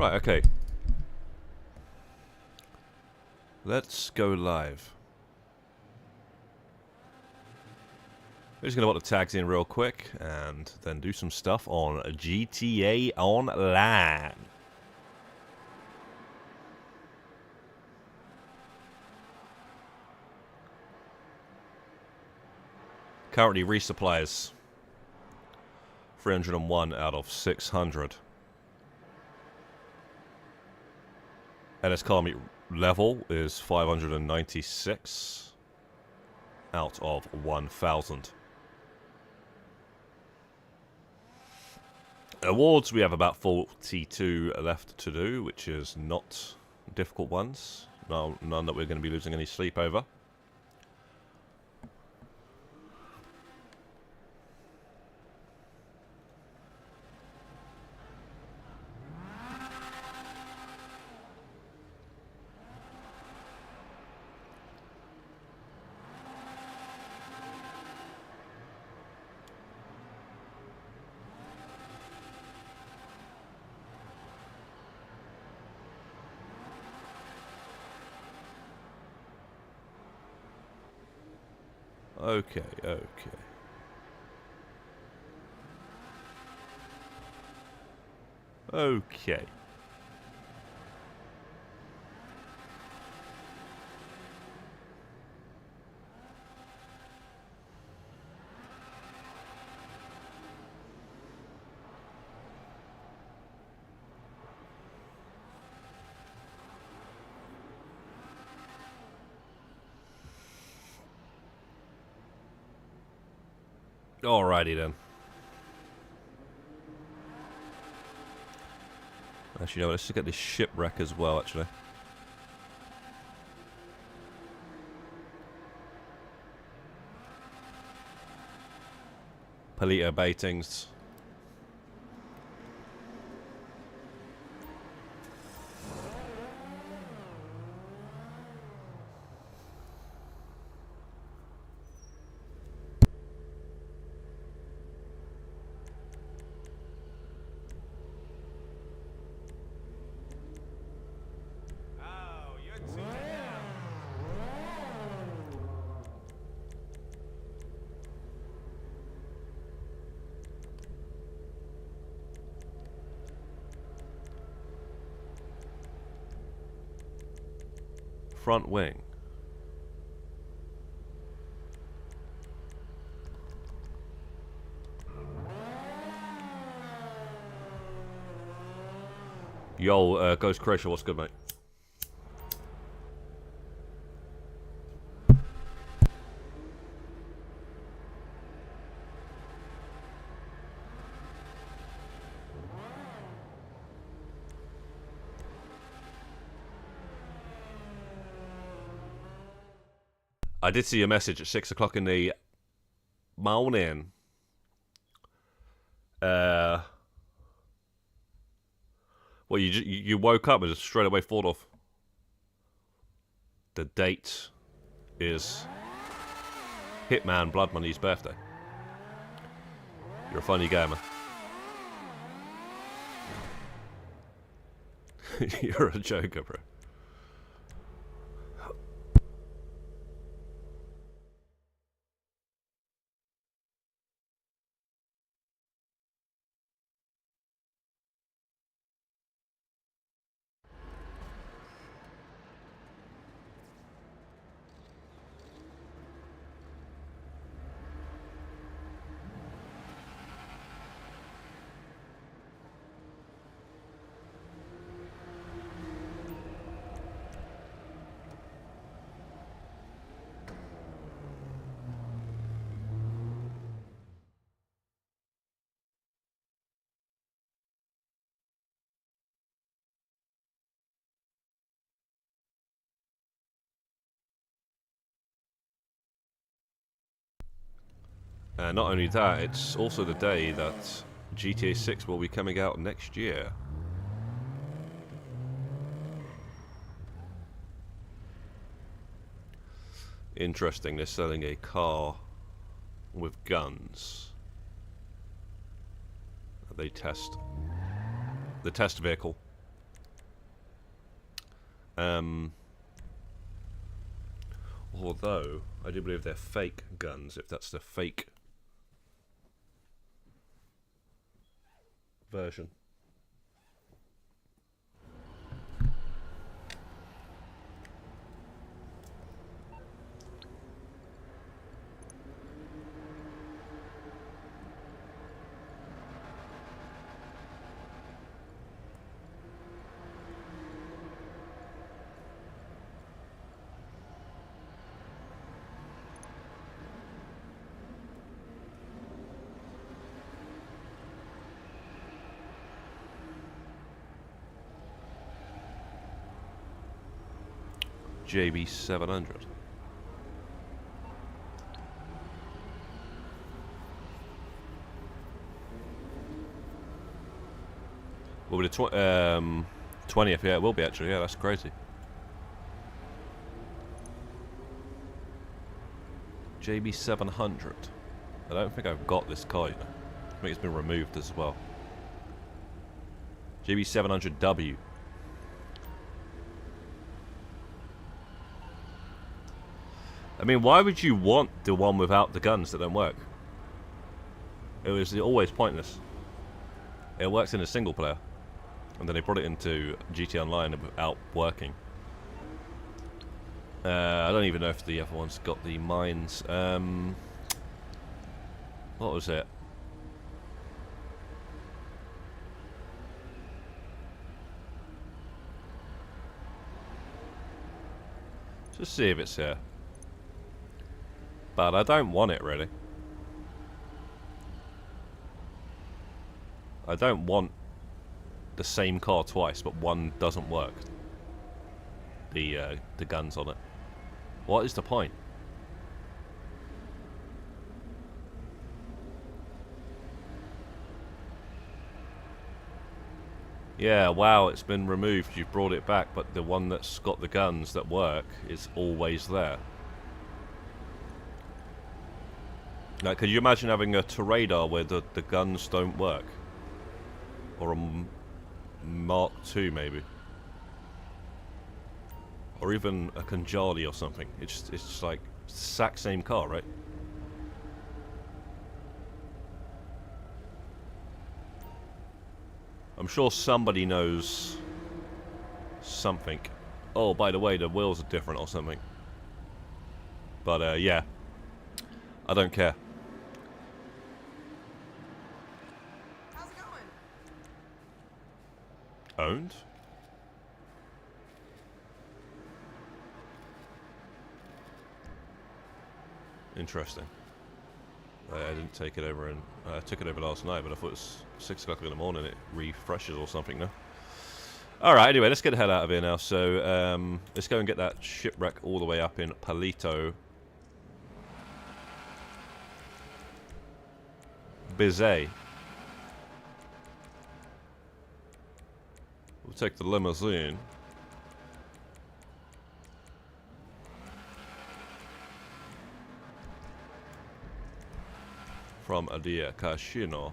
Right, okay. Let's go live. We're just going to put the tags in real quick and then do some stuff on GTA Online. Currently resupplies 301 out of 600. LSCM level is 596 out of 1,000. Awards, we have about 42 left to do, which is not difficult ones. No, none that we're going to be losing any sleep over. Okay, okay. Okay. Alrighty then. Actually, no, let's look at this shipwreck as well, actually. Palito baitings. Front wing. Yo, Ghost Crusher, what's good, mate? I did see a message at 6 o'clock in the morning. Well, you woke up and just straight away thought of. The date is Hitman Blood Money's birthday. You're a funny gamer. You're a joker, bro. And not only that, it's also the day that GTA 6 will be coming out next year. Interesting, they're selling a car with guns. They test the test vehicle Although, I do believe they're fake guns, if that's the fake version. JB 700. Will be the 20th, yeah, it will be actually, yeah, that's crazy. JB 700. I don't think I've got this car, you know. I think it's been removed as well. JB 700W. I mean, why would you want the one without the guns that don't work? It was always pointless. It works in a single player. And then they brought it into GT Online without working. I don't even know if the other one's got the mines. What was it? Just see if it's here. But I don't want it, really. I don't want the same car twice, but one doesn't work. The guns on it. What is the point? Yeah, wow, it's been removed. You've brought it back, but the one that's got the guns that work is always there. Now, could you imagine having a Torradar where the guns don't work? Or a Mark II, maybe? Or even a Conjali or something. It's just like, it's the exact same car, right? I'm sure somebody knows something. Oh, by the way, the wheels are different or something. But, yeah. I don't care. How's it going? Owned? Interesting. I didn't take it over, and I took it over last night, but I thought it was 6 o'clock in the morning. It refreshes or something now. All right. Anyway, let's get the hell out of here now. So let's go and get that shipwreck all the way up in Palito Bizet. We'll take the limousine. From the casino.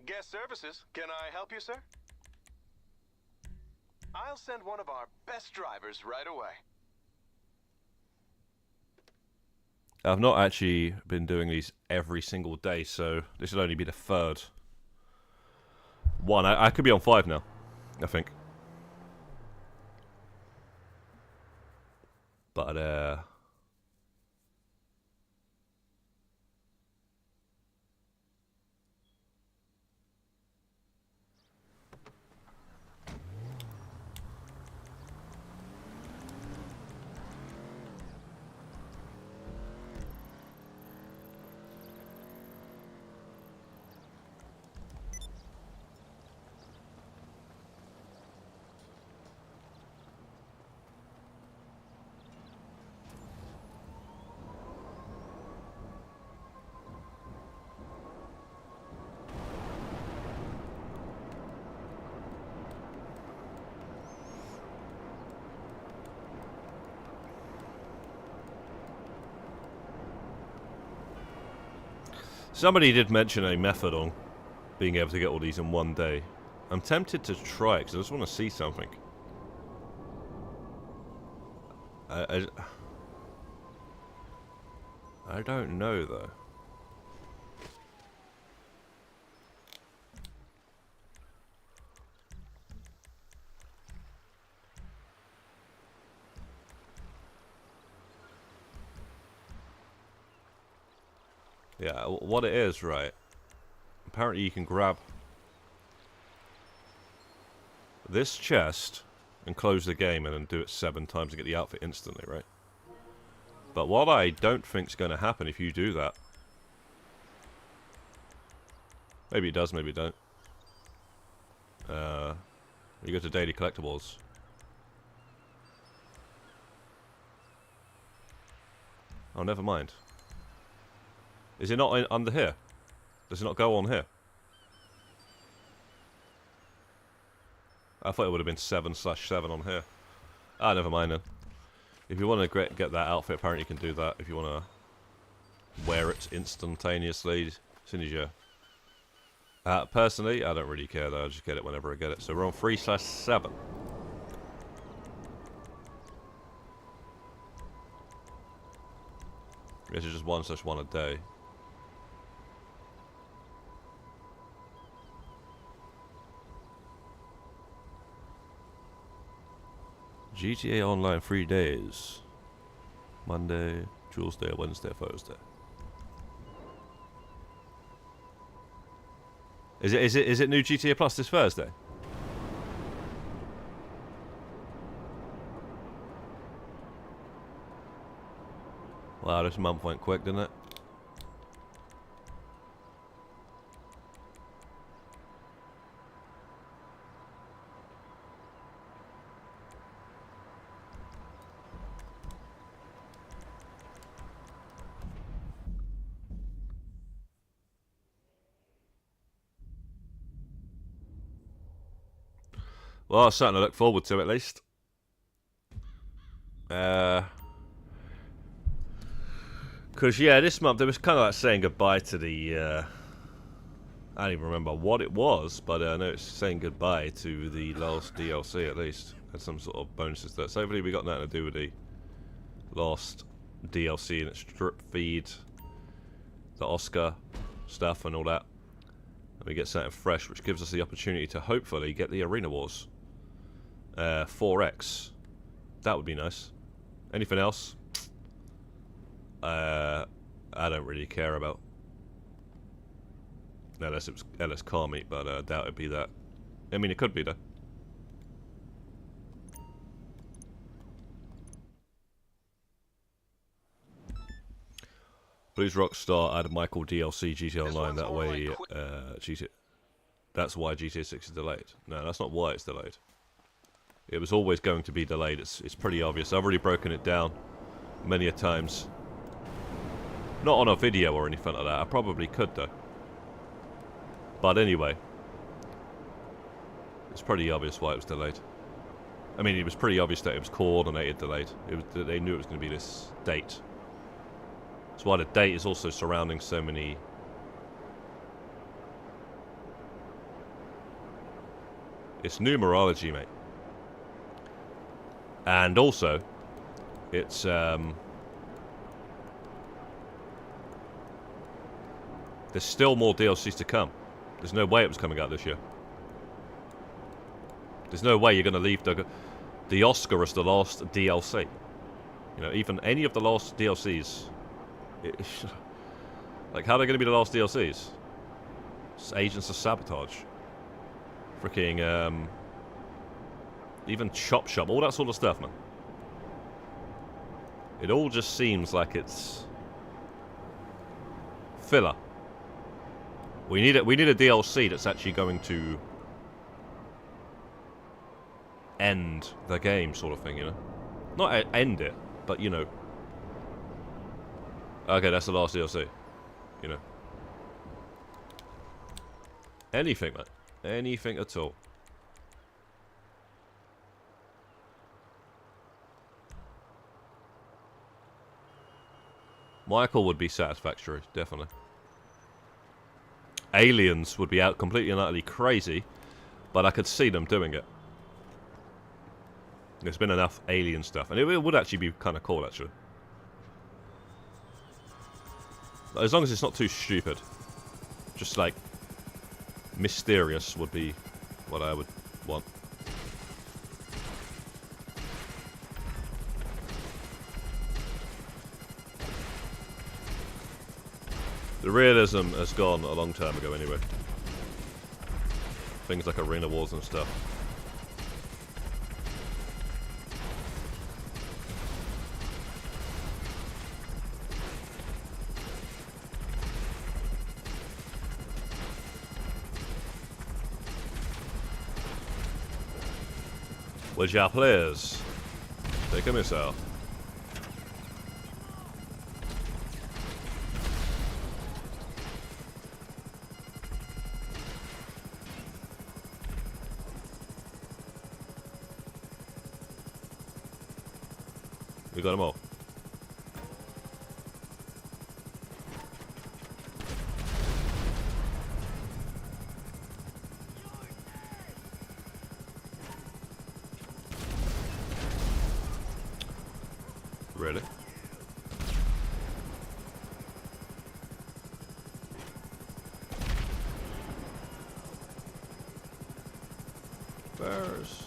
Guest services, can I help you, sir? I'll send one of our best drivers right away. I've not actually been doing these every single day, so this will only be the third one. I could be on 5 now, I think. But, Somebody did mention a method on being able to get all these in one day. I'm tempted to try it because I just want to see something. I don't know though. Yeah, what it is, right? Apparently you can grab this chest and close the game and then do it 7 times and get the outfit instantly, right? But what I don't think is going to happen if you do that... Maybe it does, maybe it don't. You go to daily collectibles. Oh, never mind. Is it not under here? Does it not go on here? I thought it would have been 7/7 on here. Ah, never mind then. If you want to get that outfit, apparently you can do that. If you want to wear it instantaneously, as soon as you... personally, I don't really care though. I'll just get it whenever I get it. So we're on 3/7. This is just 1/1 a day. GTA Online 3 days. Monday, Tuesday, Wednesday, Thursday. Is it new GTA Plus this Thursday? Wow, this month went quick, didn't it? Well, it's something to look forward to at least. Because, yeah, this month it was kind of like saying goodbye to the... I don't even remember what it was, but I know it's saying goodbye to the last DLC at least. Had some sort of bonuses there. So hopefully we got nothing to do with the last DLC and its strip feed, the Oscar stuff and all that. And we get something fresh, which gives us the opportunity to hopefully get the Arena Wars 4X. That would be nice. Anything else? I don't really care about. Unless it was LS Car Meet, but I doubt it'd be that. I mean, it could be though. Blues Rockstar added Michael DLC GTA Online. That way, that's why GTA 6 is delayed. No, that's not why it's delayed. It was always going to be delayed. It's pretty obvious. I've already broken it down many a times. Not on a video or anything like that. I probably could though. But anyway, it's pretty obvious why it was delayed. I mean, it was pretty obvious that it was coordinated delayed. They knew it was going to be this date. That's why the date is also surrounding so many... It's numerology, mate. And also, it's... There's still more DLCs to come. There's no way it was coming out this year. There's no way you're going to leave the Oscar as the last DLC. You know, even any of the last DLCs... like, how are they going to be the last DLCs? It's Agents of Sabotage. Freaking, even Chop Shop. All that sort of stuff, man. It all just seems like it's... filler. We need a DLC that's actually going to end the game, sort of thing, you know. Not end it, but you know. Okay, that's the last DLC, you know. Anything, man. Anything at all. Michael would be satisfactory, definitely. aliens would be out completely and utterly crazy, but I could see them doing it. There's been enough alien stuff, and it would actually be kind of cool, actually. As long as it's not too stupid. Just like mysterious would be what I would want. The realism has gone a long time ago anyway. Things like arena wars and stuff. Where's your players? Take a missile. We got them all. Really? Bears.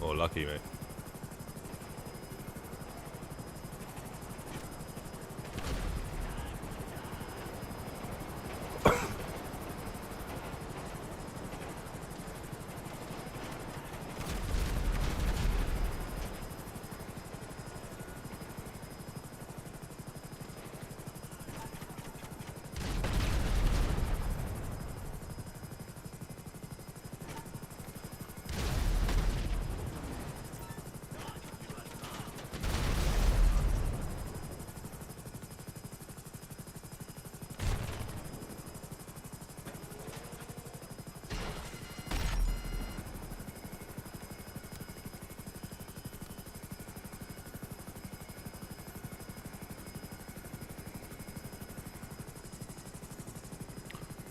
Oh, lucky, mate.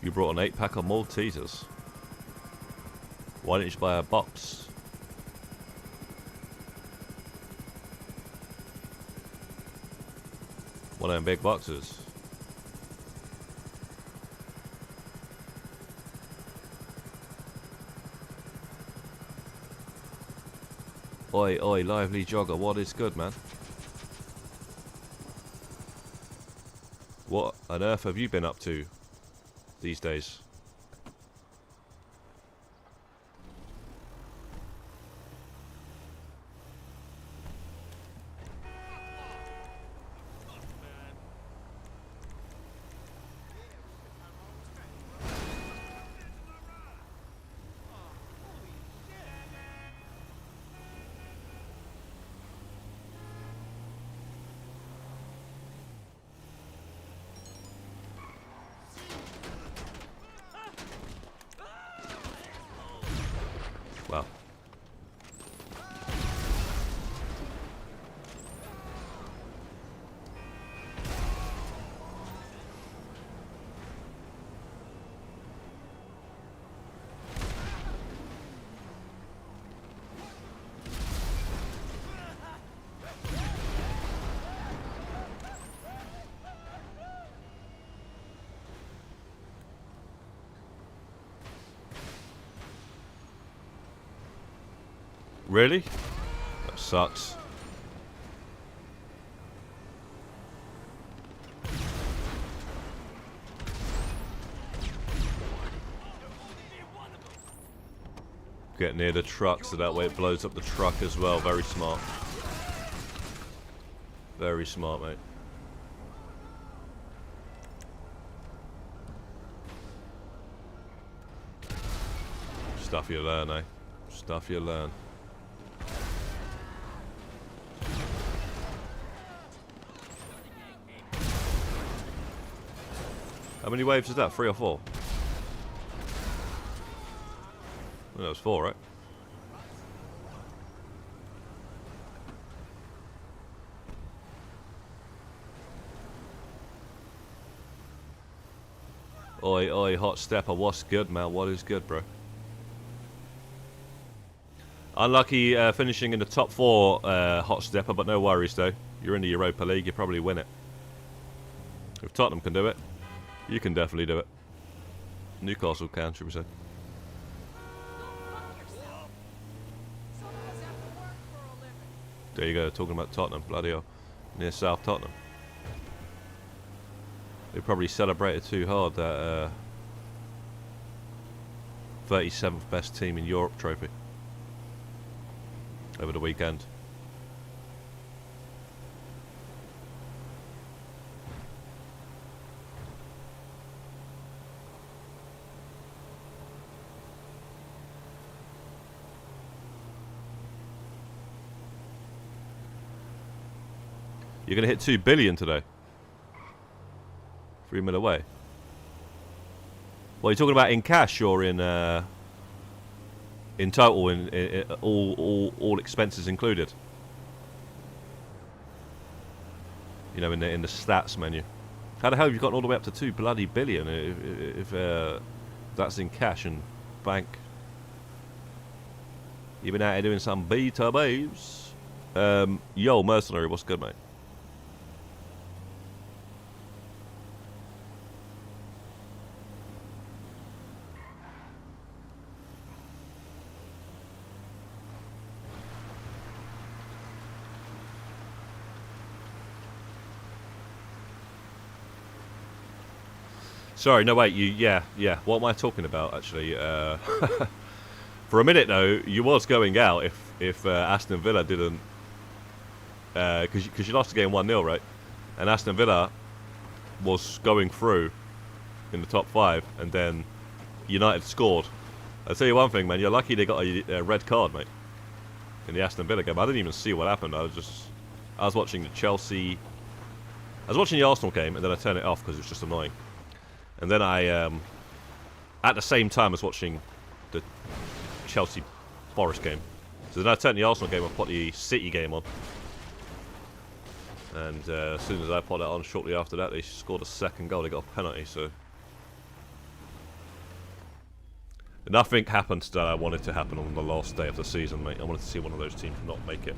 You brought an 8-pack of Maltesers. Why didn't you buy a box? One of them big boxes. Oi, oi, lively jogger, what is good, man? What on earth have you been up to these days? Wow. Really? That sucks. Get near the truck so that way it blows up the truck as well. Very smart. Very smart, mate. Stuff you learn, eh? Stuff you learn. How many waves is that? 3 or 4? Well, that was 4, right? Oi, oi, hot stepper, what's good, man? What is good, bro? Unlucky finishing in the top 4, hot stepper, but no worries, though. You're in the Europa League, you probably win it. If Tottenham can do it, you can definitely do it. Newcastle can, should we say. There you go, talking about Tottenham, bloody hell. Near South Tottenham. They probably celebrated too hard that 37th best team in Europe trophy over the weekend. You're going to hit 2 billion today. 3 mil away. What are you talking about in cash or in total, in all expenses included? You know, in the stats menu. How the hell have you gotten all the way up to 2 bloody billion if that's in cash and bank? You've been out here doing some beta babes. Yo, mercenary, what's good, mate? Sorry, no wait, yeah. What am I talking about actually? For a minute though, you was going out if Aston Villa didn't, because you lost the game 1-0, right? And Aston Villa was going through in the top 5, and then United scored. I'll tell you one thing, man. You're lucky they got a red card, mate, in the Aston Villa game. I didn't even see what happened. I was watching the Chelsea. I was watching the Arsenal game, and then I turned it off because it was just annoying. And then I, at the same time as watching the Chelsea Forest game. So then I turned the Arsenal game and put the City game on. And as soon as I put that on, shortly after that, they scored a second goal. They got a penalty, so... Nothing happened that I wanted to happen on the last day of the season, mate. I wanted to see one of those teams not make it.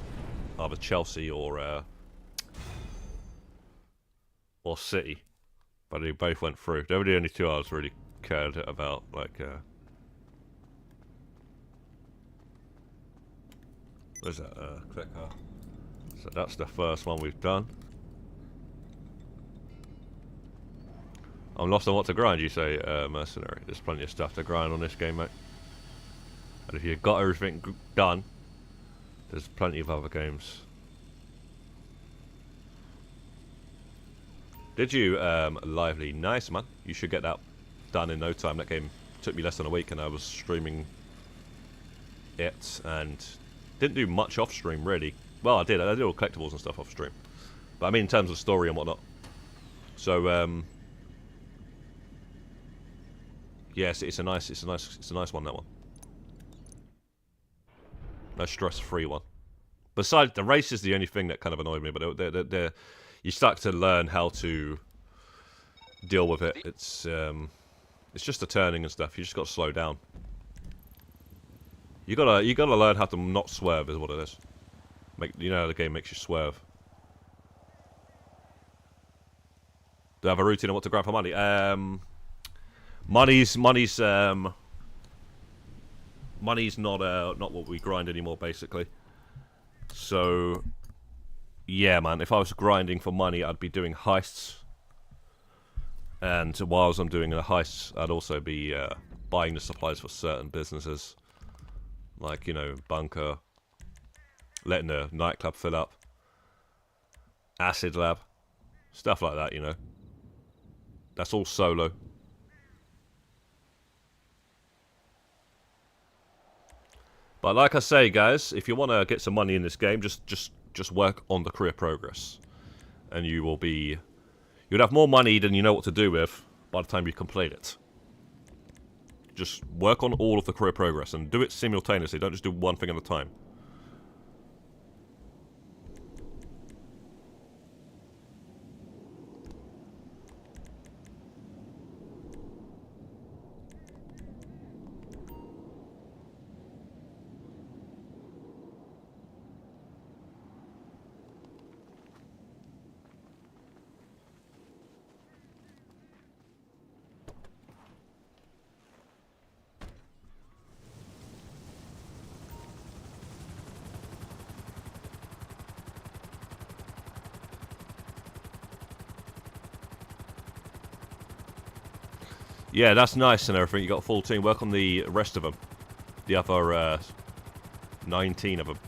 Either Chelsea or City. But they both went through. They were the only two I was really cared about. Like, where's that clicker? So that's the first one we've done. I'm lost on what to grind, you say, mercenary. There's plenty of stuff to grind on this game, mate. And if you've got everything done, there's plenty of other games. Did you, Lively? Nice, man. You should get that done in no time. That game took me less than a week, and I was streaming it, and didn't do much off stream, really. Well, I did all collectibles and stuff off stream, but I mean in terms of story and whatnot. So, yes, it's a nice one, that one. Nice stress-free one. Besides, the race is the only thing that kind of annoyed me, but you start to learn how to deal with it. It's just the turning and stuff. You just got to slow down. You gotta learn how to not swerve, is what it is. You know how the game makes you swerve. Do I have a routine on what to grind for money? Money's not what we grind anymore, basically. So, yeah, man. If I was grinding for money, I'd be doing heists. And whilst I'm doing the heists, I'd also be buying the supplies for certain businesses, like, you know, bunker, letting the nightclub fill up, acid lab, stuff like that. You know, that's all solo. But like I say, guys, if you want to get some money in this game, just work on the career progress, and you'll have more money than you know what to do with by the time you complete it. Just work on all of the career progress and do it simultaneously. Don't just do one thing at a time. Yeah, that's nice and everything. You got a full team. Work on the rest of them. The other 19 of them.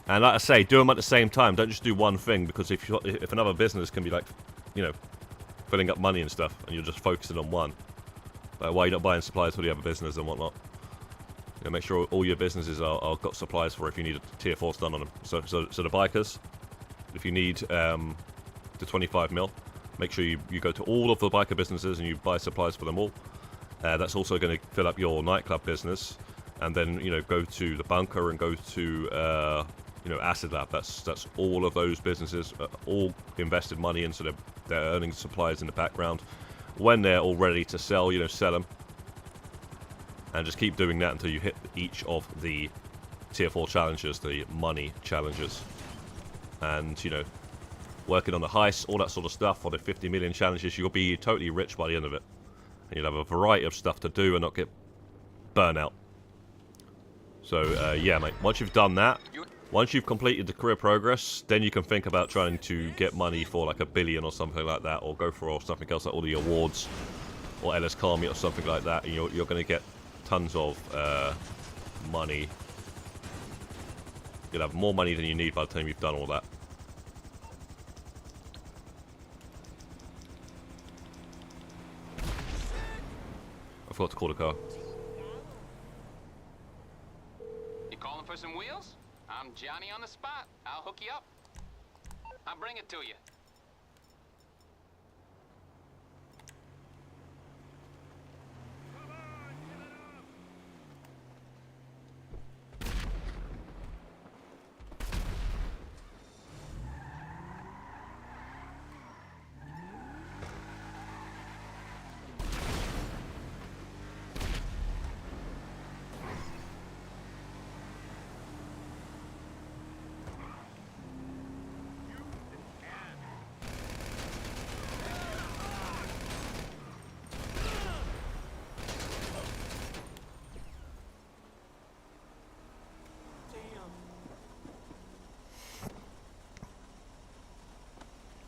And like I say, do them at the same time. Don't just do one thing, because if another business can be like, you know, filling up money and stuff, and you're just focusing on one, like why are you not buying supplies for the other business and whatnot? You know, make sure all your businesses are got supplies for if you need tier 4s done on them. So the bikers, if you need the 25 mil, make sure you go to all of the biker businesses and you buy supplies for them all. That's also going to fill up your nightclub business, and then go to the bunker and go to Acid Lab. That's all of those businesses, all invested money in, so they're earning supplies in the background. When they're all ready to sell, sell them, and just keep doing that until you hit each of the tier 4 challenges, the money challenges, and working on the heists, all that sort of stuff, or the 50 million challenges. You'll be totally rich by the end of it, and you'll have a variety of stuff to do and not get burnout. So yeah, mate, once you've done that, once you've completed the career progress, then you can think about trying to get money for like $1 billion or something like that, or go for something else like all the awards, or LSCM or something like that, and you're going to get tons of money. You'll have more money than you need by the time you've done all that. I forgot to call the car. You calling for some wheels? I'm Johnny on the spot. I'll hook you up. I'll bring it to you.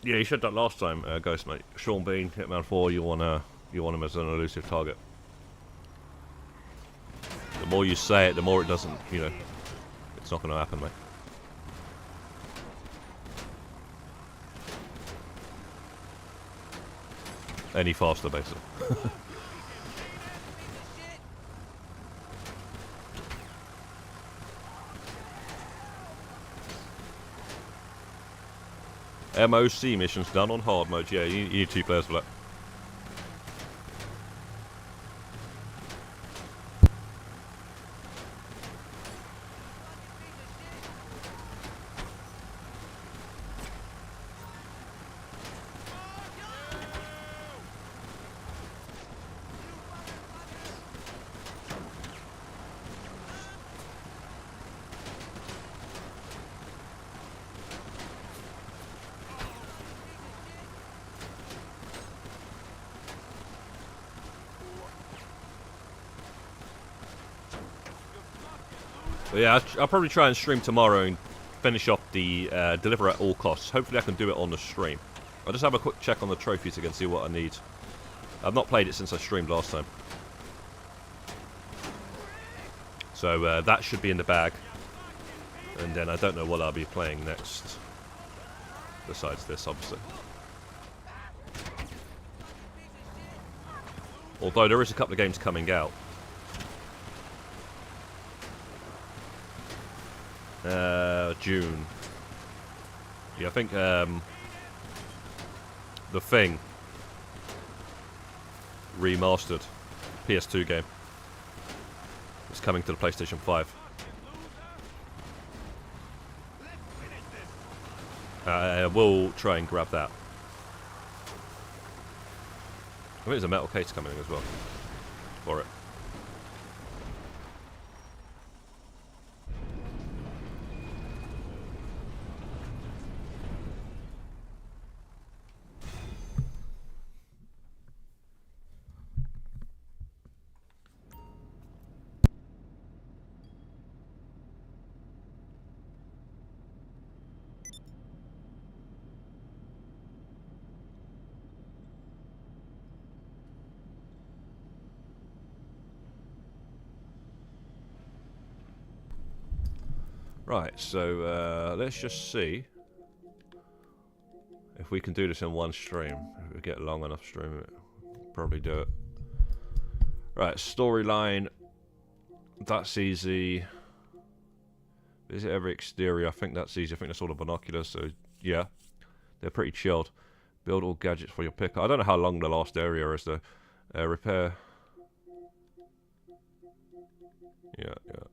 Yeah, you said that last time, Ghost, mate. Sean Bean, Hitman 4, you want him as an elusive target. The more you say it, the more it doesn't, it's not going to happen, mate. Any faster, basically. MOC missions done on hard mode. Yeah, you need 2 players for that. But yeah, I'll probably try and stream tomorrow and finish off the deliver at all costs. Hopefully I can do it on the stream. I'll just have a quick check on the trophies again, see what I need. I've not played it since I streamed last time. So that should be in the bag. And then I don't know what I'll be playing next. Besides this, obviously. Although there is a couple of games coming out. June. Yeah, I think The Thing remastered PS2 game. It's coming to the PlayStation 5. We'll try and grab that. I think there's a metal case coming as well for it. Right, so let's just see if we can do this in one stream. If we get long enough stream it, probably do it. Right, storyline. That's easy. Visit every exterior. I think that's easy. I think that's all the binoculars. So yeah, they're pretty chilled. Build all gadgets for your picker. I don't know how long the last area is though. Repair. Yeah, yeah.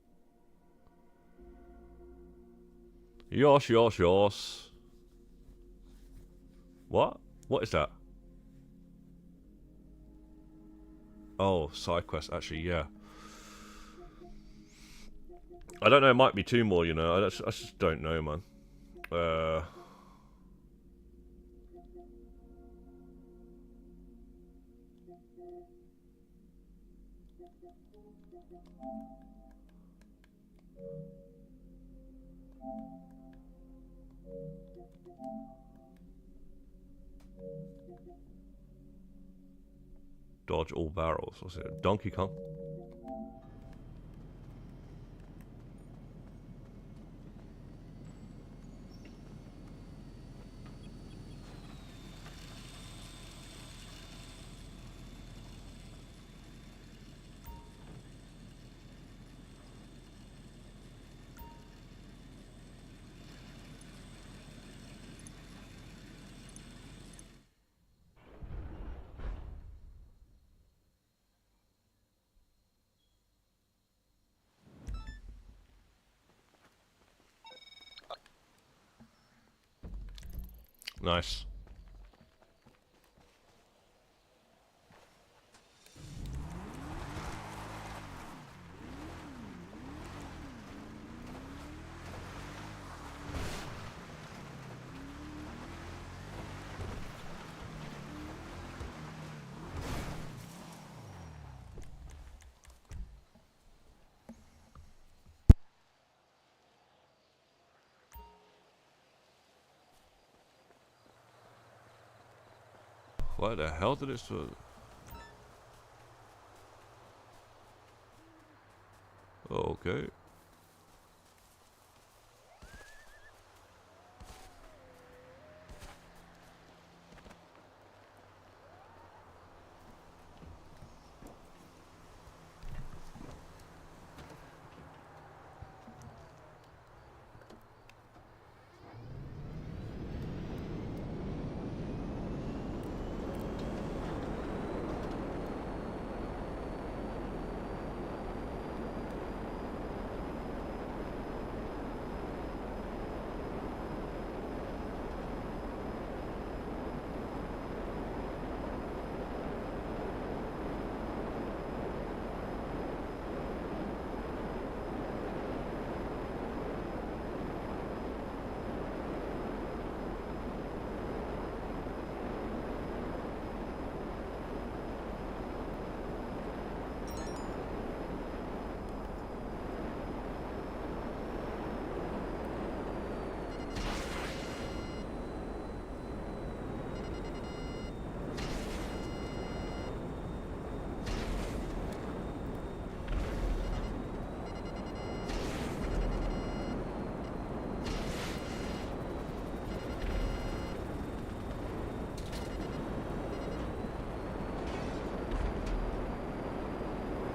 Yosh, yosh, yosh. What? What is that? Oh, side quest. Actually, yeah. I don't know. It might be two more. You know, I just don't know, man. Dodge all barrels. What's it? Donkey Kong? Nice. What the hell did it do? Okay.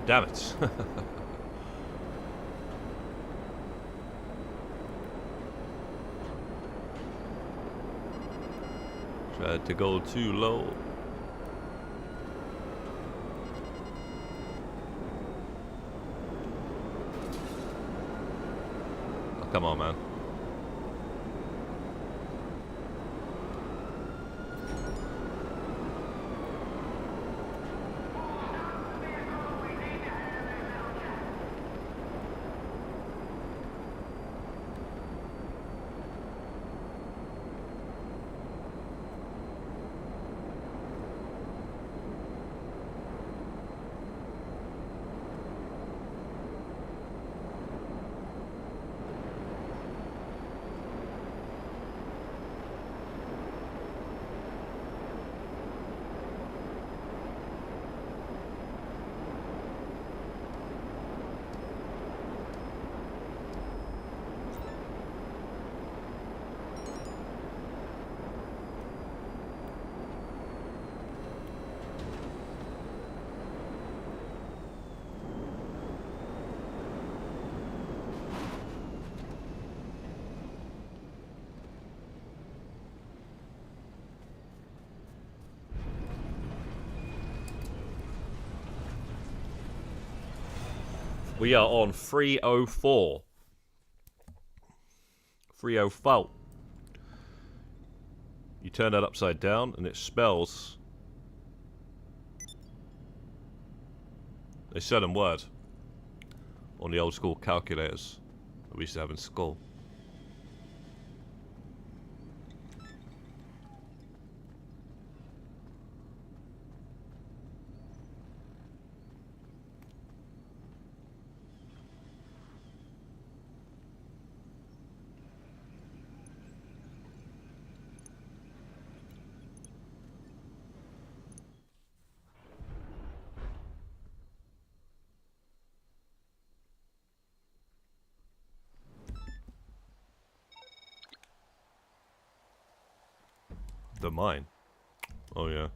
Damn it. Tried to go too low. Oh, come on, man. We are on 304. 304. You turn that upside down and it spells a certain word on the old school calculators that we used to have in school. The mine. Oh yeah.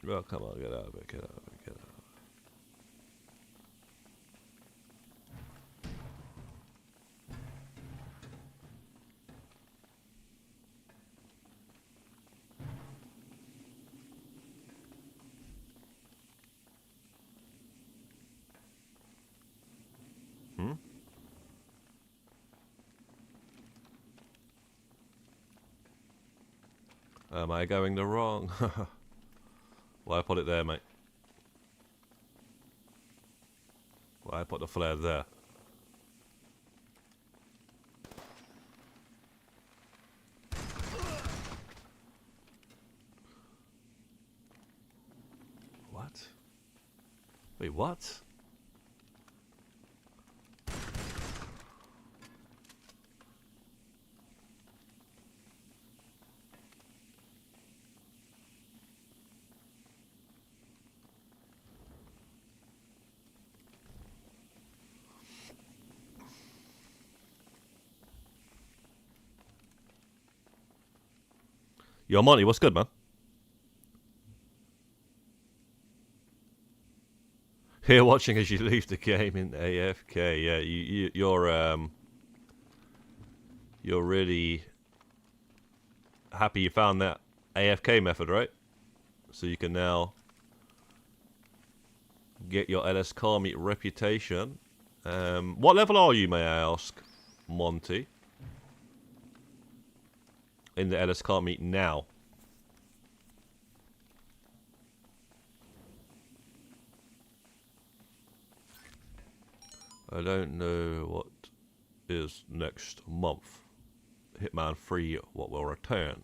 Well, come on, get out of it, get out of it, get out of it. Am I going the wrong? Why put it there, mate? Why put the flare there? What? Wait, what? Yo, Monty, what's good, man? Here watching as you leave the game in AFK. Yeah, you're you're really happy you found that AFK method, right? So you can now get your LS car meet reputation. What level are you, may I ask, Monty? In the LS car meet now. I don't know what is next month. Hitman 3, what will return?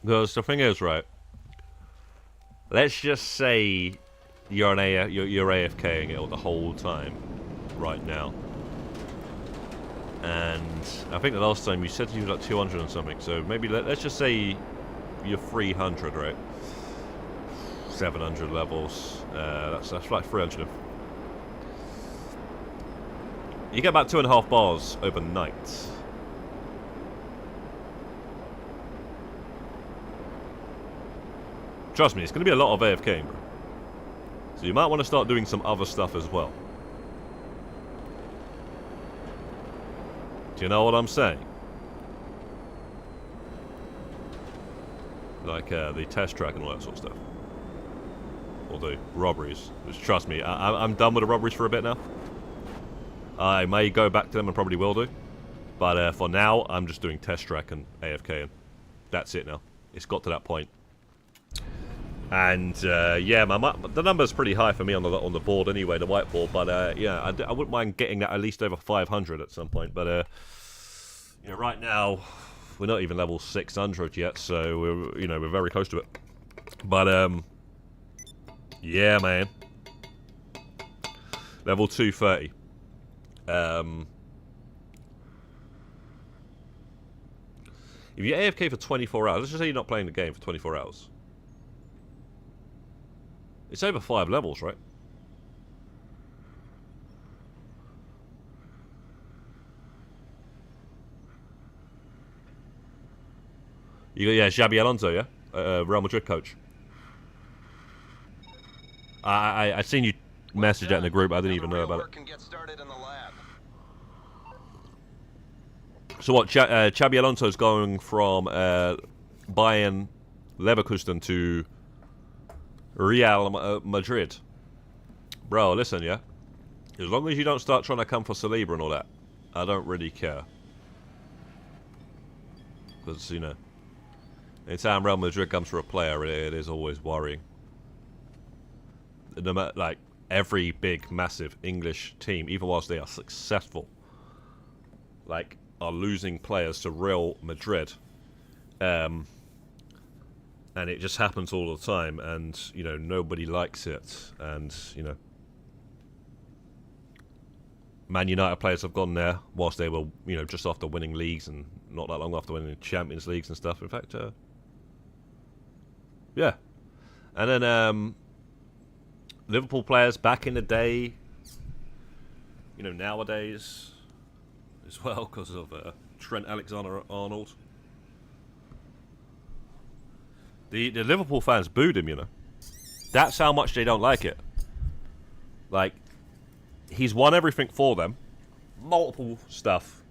Because the thing is, right, let's just say you're you're AFKing it the whole time right now. And I think the last time you said you were like 200 and something, so maybe let's just say you're 300, right? 700 levels. That's like 300. You get about 2.5 bars overnight. Trust me, it's going to be a lot of AFKing, bro. So you might want to start doing some other stuff as well. Do you know what I'm saying? Like the test track and all that sort of stuff. Or the robberies. Which, trust me, I'm done with the robberies for a bit now. I may go back to them and probably will do. But for now, I'm just doing test track and AFK, and that's it now. It's got to that point. And yeah, the number's pretty high for me on the board anyway, the whiteboard. But yeah, I wouldn't mind getting that at least over 500 at some point. But you know, right now we're not even level 600 yet, so we're very close to it. But yeah, man, level 230. If you're AFK for 24 hours, let's just say you're not playing the game for 24 hours. It's over 5 levels, right? Yeah, Xabi Alonso, yeah? Real Madrid coach. I seen you message that in the group, I didn't even know about it. So what, Xabi Alonso's going from Bayern Leverkusen to Real Madrid. Bro, listen, yeah? As long as you don't start trying to come for Saliba and all that, I don't really care. Because, anytime Real Madrid comes for a player, it is always worrying. No matter, like, every big, massive English team, even whilst they are successful, like, are losing players to Real Madrid. And it just happens all the time, and, nobody likes it. And, Man United players have gone there whilst they were, just after winning leagues and not that long after winning Champions Leagues and stuff. In fact, yeah. And then, Liverpool players back in the day, nowadays as well, because of Trent Alexander-Arnold. The Liverpool fans booed him, That's how much they don't like it. Like, he's won everything for them. Multiple stuff.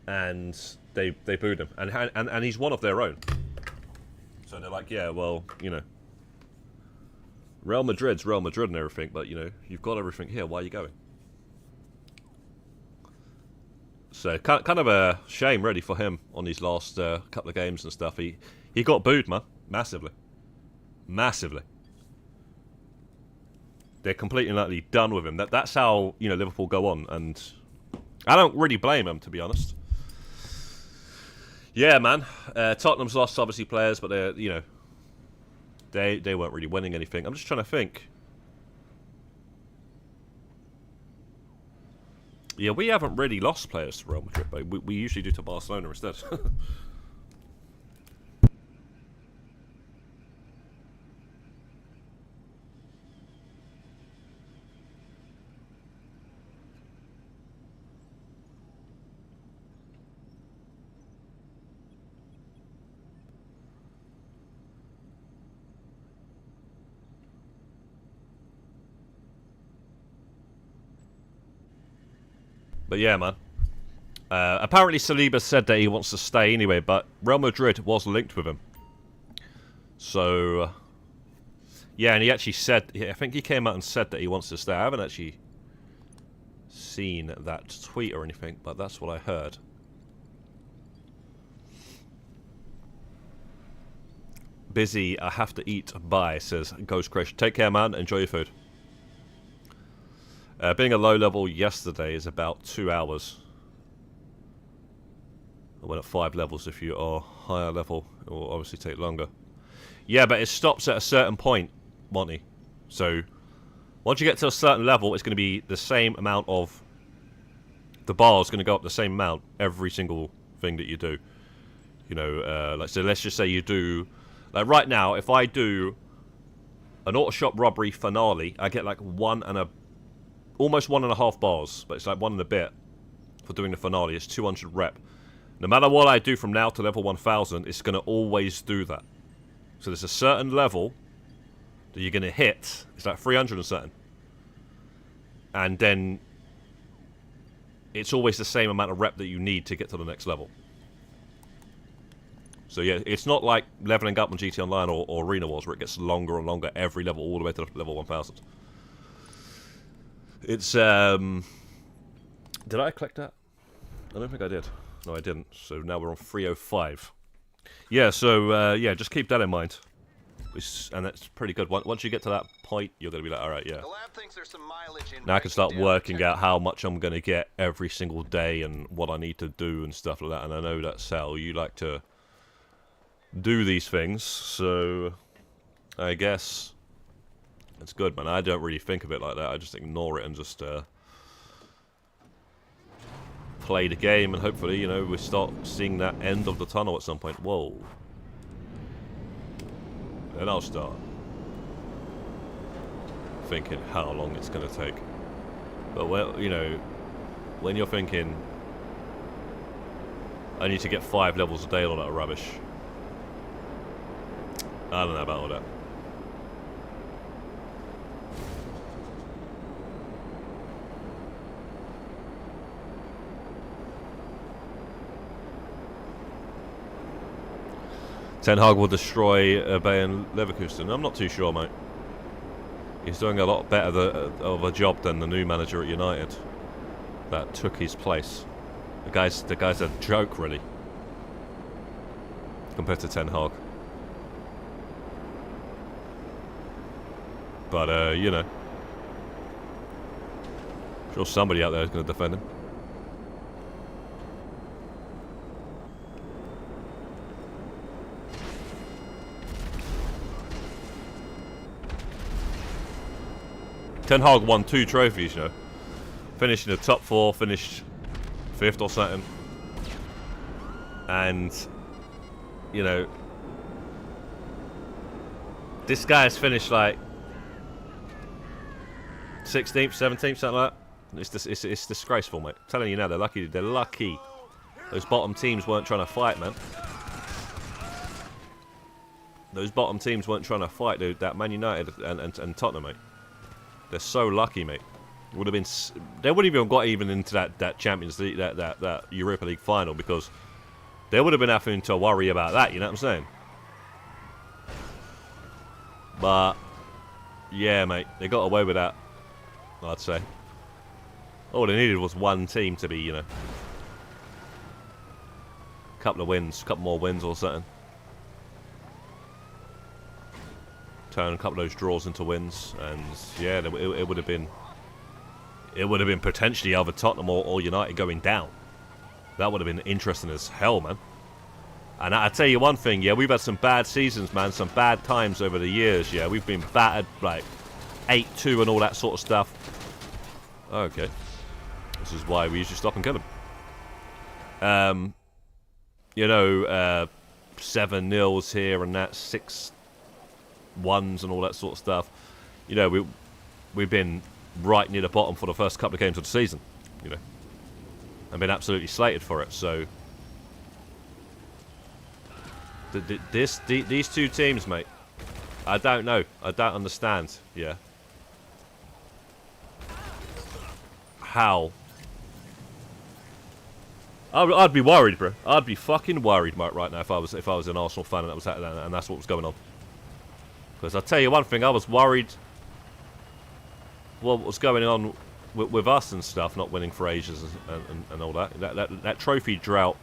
And they booed him. And he's one of their own. So they're like, yeah, well, Real Madrid's Real Madrid and everything, but, you've got everything here. Why are you going? So, kind of a shame, really, for him on these last couple of games and stuff. He got booed, man. Massively. Massively. They're completely and utterly done with him. That's how, Liverpool go on. And I don't really blame him, to be honest. Yeah, man. Tottenham's lost, obviously, players, but they're, they weren't really winning anything. I'm just trying to think. Yeah, we haven't really lost players to Real Madrid, but we usually do to Barcelona instead. But yeah, man. Apparently Saliba said that he wants to stay anyway, but Real Madrid was linked with him. So, yeah, and he actually said, I think he came out and said that he wants to stay. I haven't actually seen that tweet or anything, but that's what I heard. Busy, I have to eat, bye, says Ghost Crash. Take care, man, enjoy your food. Being a low level yesterday is about 2 hours. I went at 5 levels. If you are higher level, it will obviously take longer. Yeah, but it stops at a certain point, Monty. So, once you get to a certain level, it's going to be the same amount of... The bar is going to go up the same amount every single thing that you do. You know, like, so let's just say you do... Like, right now, if I do an auto shop robbery finale, I get like almost 1.5 bars, but it's like 1 and a bit for doing the finale. It's 200 rep. No matter what I do from now to level 1000, it's going to always do that. So there's a certain level that you're going to hit. It's like 300 and something. And then it's always the same amount of rep that you need to get to the next level. So yeah, it's not like leveling up on GT Online or Arena Wars where it gets longer and longer every level all the way to level 1000. It's, did I collect that? I don't think I did. No, I didn't. So now we're on 305. Yeah, so, yeah, just keep that in mind. And that's pretty good. Once you get to that point, you're going to be like, alright, yeah. The lab thinks there's some mileage in Now I can start breaking down working tech. out how much I'm going to get every single day and what I need to do and stuff like that. And I know that, Sal, you like to do these things, so I guess it's good, man. I don't really think of it like that. I just ignore it and just play the game, and hopefully, you know, we start seeing that end of the tunnel at some point. Whoa. Then I'll start thinking how long it's going to take. But, well, you know, when you're thinking I need to get 5 levels a day, all that rubbish, I don't know about all that. Ten Hag will destroy Bayern Leverkusen. I'm not too sure, mate. He's doing a lot better of a job than the new manager at United that took his place. The guy's a joke, really, compared to Ten Hag. But, you know, I'm sure somebody out there is going to defend him. Ten Hag won 2 trophies, you know. Finished in the top 4, finished 5th or something. And, you know, this guy has finished like 16th, 17th, something like that. It's disgraceful, mate. I'm telling you now, they're lucky. They're lucky. Those bottom teams weren't trying to fight, man. Those bottom teams weren't trying to fight, dude. That Man United and Tottenham, mate. They're so lucky, mate. Would have been. They wouldn't even got even into that Champions League, that Europa League final, because they would have been having to worry about that. You know what I'm saying? But yeah, mate, they got away with that, I'd say. All they needed was one team to be, you know, a couple more wins or something. Turn a couple of those draws into wins, and yeah, it would have been potentially either Tottenham or United going down. That would have been interesting as hell, man. And I tell you one thing, yeah, we've had some bad seasons, man, some bad times over the years. Yeah, we've been battered like 8-2 and all that sort of stuff. Okay, this is why we usually stop and kill them. You know, 7-0s here and that, 6-1s and all that sort of stuff. You know, we've been right near the bottom for the first couple of games of the season, you know, and been absolutely slated for it. So these two teams, mate, I don't know. I don't understand. Yeah, how I'd be worried, bro. I'd be fucking worried, Mike, right now if I was an Arsenal fan and that's what was going on. Because I'll tell you one thing, I was worried what was going on with us and stuff, not winning for ages and all that. That trophy drought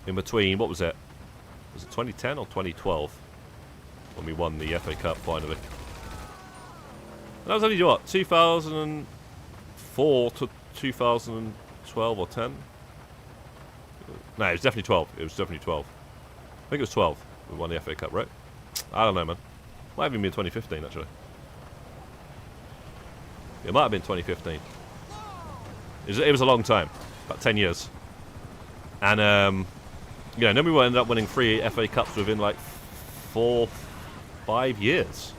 in between, what was it? Was it 2010 or 2012 when we won the FA Cup finally? That was only what, 2004 to 2012 or 10? No, it was definitely 12. It was definitely 12. I think it was 12. We won the FA Cup, right? I don't know, man. Might have even been 2015, actually. It might have been 2015. It was a long time, about 10 years. And yeah, then we ended up winning 3 FA Cups within like 4, 5 years.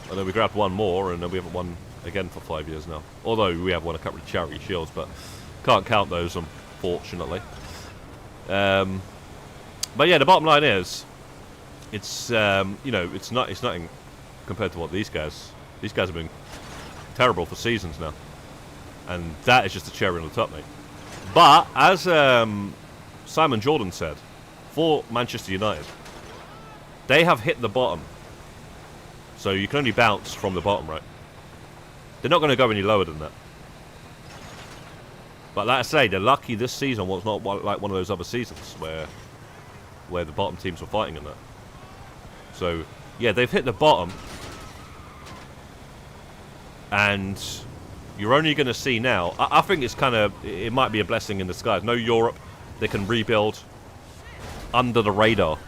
And then we grabbed one more, and then we haven't won again for 5 years now. Although we have won a couple of charity shields, but can't count those, unfortunately. But yeah, the bottom line is, it's you know, it's nothing compared to what these guys have been terrible for seasons now, and that is just a cherry on the top, mate. But as Simon Jordan said, for Manchester United, they have hit the bottom. So you can only bounce from the bottom, right? They're not going to go any lower than that. But like I say, they're lucky this season was not like one of those other seasons where the bottom teams were fighting in that. So yeah, they've hit the bottom, and you're only going to see now. I think it's it might be a blessing in disguise. No Europe, they can rebuild under the radar,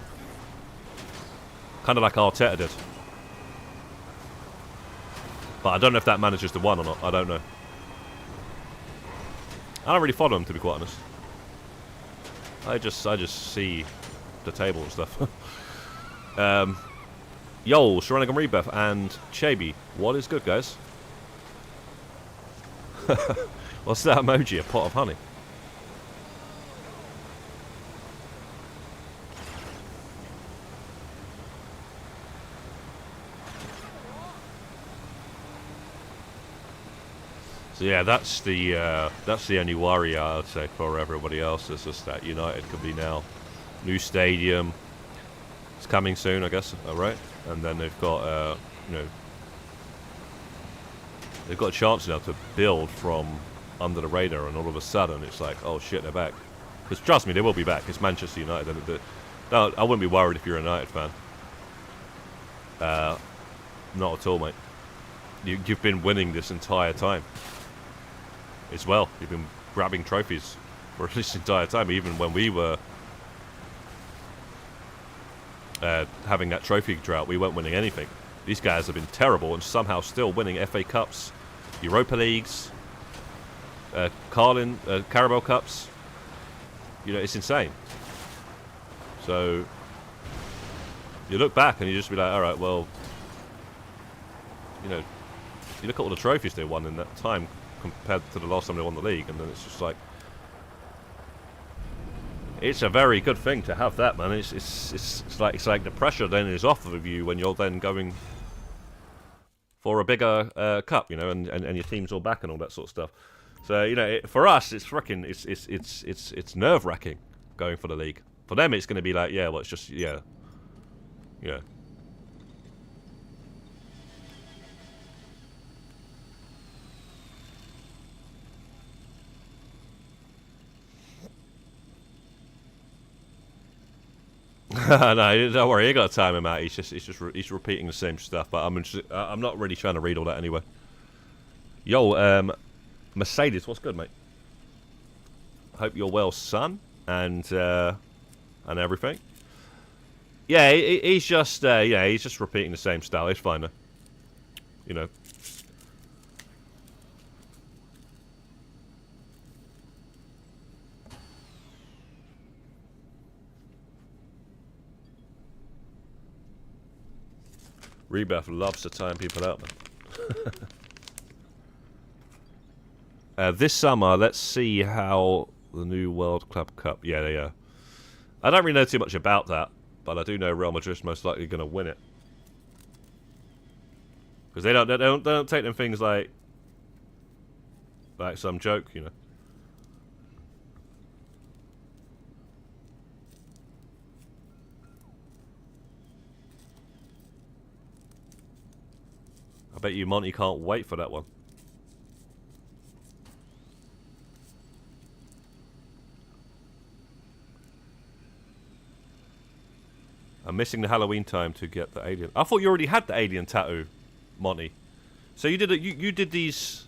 kind of like Arteta did. But I don't know if that manages the one or not. I don't know. I don't really follow him, to be quite honest. I just see the table and stuff. Yo, Sharanagam Rebeth and Chaby, what is good, guys? What's that emoji? A pot of honey. So yeah, that's the only worry I'd say for everybody else. Is just that United could be now new stadium. It's coming soon, I guess. All right, and then they've got you know, they've got a chance now to build from under the radar, and all of a sudden it's like, oh shit, they're back. Because trust me, they will be back. It's Manchester United. No, I wouldn't be worried if you're a United fan. Not at all, mate. You've been winning this entire time. As well, you've been grabbing trophies for this entire time, even when we were having that trophy drought. We weren't winning anything. These guys have been terrible and somehow still winning FA Cups, Europa Leagues, Carabao Cups. You know, it's insane. So you look back and you just be like, all right, well, you know, you look at all the trophies they won in that time compared to the last time they won the league, and then it's just like, it's a very good thing to have that, man. It's like the pressure then is off of you when you're then going for a bigger cup, you know, and your team's all back and all that sort of stuff. So you know, for us, it's freaking, it's nerve wracking going for the league. For them, it's going to be like, yeah, well, it's just yeah. No, don't worry. You got to time him out. He's repeating the same stuff. But I'm not really trying to read all that anyway. Yo, Mercedes, what's good, mate? Hope you're well, son, and everything. Yeah, he's just he's just repeating the same style. It's fine, though. You know. Rebeth loves to time people out, man. This summer, let's see how the new World Club Cup. Yeah. I don't really know too much about that, but I do know Real Madrid's most likely going to win it, because they don't take them things like like some joke, you know. I bet you Monty can't wait for that one. I'm missing the Halloween time to get the alien. I thought you already had the alien tattoo, Monty. So you did it. You did these.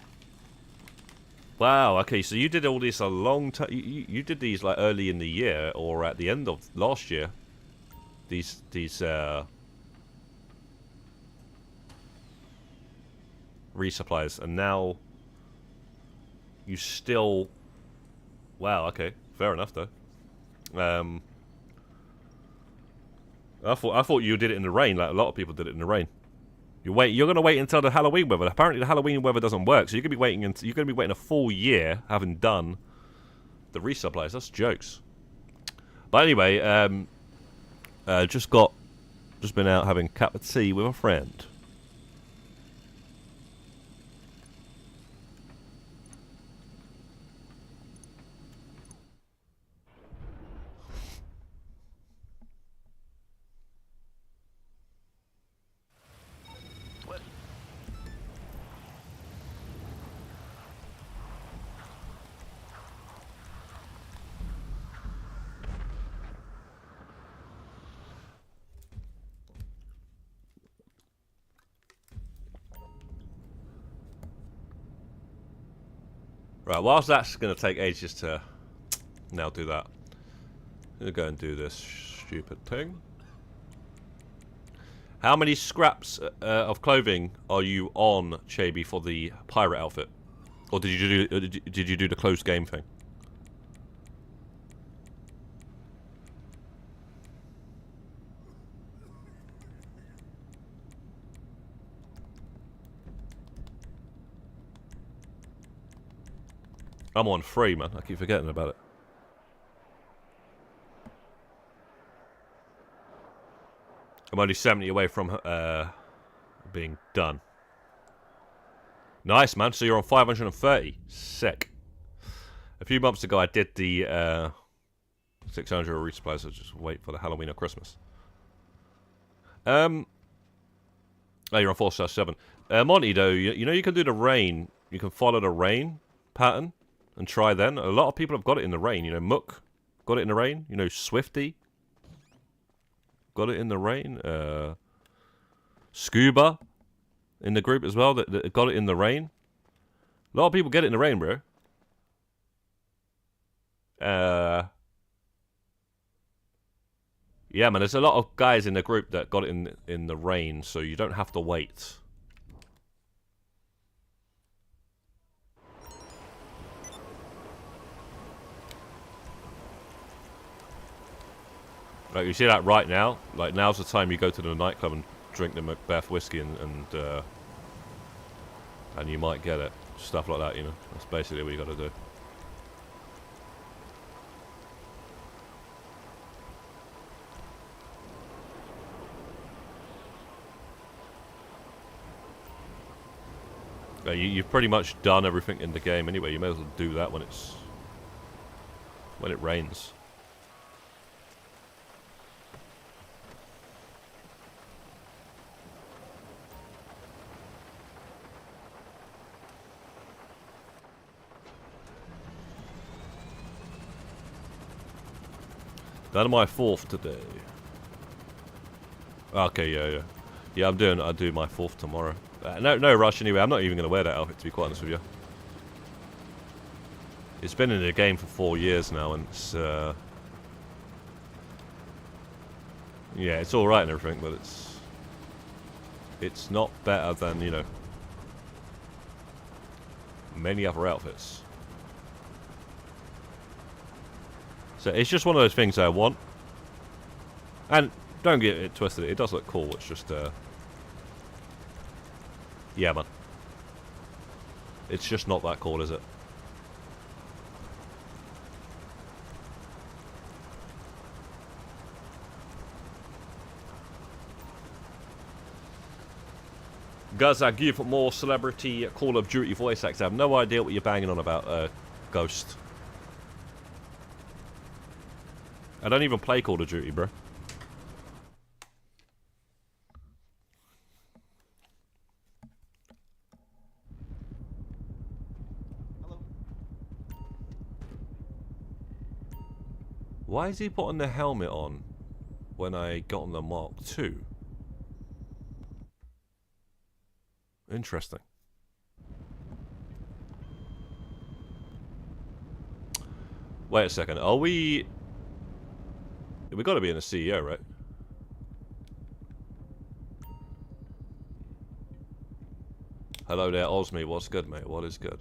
Wow. Okay. So you did all this a long time. You did these like early in the year or at the end of last year. These resupplies, and now you still. Wow. Okay. Fair enough though. I thought you did it in the rain, like a lot of people did it in the rain. You're gonna wait until the Halloween weather. Apparently the Halloween weather doesn't work, so you're gonna be waiting a full year having done the resupplies. That's jokes. But anyway, just been out having a cup of tea with a friend. Right, whilst that's going to take ages to now do that, I'm going to go and do this stupid thing. How many scraps of clothing are you on, Chaby, for the pirate outfit? Or did you do the closed game thing? I'm on 3, man. I keep forgetting about it. I'm only 70 away from being done. Nice, man. So you're on 530. Sick. A few months ago, I did the 600 resupplies. So just wait for the Halloween or Christmas. Oh, you're on 4/7. Monty, though, you know you can do the rain. You can follow the rain pattern. And try then. A lot of people have got it in the rain. You know, Mook got it in the rain. You know, Swifty got it in the rain. Scuba in the group as well that got it in the rain. A lot of people get it in the rain, bro. Yeah, man. There's a lot of guys in the group that got it in the rain, so you don't have to wait. Like, you see that right now? Like, now's the time you go to the nightclub and drink the Macbeth whiskey and you might get it. Stuff like that, you know. That's basically what you gotta do. You've pretty much done everything in the game anyway. You may as well do that when it rains. Done my 4th today. Okay, yeah. Yeah, I do my 4th tomorrow. No rush anyway. I'm not even going to wear that outfit, to be quite honest with you. It's been in the game for 4 years now, and it's yeah, it's all right and everything, but it's not better than, you know, many other outfits. So it's just one of those things I want. And don't get it twisted, it does look cool, it's just yeah, man. It's just not that cool, is it? Gazza, give more celebrity Call of Duty voice acts. I have no idea what you're banging on about, Ghost. I don't even play Call of Duty, bro. Hello. Why is he putting the helmet on when I got on the Mark II? Interesting. Wait a second. Are we... We got to be in the CEO, right? Hello there, Osme. What's good, mate? What is good?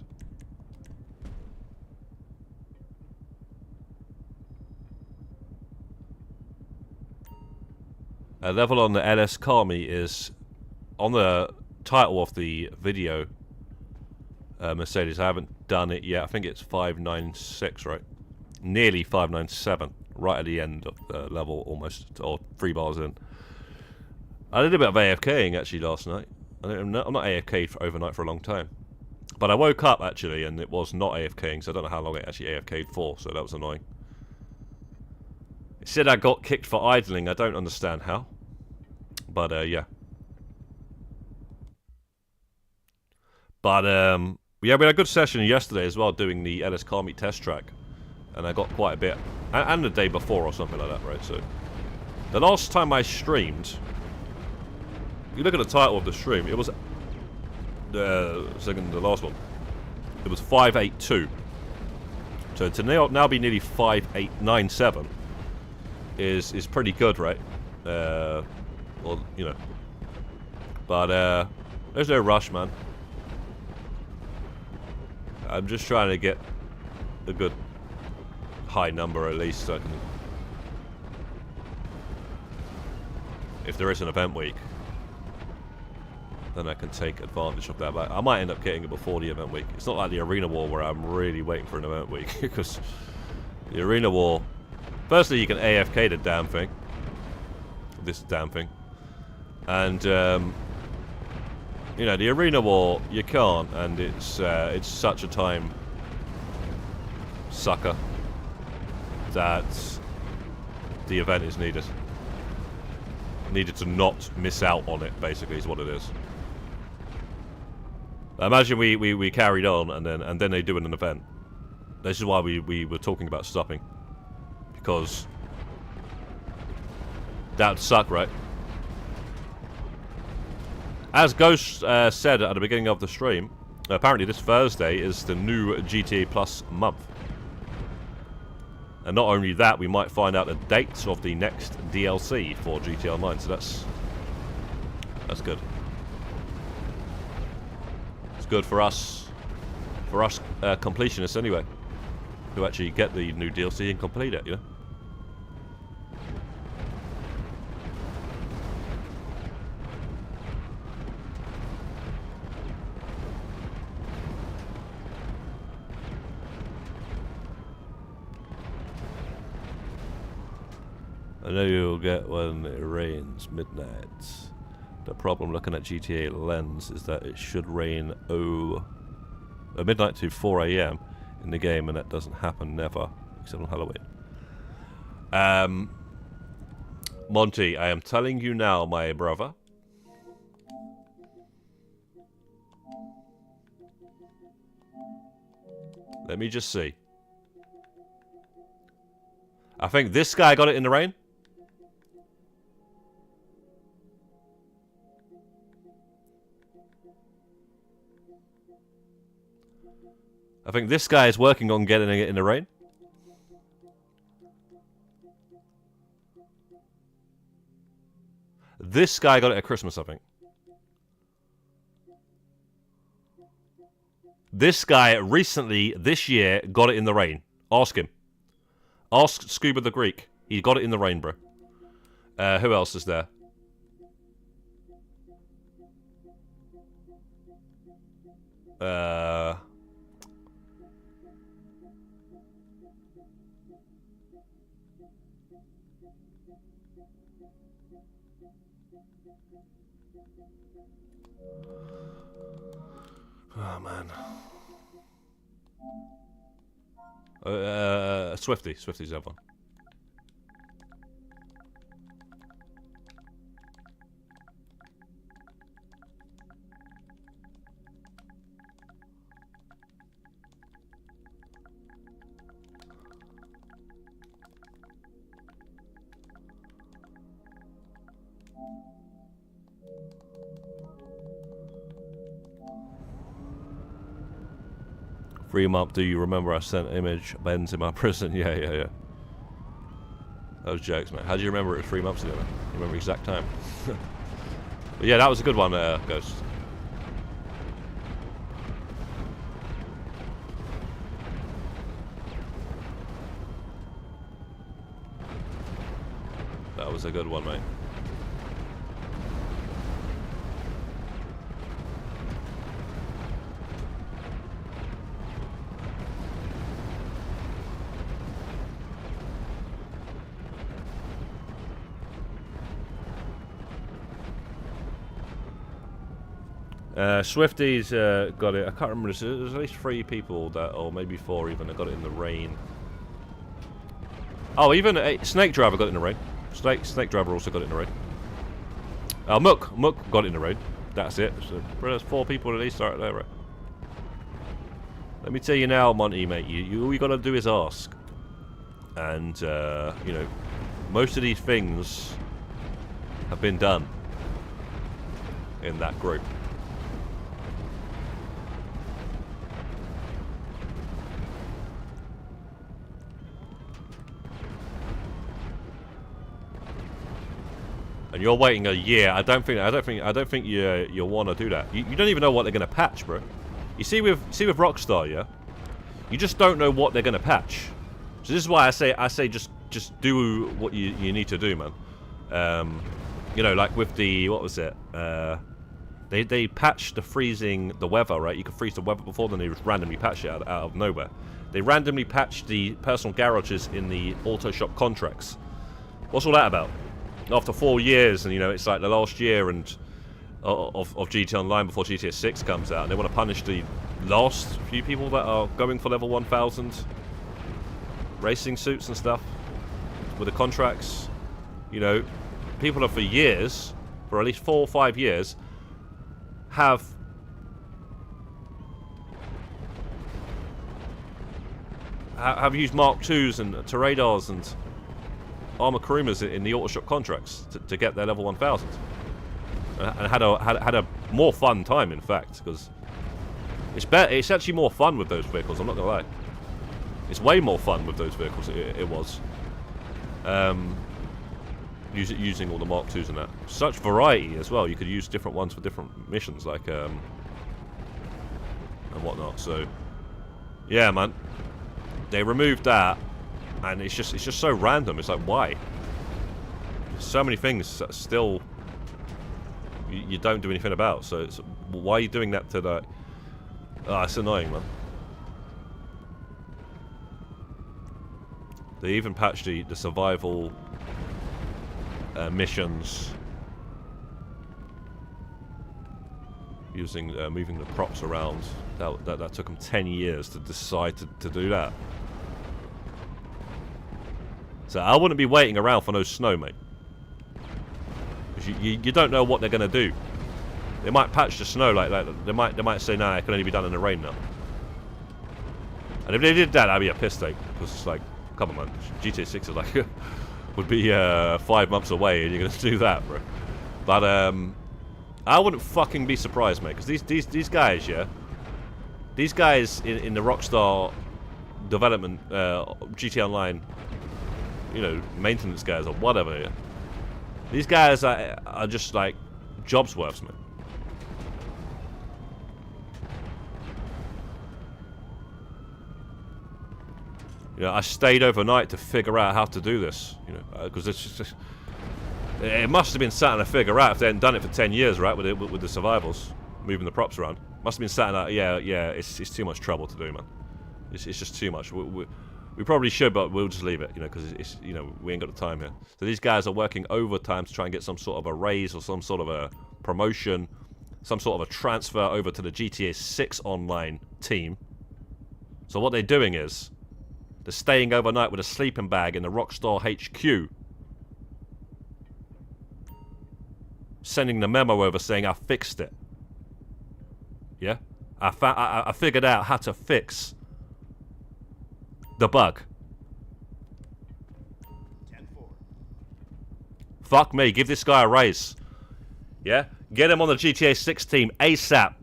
A level on the LS Carmi is on the title of the video. Mercedes, I haven't done it yet. I think it's 596, right? Nearly 597, right at the end of the level, almost, or 3 bars in. I did a bit of AFKing actually last night. I'm not AFK'd for overnight for a long time, but I woke up actually and it was not AFKing, so I don't know how long it actually AFK'd for. So that was annoying. It said I got kicked for idling. I don't understand how, but yeah. But yeah, we had a good session yesterday as well, doing the LS Car Meet test track, and I got quite a bit, and the day before or something like that, right? So the last time I streamed, you look at the title of the stream, it was the last one. It was 582. So to now be nearly 5897 is pretty good, right? Well, you know. But there's no rush, man. I'm just trying to get a good high number at least, so I can, if there is an event week, then I can take advantage of that. But I might end up getting it before the event week. It's not like the Arena War where I'm really waiting for an event week, because the Arena War, firstly you can AFK the damn thing, this damn thing, and you know, the Arena War you can't, and it's such a time sucker that the event is needed to not miss out on it, basically, is what it is. Imagine we carried on and then they do an event. This is why we were talking about stopping, because that'd suck, right? As Ghost said at the beginning of the stream, apparently this Thursday is the new GTA Plus month. And not only that, we might find out the dates of the next DLC for GTA Online, so that's good. It's good for us completionists anyway, who actually get the new DLC and complete it, you know? I know you'll get when it rains midnight. The problem looking at GTA Lens is that it should rain midnight to 4 AM in the game, and that doesn't happen never, except on Halloween. Monty, I am telling you now, my brother. Let me just see. I think this guy got it in the rain. I think this guy is working on getting it in the rain. This guy got it at Christmas, I think. This guy recently, this year, got it in the rain. Ask him. Ask Scuba the Greek. He got it in the rain, bro. Who else is there? Oh, man. Swifty. Swifty's the other one. Free month, do you remember I sent image Ben's in my prison? Yeah. Those jokes, man. How do you remember it was 3 months ago, man? You remember the exact time? But yeah, that was a good one, Ghost. That was a good one, mate. Swifty's got it. I can't remember. There's at least 3 people that, or maybe 4 even, that got it in the rain. Oh, even Snake Driver got it in the rain. Snake Driver also got it in the rain. Mook got it in the rain. That's it. So there's 4 people at least right there, right? Let me tell you now, Monty, mate. All you gotta do is ask. And you know, most of these things have been done in that group. And you're waiting a year. I don't think you want to do that. You don't even know what they're gonna patch, bro. You see with Rockstar, yeah. You just don't know what they're gonna patch. So this is why I say just do what you need to do, man. You know, like with the, what was it? They patched the weather, right? You could freeze the weather before, then they just randomly patched it out of nowhere. They randomly patched the personal garages in the auto shop contracts. What's all that about? After 4 years, and you know, it's like the last year and of GTA Online before GTA 6 comes out, and they want to punish the last few people that are going for level 1000 racing suits and stuff with the contracts. You know, people have for years, for at least 4 or 5 years, have used Mark IIs and Torradors and Armor Kurumas in the auto shop contracts to get their level 1000, and had a more fun time, in fact, because it's actually more fun with those vehicles. I'm not gonna lie, it's way more fun with those vehicles. It was using all the Mark IIs and that. Such variety as well. You could use different ones for different missions, like and whatnot. So yeah, man, they removed that. And it's just so random. It's like, why? There's so many things that still you don't do anything about. So it's, why are you doing that to the? It's annoying, man. They even patched the survival missions using moving the props around. That took them 10 years to decide to do that. So I wouldn't be waiting around for no snow, mate. Because you don't know what they're gonna do. They might patch the snow like that. They might say, nah, it can only be done in the rain now. And if they did that, I'd be a piss take. Because it's like, come on, man. GTA 6 is like would be 5 months away, and you're gonna do that, bro. But I wouldn't fucking be surprised, mate. Because these guys, yeah, these guys in the Rockstar development, GTA Online, you know, maintenance guys or whatever, yeah? These guys are just like jobs worths, man. You know, I stayed overnight to figure out how to do this, you know, because it's just it must have been something to figure out if they hadn't done it for 10 years, right, with the survivals, moving the props around. Must have been something like, yeah, it's too much trouble to do, man. It's just too much. We probably should, but we'll just leave it, you know, because it's, you know, we ain't got the time here. So these guys are working overtime to try and get some sort of a raise or some sort of a promotion some sort of a transfer over to the GTA 6 online team. So what they're doing is they're staying overnight with a sleeping bag in the Rockstar HQ, sending the memo over saying I fixed it. Yeah, I figured out how to fix the bug. 10-4. Fuck me, give this guy a raise. Yeah, get him on the GTA 6 team ASAP.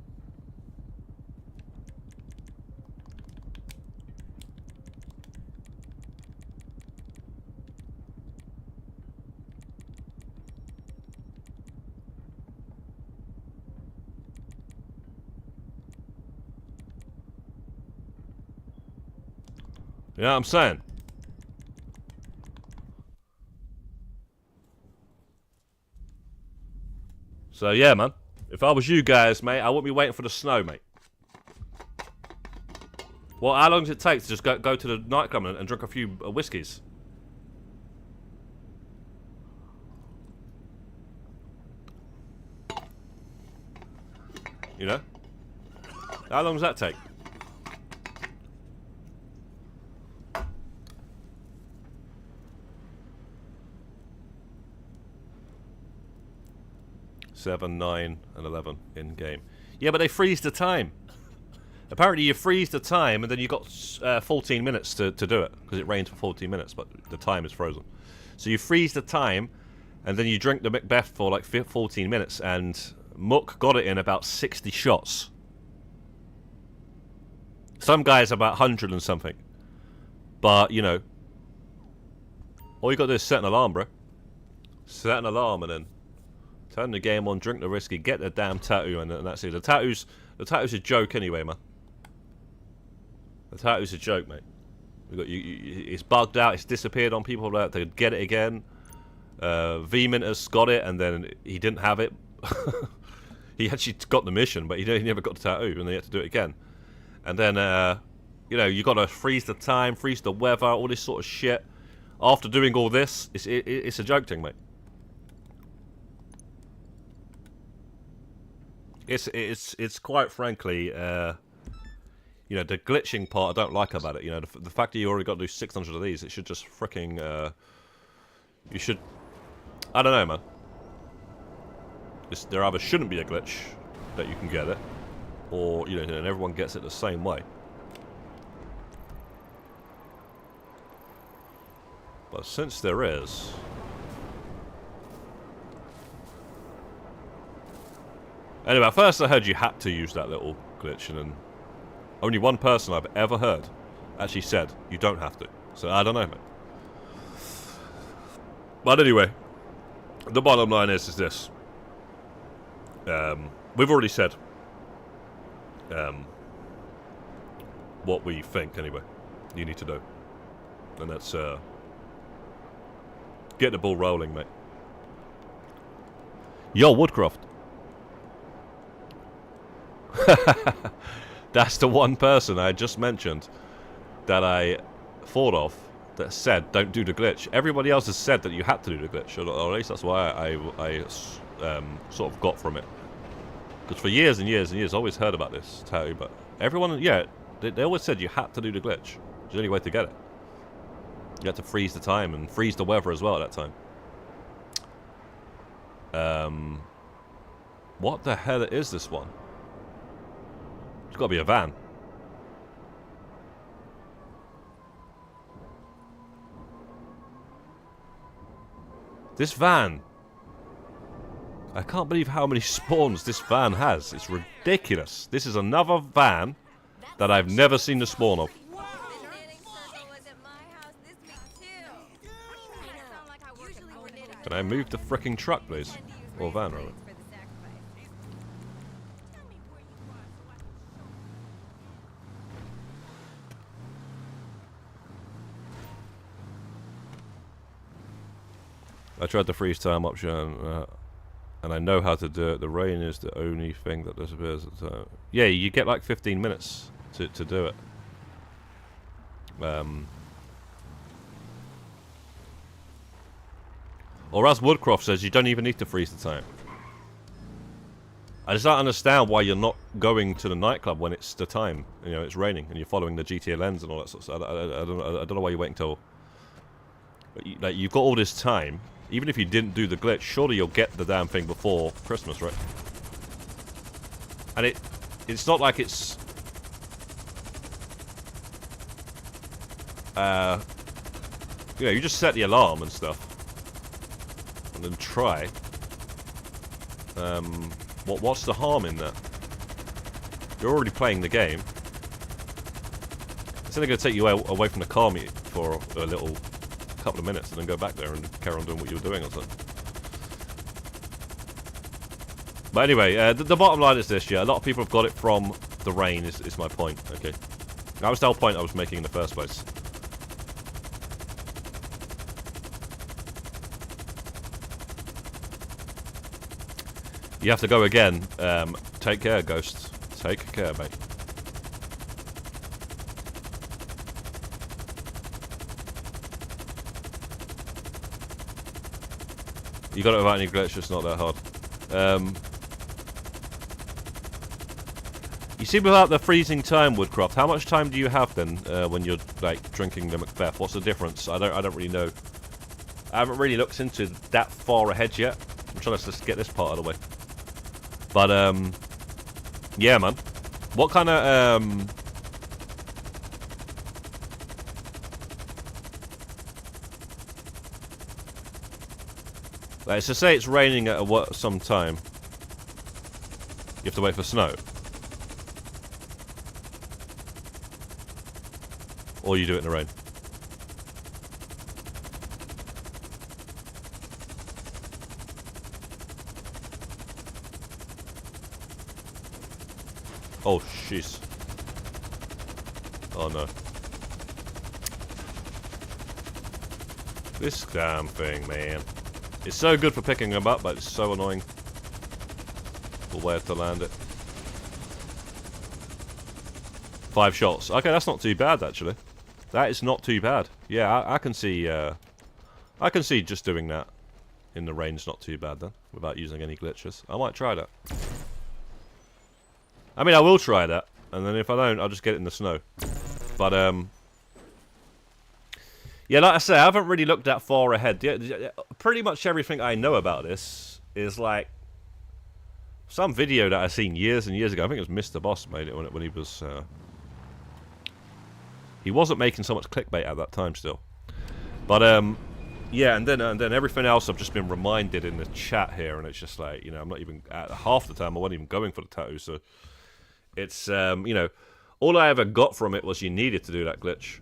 You know what I'm saying? So yeah, man. If I was you guys, mate, I wouldn't be waiting for the snow, mate. Well, how long does it take to just go to the nightclub and drink a few whiskeys? You know? How long does that take? Seven, 9, and 11 in game. Yeah, but they freeze the time. Apparently, you freeze the time, and then you got 14 minutes to do it because it rains for 14 minutes, but the time is frozen. So you freeze the time, and then you drink the Macbeth for like 14 minutes, and Mook got it in about 60 shots. Some guys about 100 and something. But you know, all you got to do is set an alarm, bro. Set an alarm, and then turn the game on, drink the whiskey, get the damn tattoo, and that's it. The tattoo's a joke anyway, man. The tattoo's a joke, mate. It's bugged out. It's disappeared on people that to get it again. V-Minter's got it, and then he didn't have it. He actually got the mission, but he never got the tattoo, and they had to do it again. And then, you know, you got to freeze the time, freeze the weather, all this sort of shit. After doing all this, it's a joke thing, mate. It's quite frankly, you know, the glitching part I don't like about it. You know, the fact that you already got to do 600 of these, it should just freaking, you should, I don't know, man. There either shouldn't be a glitch that you can get it, or, you know, and everyone gets it the same way. But since there is, anyway, at first I heard you had to use that little glitch, and then only one person I've ever heard actually said you don't have to. So I don't know, mate. But anyway, the bottom line is this. We've already said what we think, anyway. You need to do. And that's get the ball rolling, mate. Yo, Woodcroft. That's the one person I just mentioned that I thought of that said don't do the glitch. Everybody else has said that you had to do the glitch, or at least that's why I sort of got from it. Because for years and years and years I always heard about this tattoo, but everyone, yeah, they always said you had to do the glitch. It's the only way to get it. You had to freeze the time and freeze the weather as well at that time. What the hell is this one? It's got to be a van. This van. I can't believe how many spawns this van has. It's ridiculous. This is another van that I've never seen the spawn of. Can I move the fricking truck, please? Or van, rather. I tried the freeze time option, and I know how to do it. The rain is the only thing that disappears at the time. Yeah, you get like 15 minutes to do it. Or as Woodcroft says, you don't even need to freeze the time. I just don't understand why you're not going to the nightclub when it's the time. You know, it's raining and you're following the GTA lens and all that sort of stuff. I don't know why you're waiting till... Like, you've got all this time. Even if you didn't do the glitch, surely you'll get the damn thing before Christmas, right? And it's not like it's... You know, you just set the alarm and stuff. And then try. What's the harm in that? You're already playing the game. It's only going to take you away from the car meet for a little couple of minutes and then go back there and carry on doing what you were doing or something. But anyway, the bottom line is this, yeah. A lot of people have got it from the rain, is my point, okay? That was the whole point I was making in the first place. You have to go again. Take care, Ghost. Take care, mate. You got it without any glitch, it's not that hard. You see, without the freezing time, Woodcroft, how much time do you have then when you're like drinking the Macbeth? What's the difference? I don't really know. I haven't really looked into that far ahead yet. I'm trying to just get this part out of the way. But yeah, man. What kind of like, it's to say it's raining at some time. You have to wait for snow. Or you do it in the rain. Oh, jeez. Oh, no. This damn thing, man. It's so good for picking them up, but it's so annoying. The way to land it. 5 shots. Okay, that's not too bad, actually. That is not too bad. Yeah, I can see. I can see just doing that in the rain's not too bad then, without using any glitches. I might try that. I mean, I will try that, and then if I don't, I'll just get it in the snow. But yeah, like I say, I haven't really looked that far ahead. Yeah, pretty much everything I know about this is like some video that I seen years and years ago. I think it was Mr. Boss made it when he was. He wasn't making so much clickbait at that time still. But yeah, and then everything else I've just been reminded in the chat here, and it's just like, you know, I'm not even at half the time I wasn't even going for the tattoo, so it's you know, all I ever got from it was you needed to do that glitch.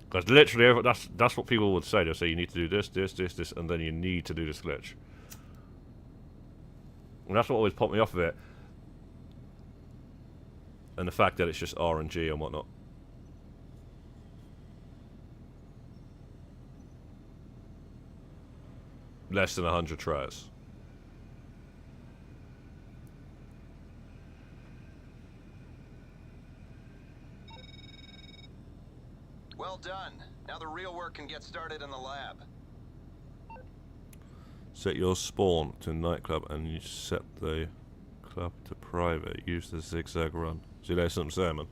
Because literally, that's what people would say. They'll say you need to do this, this, this, this, and then you need to do this glitch. And that's what always popped me off of it. And the fact that it's just RNG and whatnot. Less than 100 tries. Well done. Now the real work can get started in the lab. Set your spawn to nightclub and you set the club to private. Use the zigzag run. See, there's something saying, man.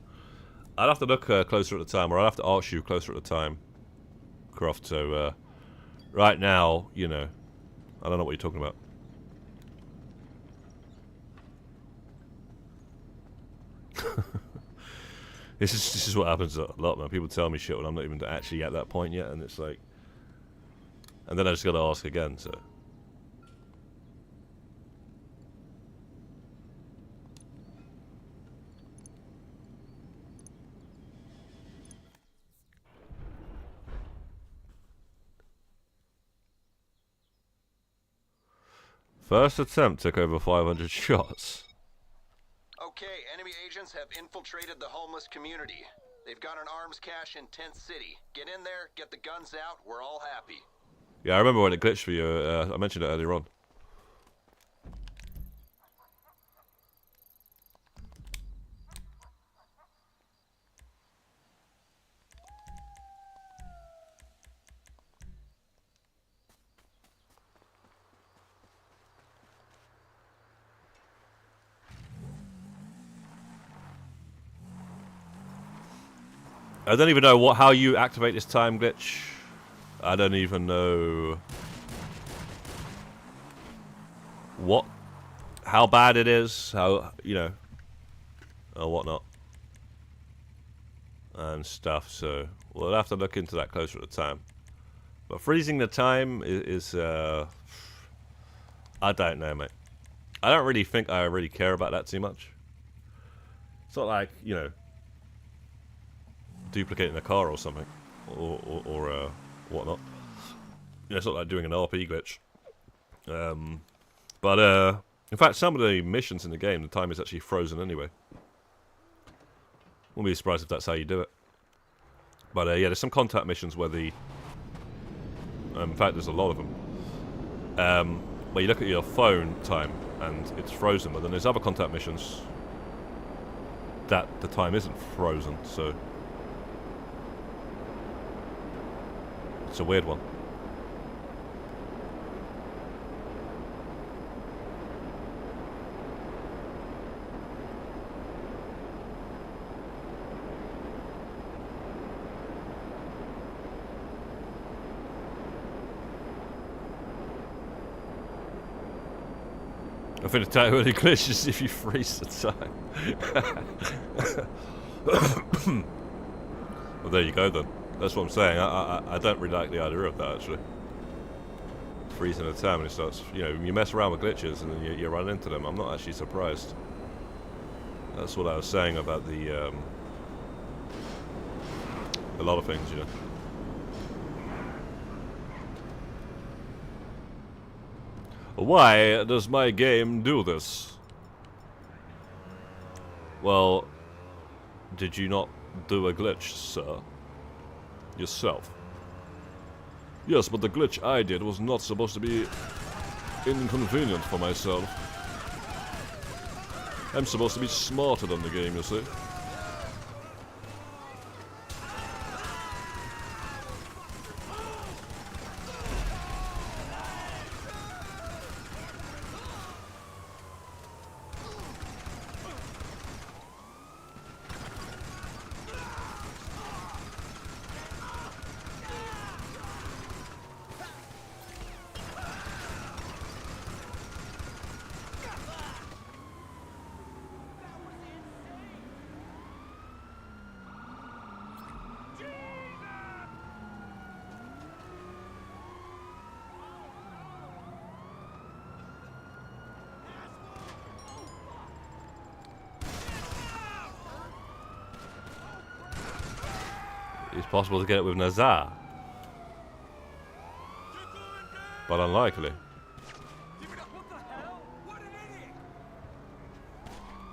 I'd have to look closer at the time, or I'd have to ask you closer at the time, Croft. So, right now, you know, I don't know what you're talking about. This is what happens a lot, man. People tell me shit when I'm not even actually at that point yet, and it's like, and then I just gotta ask again. So. First attempt took over 500 shots. Okay, enemy agents have infiltrated the homeless community. They've got an arms cache in Tent City. Get in there, get the guns out, we're all happy. Yeah, I remember when it glitched for you. I mentioned it earlier on. I don't even know how you activate this time glitch. I don't even know how bad it is, how, you know, or whatnot, and stuff. So we'll have to look into that closer at the time. But freezing the time is I don't know, mate. I don't really think I really care about that too much. It's not like, you know, duplicating a car or something, or whatnot. You know, it's not like doing an RP glitch. But in fact, some of the missions in the game, the time is actually frozen anyway. Wouldn't be surprised if that's how you do it. But yeah, there's some contact missions where the... in fact, there's a lot of them. Where you look at your phone time and it's frozen, but then there's other contact missions that the time isn't frozen, so... It's a weird one. I think the time only glitches if you freeze the time. Well, there you go then. That's what I'm saying. I don't really like the idea of that, actually. Freezing the time and it starts, you know, you mess around with glitches and then you run into them. I'm not actually surprised. That's what I was saying about the, a lot of things, you know. Why does my game do this? Well, did you not do a glitch, sir? Yourself? Yes, but the glitch I did was not supposed to be inconvenient for myself. I'm supposed to be smarter than the game, you see. It's possible to get it with Nazar, but unlikely.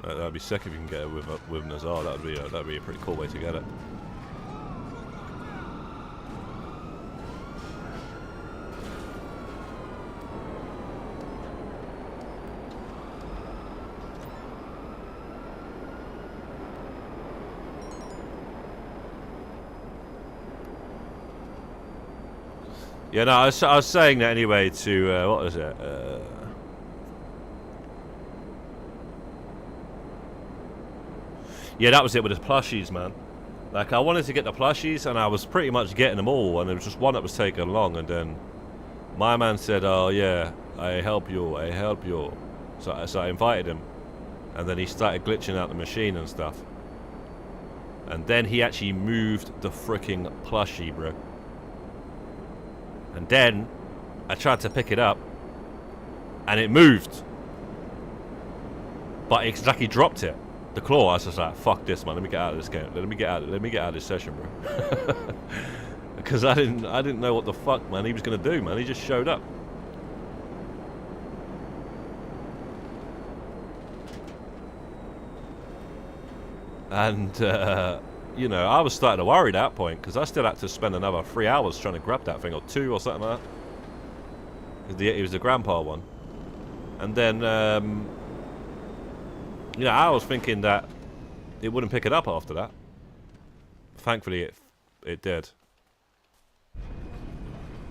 That'd be sick if you can get it with Nazar. That'd be a pretty cool way to get it. Yeah, no, I was saying that anyway to, what was it? Yeah, that was it with the plushies, man. Like, I wanted to get the plushies, and I was pretty much getting them all, and there was just one that was taking along, and then my man said, oh, yeah, I help you. So I invited him, and then he started glitching out the machine and stuff. And then he actually moved the freaking plushie, bro. And then I tried to pick it up and it moved. But it's like he dropped it. The claw, I was just like, fuck this, man, let me get out of this game. Let me get out of this session, bro. Because I didn't know what the fuck, man, he was gonna do, man. He just showed up. And you know, I was starting to worry at that point, because I still had to spend another 3 hours trying to grab that thing, or 2 or something like that. It was the grandpa one. And then, you know, I was thinking that it wouldn't pick it up after that. Thankfully, it did.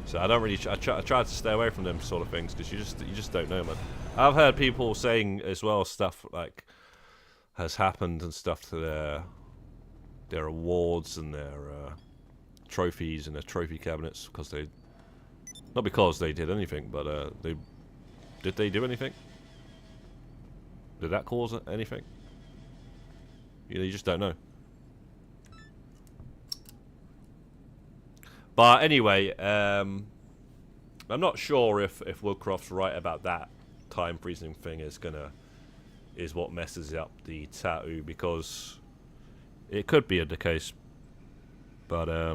So I don't really, I tried to stay away from them sort of things, because you just don't know, man. I've heard people saying as well stuff like has happened and stuff to their their awards and their trophies and their trophy cabinets because they, not because they did anything, but did they do anything? Did that cause anything? You know, you just don't know. But anyway, I'm not sure if Woodcroft's right about that time freezing thing is what messes up the tattoo, because it could be the case. But I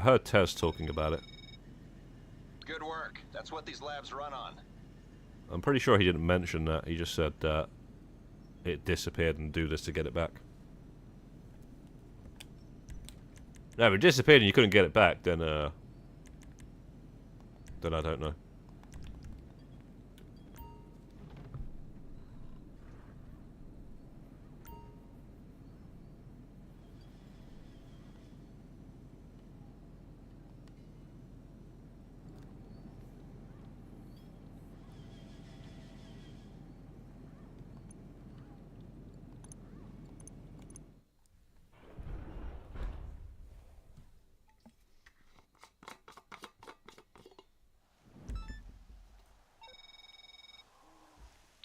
heard Tez talking about it. Good work. That's what these labs run on. I'm pretty sure he didn't mention that. He just said that it disappeared and do this to get it back. Now, if it disappeared and you couldn't get it back, then I don't know.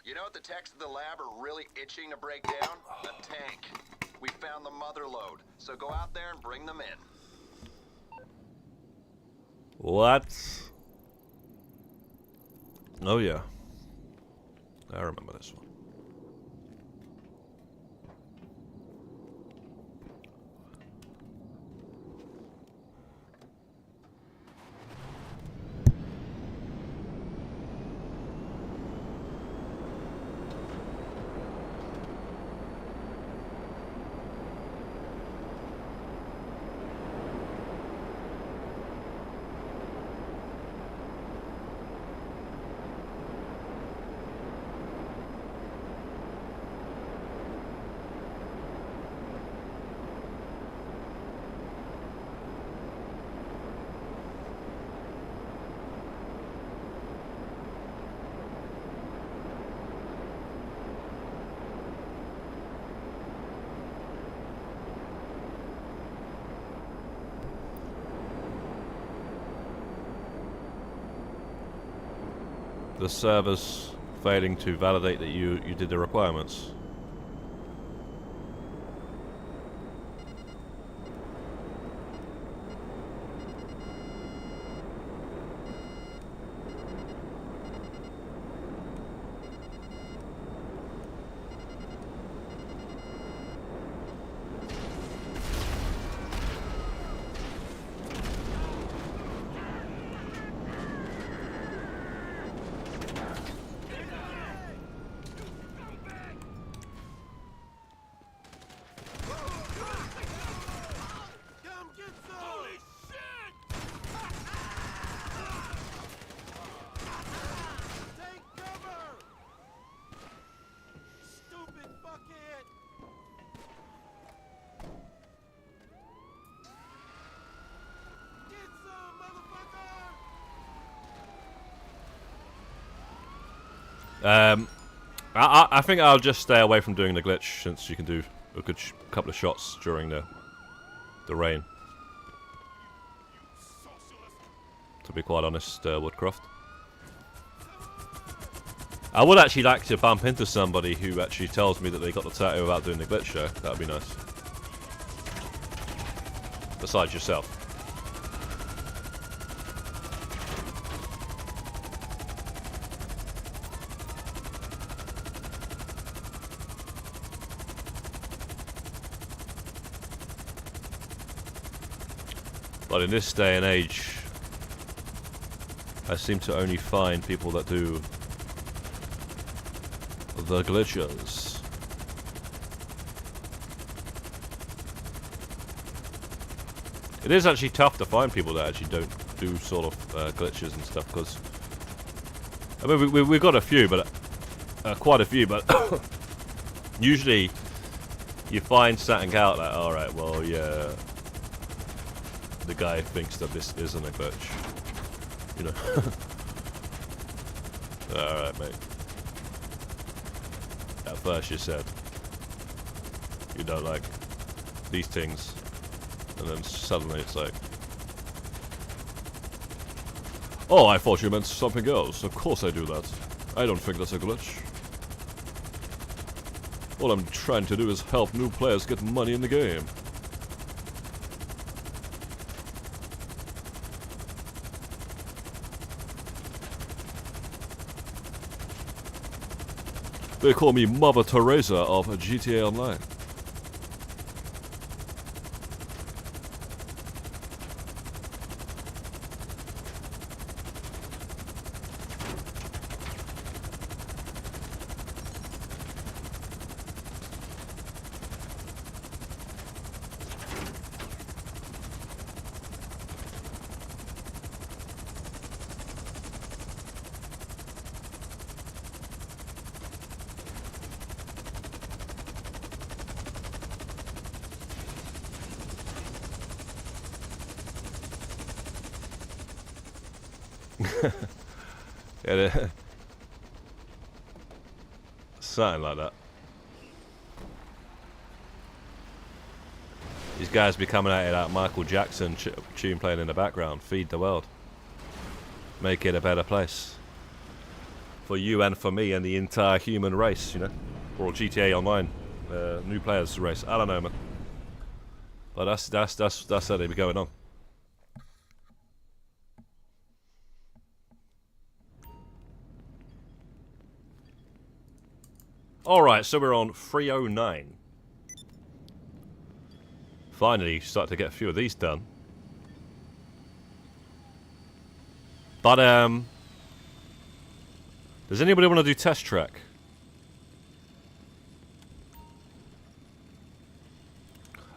You know what the techs at the lab are really itching to break down? A tank. We found the mother lode, so go out there and bring them in. What? Oh yeah. I remember this one. The server's failing to validate that you did the requirements. I think I'll just stay away from doing the glitch, since you can do a good couple of shots during the rain. To be quite honest, Woodcroft. I would actually like to bump into somebody who actually tells me that they got the tattoo without doing the glitch, though. That would be nice. Besides yourself. But in this day and age, I seem to only find people that do the glitches. It is actually tough to find people that actually don't do sort of glitches and stuff, because I mean we've got a few, but quite a few, but usually you find something out like, all right, well, yeah, the guy thinks that this isn't a glitch, you know. All right, mate. At first you said. you know, like these things, and then suddenly it's like, oh, I thought you meant something else. Of course I do that. I don't think that's a glitch. All I'm trying to do is help new players get money in the game. They call me Mother Teresa of GTA Online. Yeah, something like that. These guys be coming at it like Michael Jackson tune playing in the background. Feed the world. Make it a better place. For you and for me and the entire human race, you know? Or GTA Online. New players race. I don't know, man. But that's how they be going on. Alright, so we're on 309. Finally start to get a few of these done. But, does anybody want to do test track?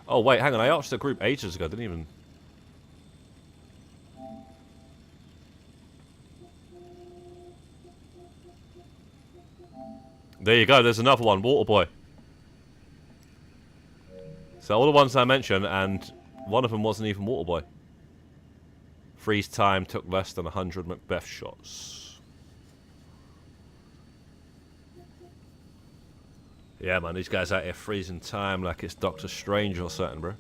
Oh, wait, hang on. I asked the group ages ago. I didn't even... There you go. There's another one. Waterboy. So all the ones I mentioned, and one of them wasn't even Waterboy. Freeze time took less than 100 Macbeth shots. Yeah, man, these guys out here freezing time like it's Doctor Strange or something, bro.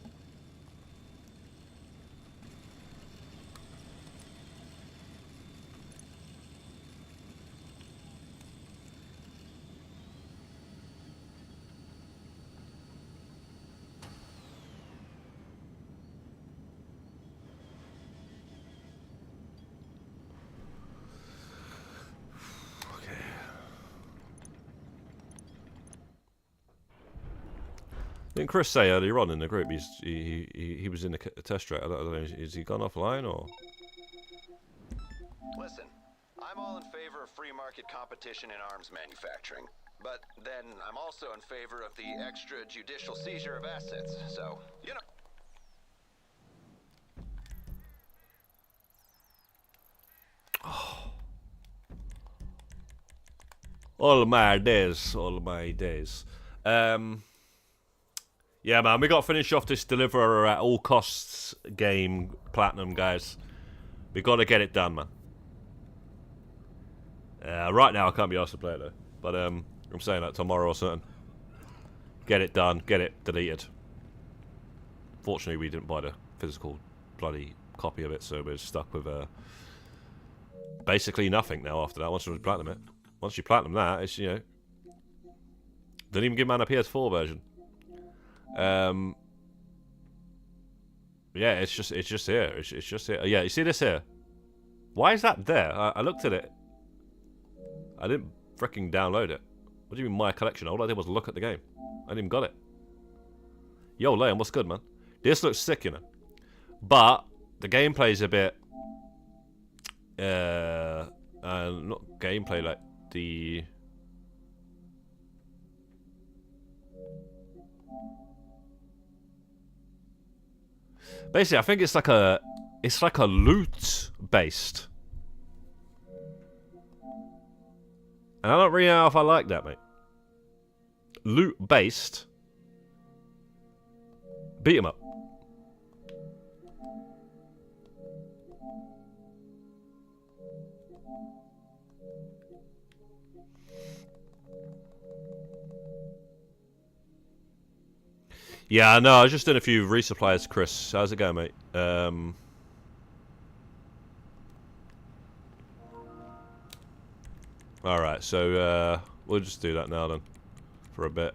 Didn't Chris say earlier on in the group he was in the test track? I don't know, is he gone offline or? Listen, I'm all in favor of free market competition in arms manufacturing. But then I'm also in favor of the extrajudicial seizure of assets, so, you know. All my days, all my days. Yeah, man, we got to finish off this deliver at all costs game, platinum, guys. We got to get it done, man. Right now, I can't be asked to play it, though. But I'm saying that tomorrow or something. Get it done, get it deleted. Fortunately, we didn't buy the physical bloody copy of it, so we're stuck with basically nothing now after that, once we platinum it. Once you platinum that, it's, you know... Didn't even give man a PS4 version. Yeah, it's just here. It's just here. Yeah, you see this here? Why is that there? I looked at it. I didn't freaking download it. What do you mean my collection? All I did was look at the game. I didn't even got it. Yo, Liam, what's good, man? This looks sick, you know. But the gameplay's a bit not gameplay, like the basically I think it's like a loot based. And I don't really know if I like that, mate. Loot based beat 'em up. Yeah, no, I was just doing a few resupplies, Chris. How's it going, mate? Alright, so we'll just do that now then. For a bit.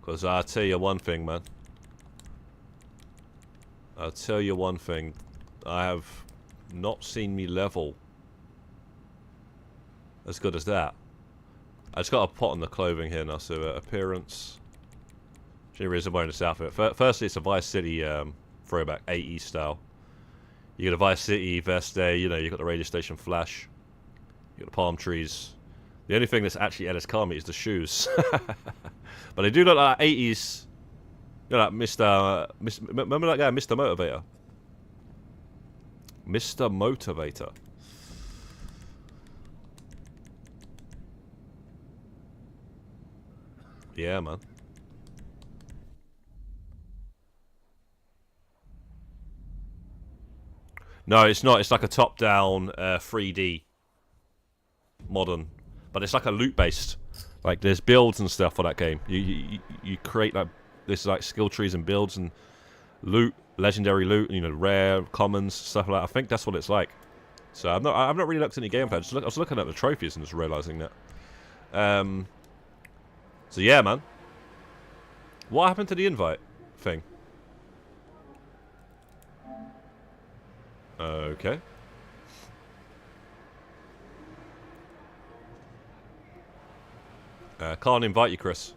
Because I'll tell you one thing, man. I'll tell you one thing. I have not seen me level as good as that. I just got a pot on the clothing here now, so appearance. The only reason I'm wearing this outfit. Firstly, it's a Vice City throwback, 80s style. You got a Vice City vest there, you know, you got the radio station flash. You got the palm trees. The only thing that's actually LSCM is the shoes. But they do look like 80s. You know, like remember that guy, Mr. Motivator? Mr. Motivator. Yeah, man. No, it's not. It's like a top-down 3D modern, but it's like a loot-based. Like there's builds and stuff for that game. You create like this like skill trees and builds and loot, legendary loot, you know, rare, commons, stuff like that. I think that's what it's like. So I've not really looked at any gameplay. I was looking at the trophies and just realizing that. So yeah, man. What happened to the invite thing? Okay. Can't invite you, Chris.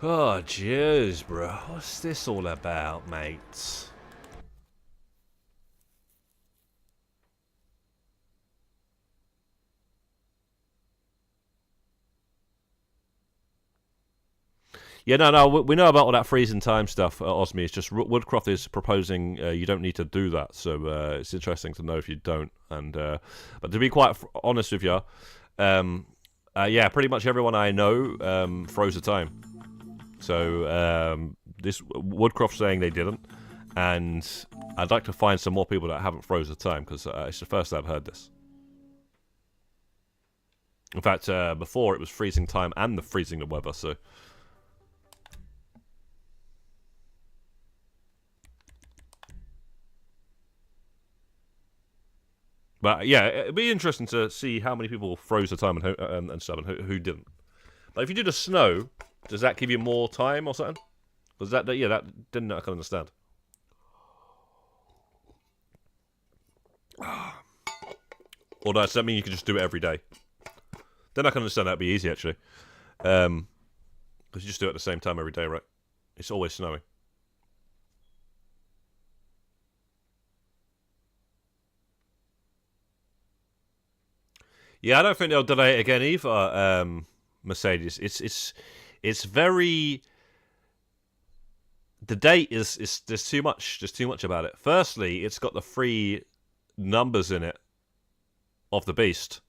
Oh, jeez, bro. What's this all about, mate? Yeah, no, we know about all that freezing time stuff, Osmi. It's just Woodcroft is proposing you don't need to do that, so it's interesting to know if you don't. And but to be quite honest with you, yeah, pretty much everyone I know froze the time. So this Woodcroft saying they didn't, and I'd like to find some more people that haven't froze the time because it's the first I've heard this. In fact, before it was freezing time and the freezing the weather, so. But yeah, it'd be interesting to see how many people froze the time and stuff, and who didn't. But if you do the snow, does that give you more time or something? Because that yeah, that didn't I can understand. Or does that mean you can just do it every day? Then I can understand that'd be easy actually, because you just do it at the same time every day, right? It's always snowing. Yeah, I don't think they'll delay it again either. Mercedes, it's very. The date is there's too much about it. Firstly, it's got the 3 numbers in it of the beast.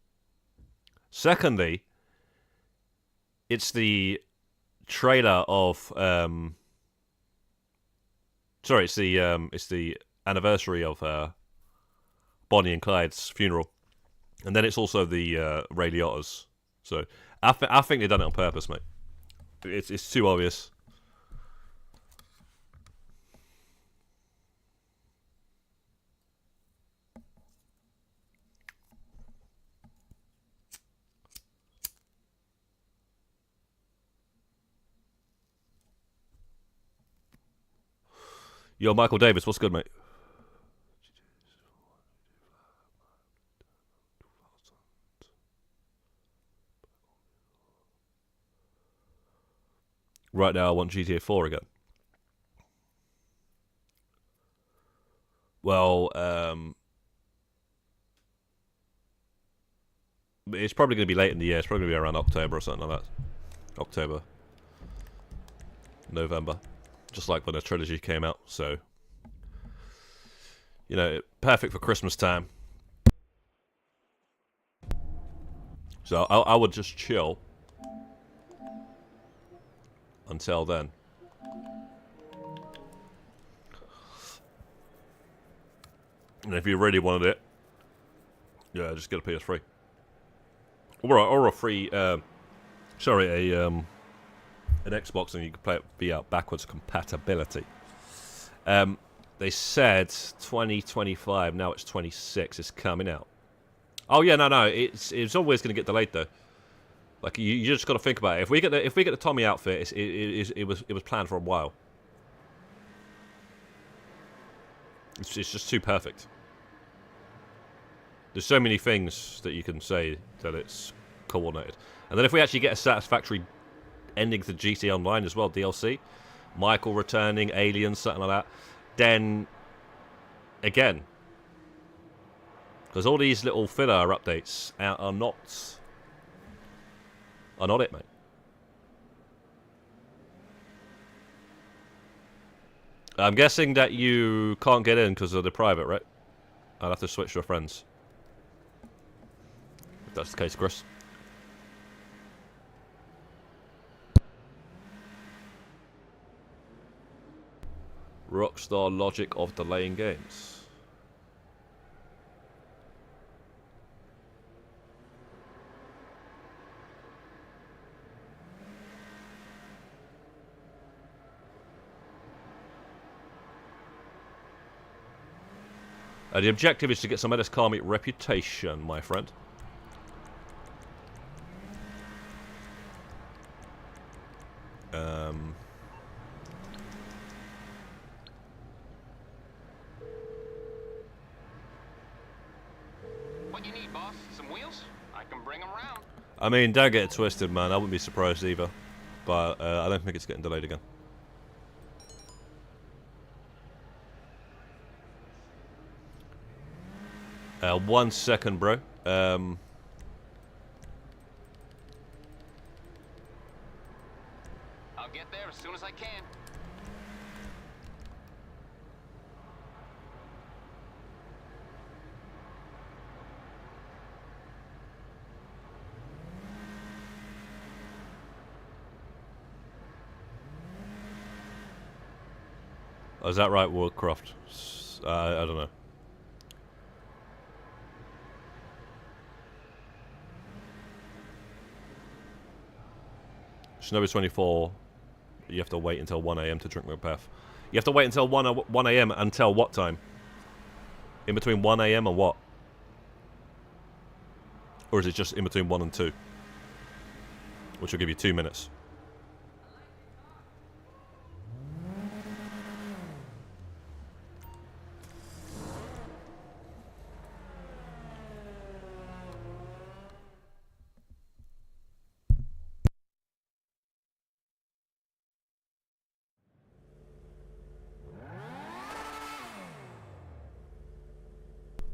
Secondly, it's the trailer of sorry, it's the anniversary of Bonnie and Clyde's funeral. And then it's also the Ray Liotta's. So I think they've done it on purpose, mate. It's too obvious. Yo, Michael Davis, what's good, mate? Right now, I want GTA 4 again. Well, it's probably going to be late in the year. It's probably going to be around October or something like that. October. November. Just like when the trilogy came out, so. You know, perfect for Christmas time. So I would just chill until then. And if you really wanted it, yeah, just get a PS3. or a free, sorry, an Xbox, and you can play it via backwards compatibility. They said 2025. Now it's 26. It's coming out. Oh yeah, no, it's always going to get delayed though. Like you just got to think about it. If we get the Tommy outfit, it was planned for a while. It's just too perfect. There's so many things that you can say that it's coordinated. And then if we actually get a satisfactory ending to GT Online as well, DLC, Michael returning, aliens, something like that, then again, because all these little filler updates are not it, mate. I'm guessing that you can't get in because of the private, right? I'll have to switch to friends. If that's the case, Chris. Rockstar logic of delaying games. The objective is to get some of this karmic reputation, my friend. What you need, boss? Some wheels? I can bring them round. I mean, don't get it twisted, man. I wouldn't be surprised either. But I don't think it's getting delayed again. One second, bro. I'll get there as soon as I can. Oh, is that right, Warcraft? I don't know. Shinobi 24, you have to wait until 1 AM to drink Macbeth. You have to wait until 1 AM until what time? In between 1 AM and what? Or is it just in between 1 and 2? Which will give you 2 minutes.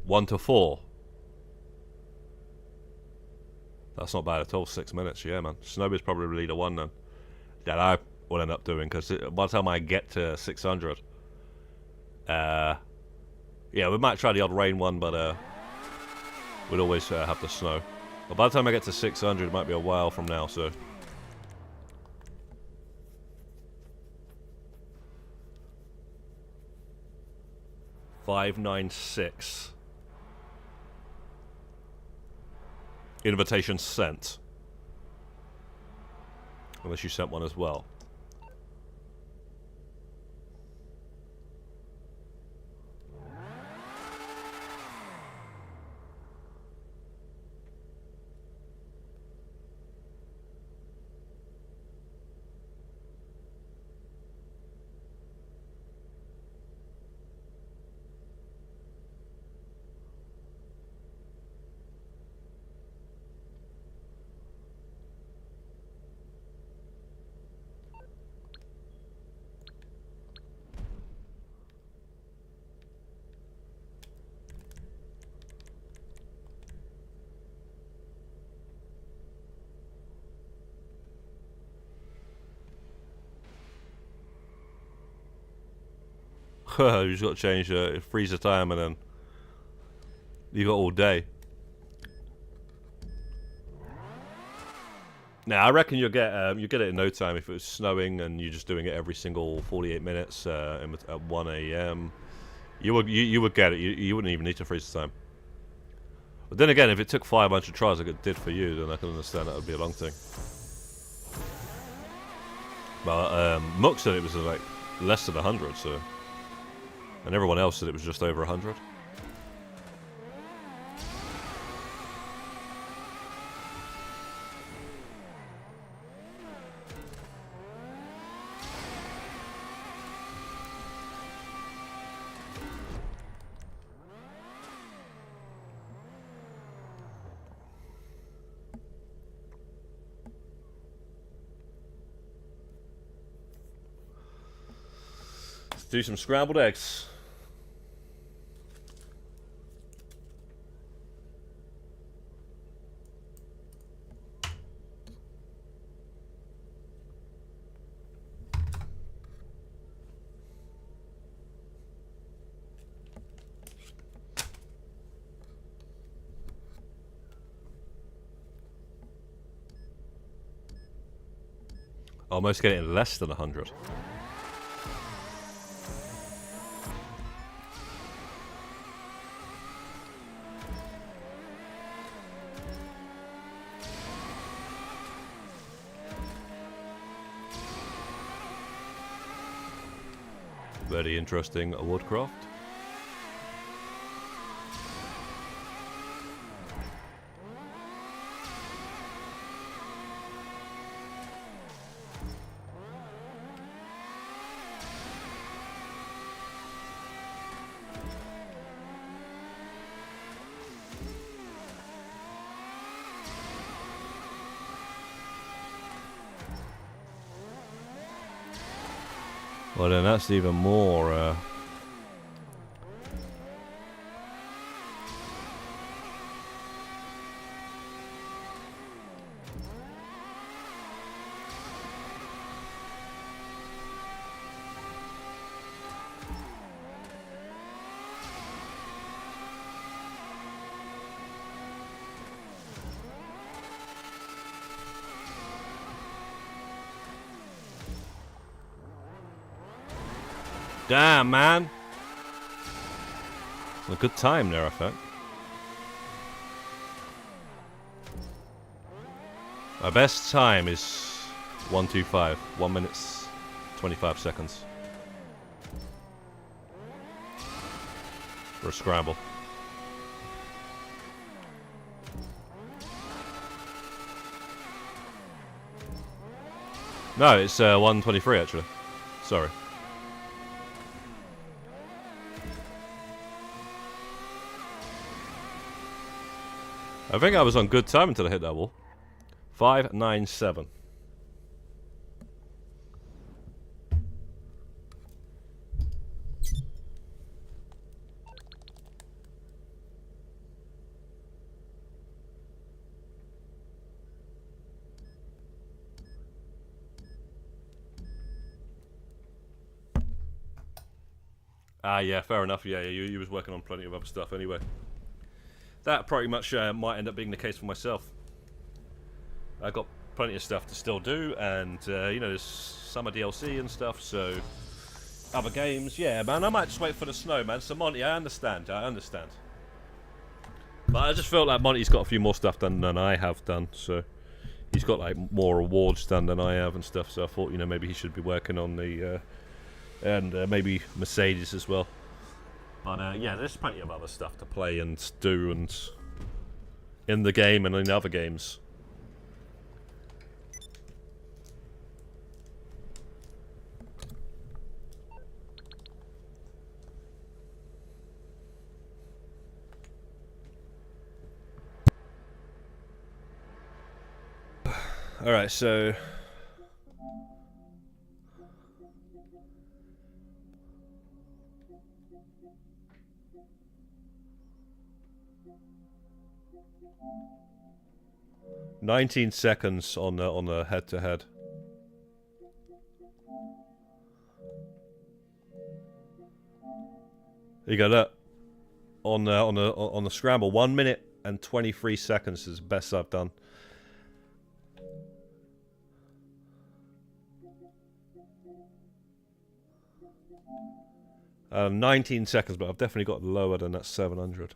One to 4. That's not bad at all. 6 minutes, yeah, man. Shinobi's probably leader 1 then. That I will end up doing, because by the time I get to 600, yeah, we might try the odd rain one, but we'd always have the snow. But by the time I get to 600, it might be a while from now, so. $596. Invitation sent. Unless you sent one as well. You just got to change freeze the time, and then you got all day. Now I reckon you'll get it in no time if it was snowing and you're just doing it every single 48 minutes at 1 AM. You would get it. You wouldn't even need to freeze the time. But then again, if it took 500 tries like it did for you, then I can understand that would be a long thing. But Mook said it was like less than 100, so, and everyone else said it was just over 100. Do some scrambled eggs. Almost getting less than 100. Very interesting woodcraft. Well then that's even more damn, man. A good time there, I think. My best time is 1:25, 1 minute 25 seconds for a scramble. No, it's 1:23 actually. Sorry. I think I was on good time until I hit that wall. 5:97. Ah, yeah, fair enough. Yeah, you was working on plenty of other stuff anyway. That pretty much might end up being the case for myself. I got plenty of stuff to still do, and you know, there's summer DLC and stuff, so other games. Yeah, man, I might just wait for the snow, man. So Monty, I understand. But I just felt like Monty's got a few more stuff done than I have done, so he's got like more awards done than I have and stuff. So I thought, you know, maybe he should be working on the and maybe Mercedes as well. But yeah, there's plenty of other stuff to play and do, and in the game and in other games. All right, so 19 seconds on the head-to-head. You got that on the scramble. 1 minute and 23 seconds is the best I've done. .19 seconds, but I've definitely got lower than that 700.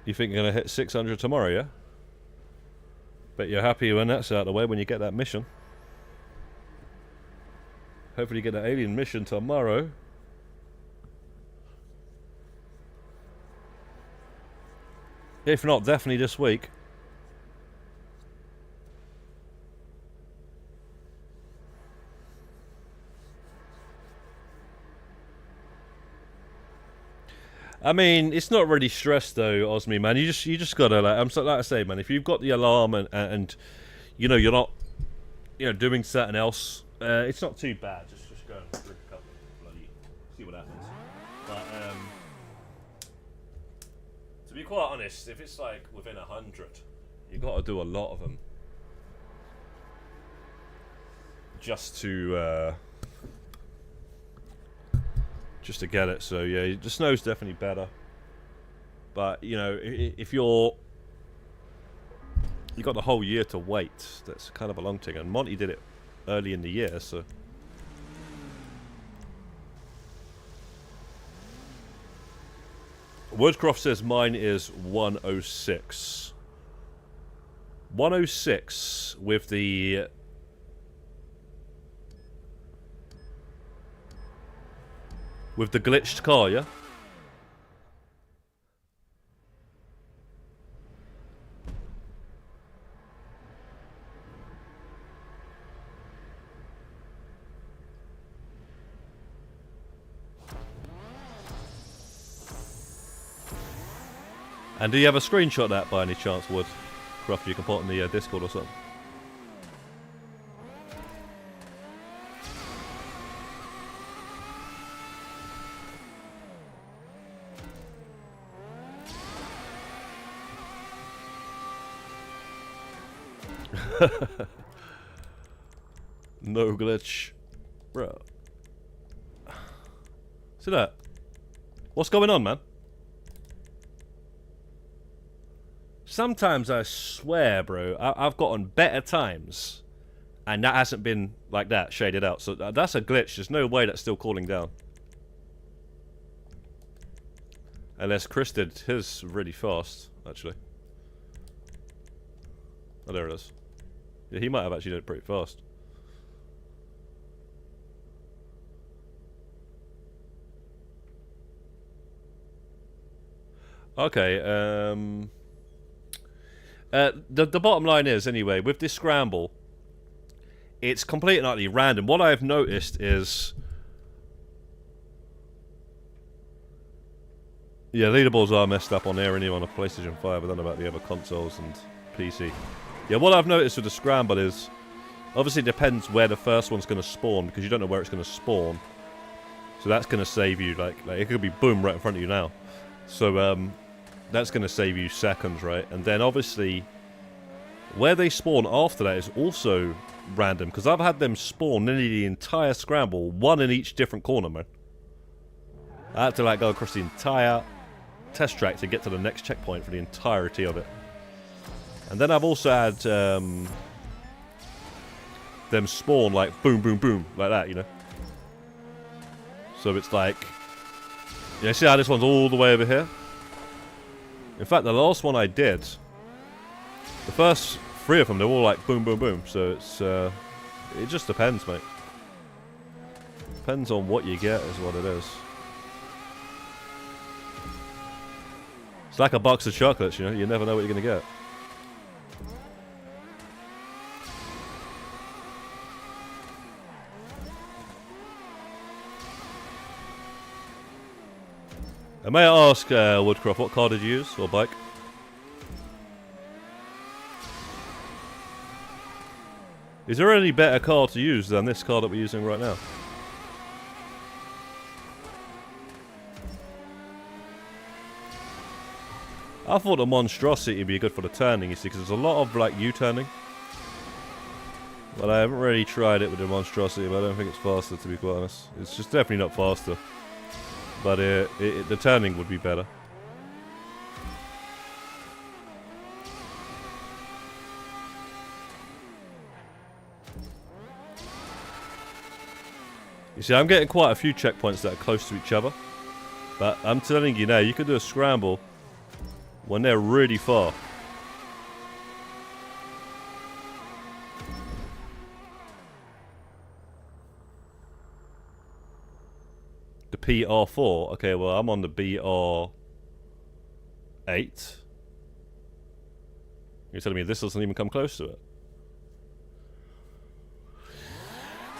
You think you're going to hit 600 tomorrow, yeah? Bet you're happy when that's out of the way, when you get that mission. Hopefully you get that alien mission tomorrow. If not, definitely this week. I mean, it's not really stress though, Osmi, man. You just gotta like like I say, man. If you've got the alarm and you know you're not doing something else, it's not too bad. Just go and drink a couple, bloody, see what happens. But to be quite honest, if it's like within 100, you got to do a lot of them just to get it. So yeah, the snow's definitely better. But you know, if you got the whole year to wait, that's kind of a long thing. And Monty did it early in the year, so. Woodcroft says mine is 106. 106 with the glitched car, yeah? And do you have a screenshot of that by any chance, Woodcroft? You can put it in the Discord or something. No glitch. Bro. See that? What's going on, man? Sometimes I swear, bro, I've gotten better times, and that hasn't been like that, shaded out. So that's a glitch. There's no way that's still calling down. Unless Chris did his really fast, actually. Oh, there it is. Yeah, he might have actually done it pretty fast. Okay, the bottom line is, anyway, with this scramble, it's completely and utterly random. What I've noticed is... Yeah, leaderboards are messed up on there anyway on a PlayStation 5. I don't know about the other consoles and PC. Yeah, what I've noticed with the scramble is... Obviously, it depends where the first one's going to spawn, because you don't know where it's going to spawn. So that's going to save you, like it could be boom right in front of you now. So, that's going to save you seconds, right? And then, obviously, where they spawn after that is also random, because I've had them spawn nearly the entire scramble, one in each different corner, man. I had to, like, go across the entire test track to get to the next checkpoint for the entirety of it. And then I've also had, them spawn, like, boom, boom, boom, like that, you know? So it's like... Yeah, see how this one's all the way over here? In fact, the last one I did, the first 3 of them, they're all like boom, boom, boom. So it's, it just depends, mate. Depends on what you get is what it is. It's like a box of chocolates, you know? You never know what you're going to get. And may I ask, Woodcroft, what car did you use, or bike? Is there any better car to use than this car that we're using right now? I thought the Monstrosity would be good for the turning, you see, because there's a lot of, like, U-turning. But I haven't really tried it with the Monstrosity, but I don't think it's faster, to be quite honest. It's just definitely not faster. But the turning would be better. You see, I'm getting quite a few checkpoints that are close to each other. But I'm telling you now, you could do a scramble when they're really far. The PR4. Okay, well, I'm on the BR8. You're telling me this doesn't even come close to it?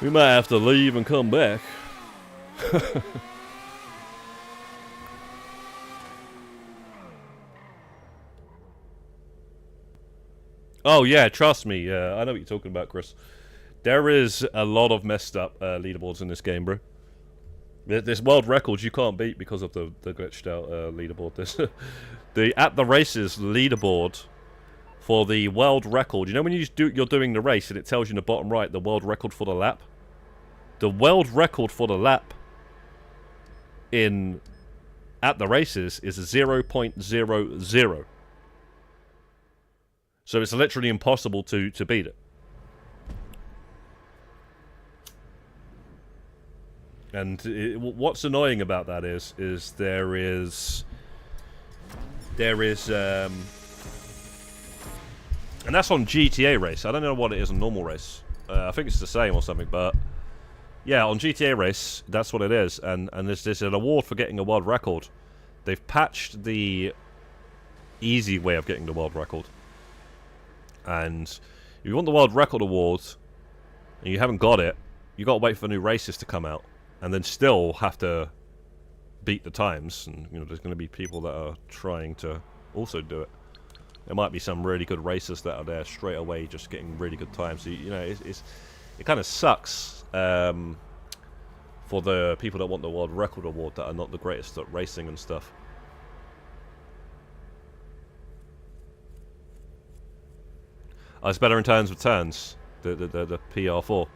We might have to leave and come back. Oh, yeah, trust me. I know what you're talking about, Chris. There is a lot of messed up leaderboards in this game, bro. There's world records you can't beat because of the glitched out leaderboard. There's the At the Races leaderboard for the world record. You know when you're doing the race and it tells you in the bottom right the world record for the lap? The world record for the lap in At the Races is 0.00. So it's literally impossible to beat it. And what's annoying about that is there is and that's on GTA Race. I don't know what it is on normal race. I think it's the same or something, but yeah, on GTA Race, that's what it is. And there's an award for getting a world record. They've patched the easy way of getting the world record. And if you want the world record award and you haven't got it, you got to wait for new races to come out. And then still have to beat the times, and you know there's going to be people that are trying to also do it. There might be some really good racers that are there straight away, just getting really good times. So, you know, it kind of sucks for the people that want the world record award that are not the greatest at racing and stuff. Oh, it's better in turns with turns. The PR4.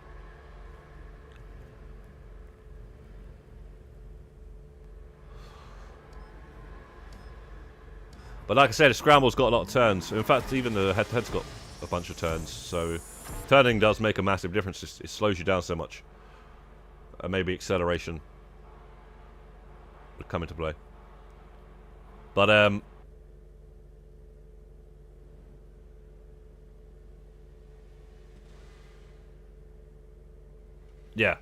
But like I said, the Scramble's got a lot of turns. In fact, even the head-to-head's got a bunch of turns. So turning does make a massive difference. It slows you down so much. Maybe acceleration would come into play. But yeah.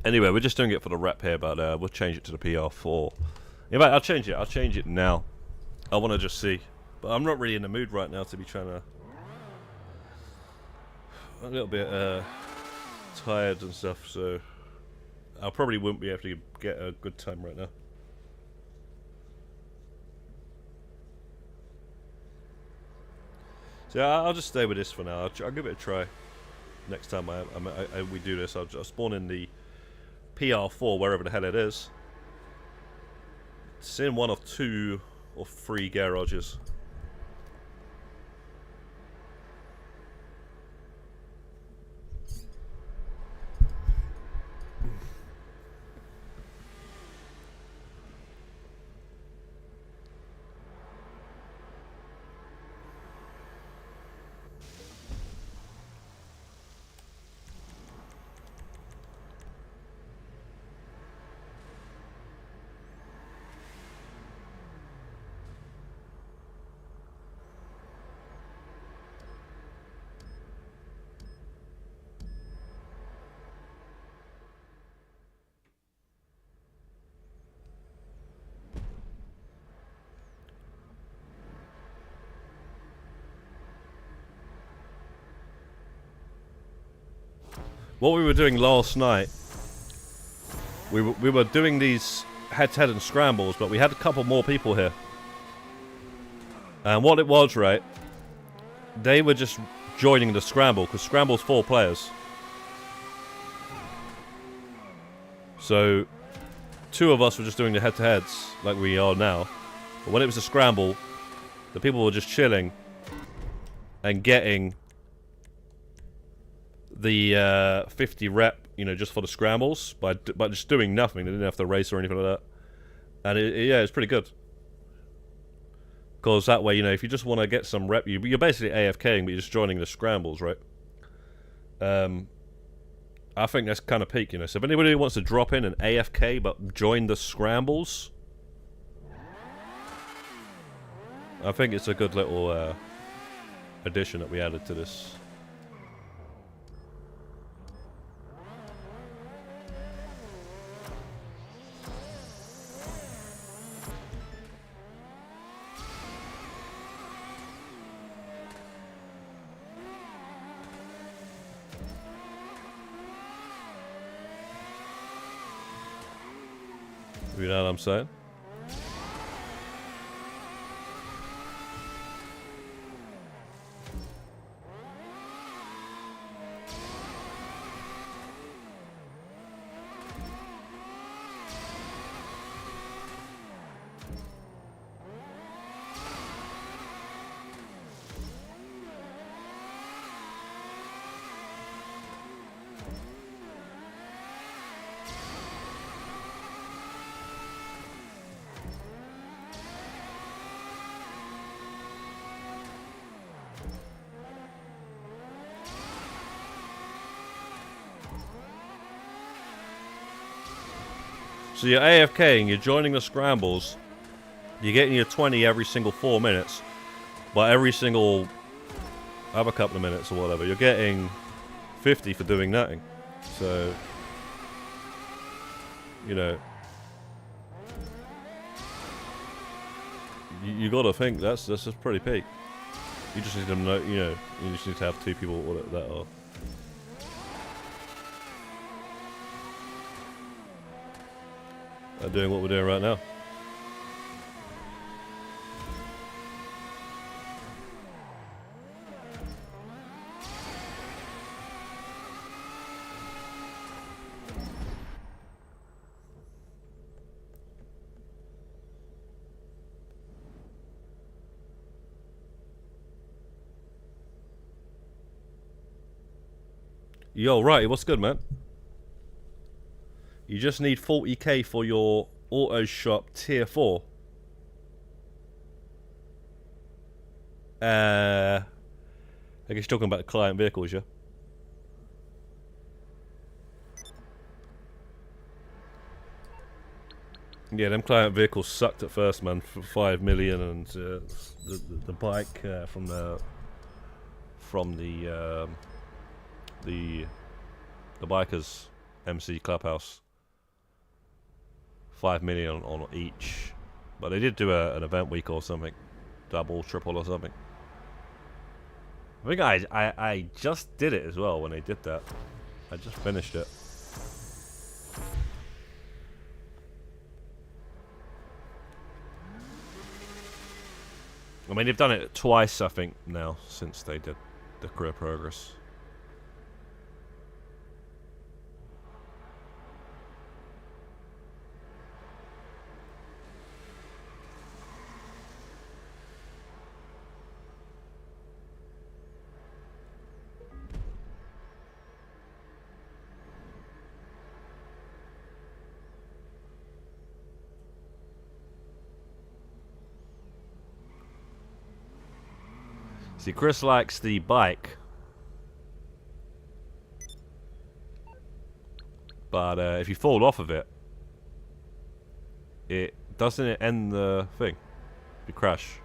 Anyway, we're just doing it for the rep here, but we'll change it to the PR4. In fact, I'll change it. I'll change it now. I want to just see. But I'm not really in the mood right now to be trying to... a little bit tired and stuff, so... I probably wouldn't be able to get a good time right now. So I'll just stay with this for now. I'll give it a try. Next time we do this, I'll spawn in the PR4 wherever the hell it is. It's in one of 2 or 3 garages. What we were doing last night, we were doing these head-to-head and scrambles, but we had a couple more people here. And what it was, right, they were just joining the scramble, because scramble's 4 players. So 2 of us were just doing the head-to-heads like we are now. But when it was a scramble, the people were just chilling and getting the 50 rep, just for the scrambles by just doing nothing. They didn't have to race or anything like that. And yeah, it's pretty good. Because that way, if you just want to get some rep, you're basically AFKing, but you're just joining the scrambles, right? I think that's kind of peak, So if anybody wants to drop in and AFK but join the scrambles, I think it's a good little addition that we added to this. You know what I'm saying? So you're AFKing, you're joining the scrambles, you're getting your 20 every single 4 minutes, but every single other couple of minutes or whatever, you're getting 50 for doing nothing. So, you gotta think that's just pretty peak. You just need to know, you just need to have 2 people that are. Doing what we're doing right now. Yo, right, what's good, man? You just need 40k for your auto shop tier 4. I guess you're talking about the client vehicles, yeah? Yeah, them client vehicles sucked at first, man, for 5 million, and the bike from the bikers MC Clubhouse, 5 million on each, but they did do an event week or something, double, triple or something. I think I just did it as well when they did that. I just finished it. I mean, they've done it twice, I think, now, since they did the career progress. See, Chris likes the bike, but if you fall off of it, doesn't it end the thing? You crash.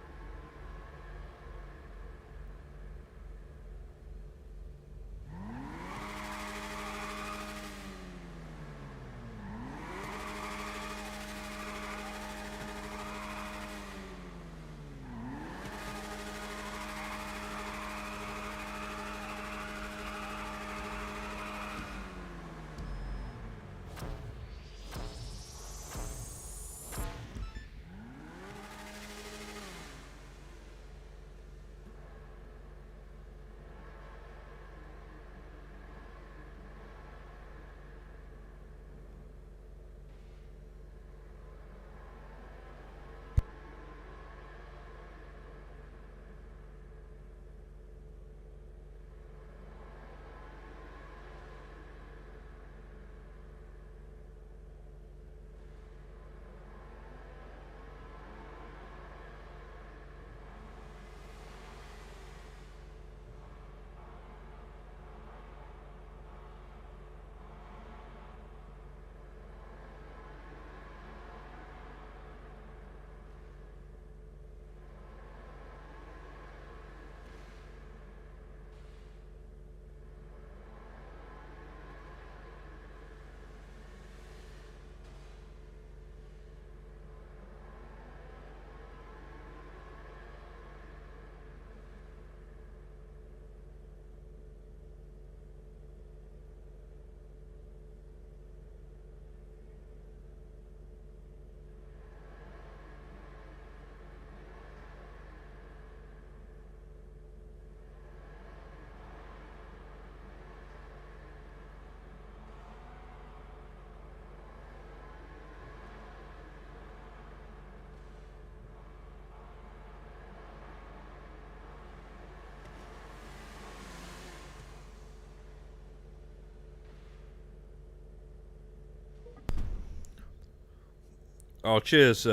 Oh, cheers,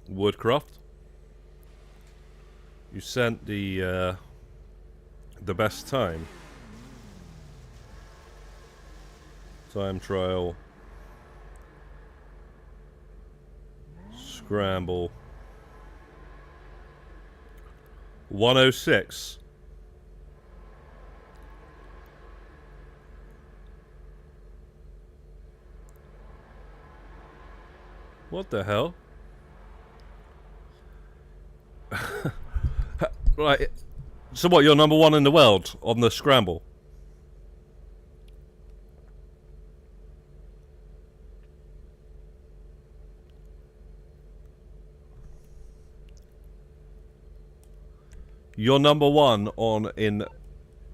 Woodcroft. You sent the best time. Time trial. Scramble. 106. What the hell? Right. So what, you're number 1 in the world on the scramble? You're number 1 in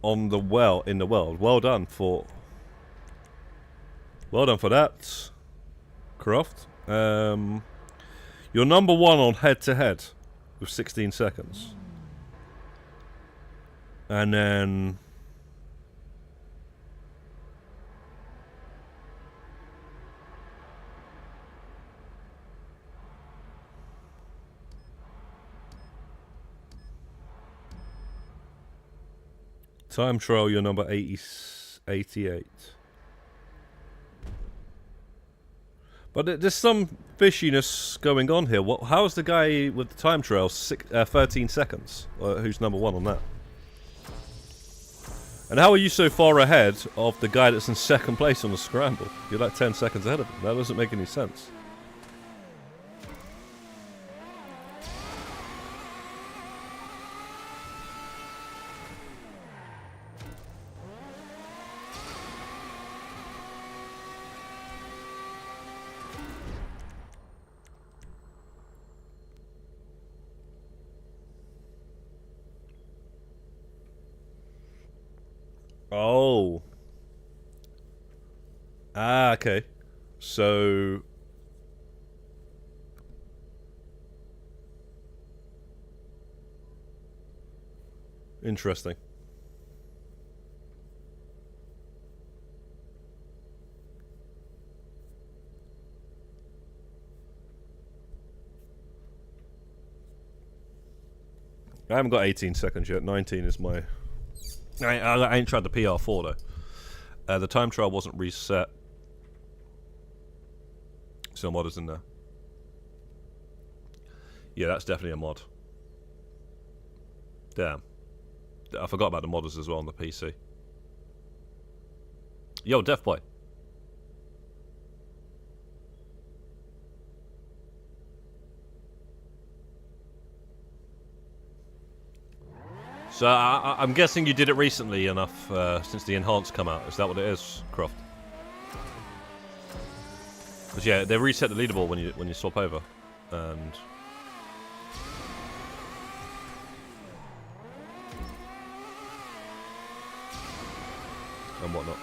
the world. Well done for that, Croft. You're number 1 on head to head with 16 seconds. And then time trial, you're number 88. But there's some fishiness going on here. How's the guy with the time trial 13 seconds? Who's number 1 on that? And how are you so far ahead of the guy that's in second place on the scramble? You're like 10 seconds ahead of him. That doesn't make any sense. Oh. Ah, okay. So... interesting. I haven't got 18 seconds yet. 19 is my... I ain't tried the PR4 though. The time trial wasn't reset. So mod is in there. Yeah, that's definitely a mod. Damn. I forgot about the modders as well on the PC. Yo, Deaf Boy. So I'm guessing you did it recently enough since the enhanced come out. Is that what it is, Croft? Because yeah, they reset the leaderboard when you swap over, and whatnot.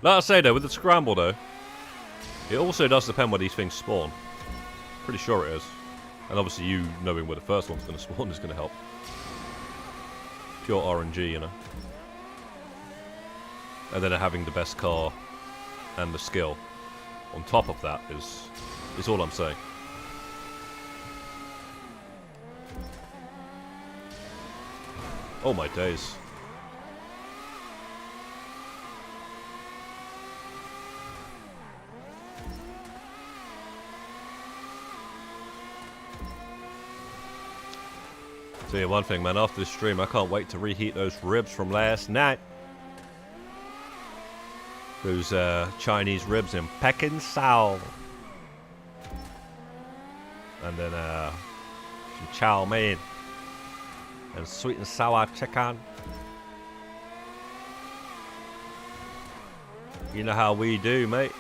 Like I say though, with the scramble though, it also does depend where these things spawn. Pretty sure it is. And obviously you knowing where the first one's going to spawn is going to help. Pure RNG, you know. And then having the best car and the skill on top of that is all I'm saying. Oh my days. Tell you one thing, man, after this stream, I can't wait to reheat those ribs from last night. Those Chinese ribs in Peking Sao. And then some chow mein. And sweet and sour chicken. You know how we do, mate.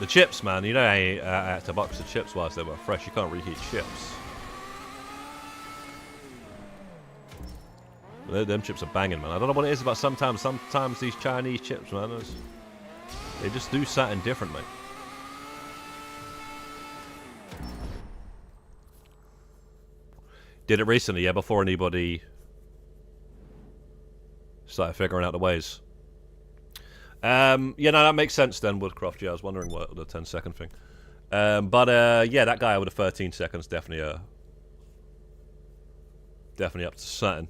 The chips, man, you know I had to box the chips whilst they were fresh. You can't reheat chips. Them chips are banging, man. I don't know what it is about sometimes these Chinese chips, man. They just do something different, mate. Did it recently, yeah, before anybody started figuring out the ways. Yeah, no, that makes sense then, Woodcroft. Yeah, I was wondering what the 10-second thing. But yeah, that guy with the 13 seconds definitely up to something.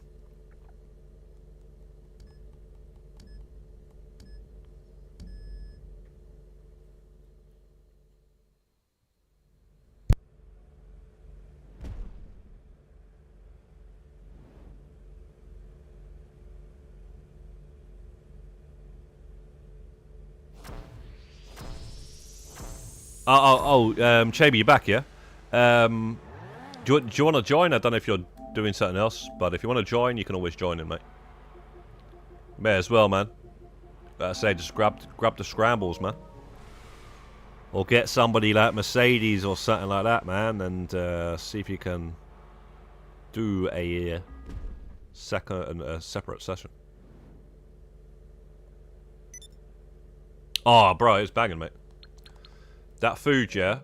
Chaby, you back, yeah? Do you want to join? I don't know if you're doing something else, but if you want to join, you can always join in, mate. May as well, man. Like I say, just grab the scrambles, man. Or get somebody like Mercedes or something like that, man, and see if you can do a separate session. Oh, bro, it's banging, mate. That food, yeah.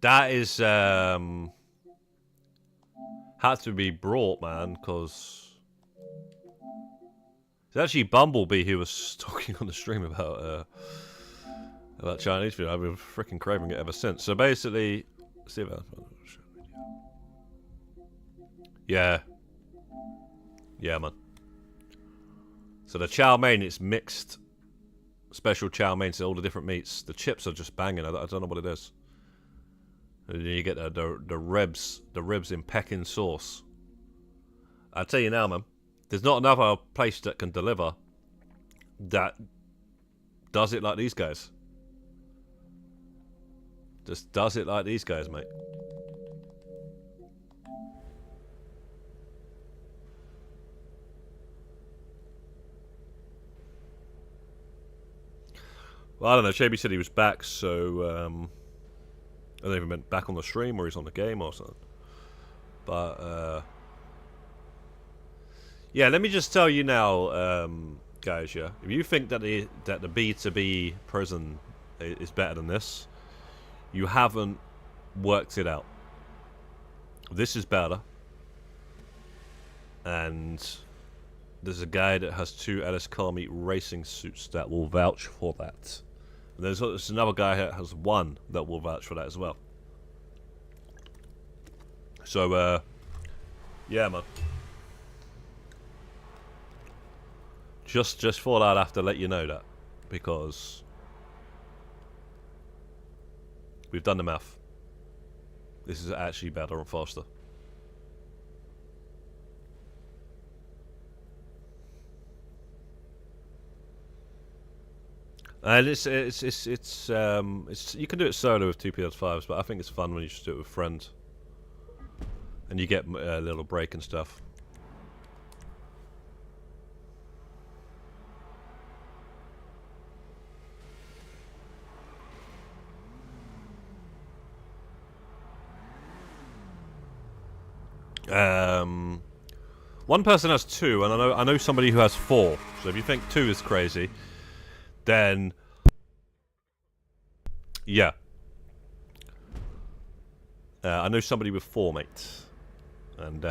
That is had to be brought, man, because it's actually Bumblebee who was talking on the stream about Chinese food. I've been freaking craving it ever since. So basically, see if yeah, man. So the chow mein, it's mixed, special chow mein, so all the different meats. The chips are just banging. I don't know what it is. And then you get the ribs in Peking sauce. I tell you now, man, there's not another place that can deliver that does it like these guys. Just does it like these guys, mate. Well, I don't know. Shaby said he was back, so I don't even meant back on the stream or he's on the game or something. But yeah, let me just tell you now, guys. Yeah, if you think that the B2B prison is better than this, you haven't worked it out. This is better, and there's a guy that has 2 LSCM racing suits that will vouch for that. And there's another guy that has 1 that will vouch for that as well. So, yeah, man. Just thought I'd have to let you know that, because we've done the math. This is actually better and faster. And it's you can do it solo with 2 PS5s, but I think it's fun when you just do it with friends, and you get a little break and stuff. One person has 2, and I know somebody who has 4. So if you think 2 is crazy, then yeah, I know somebody with 4, mate, and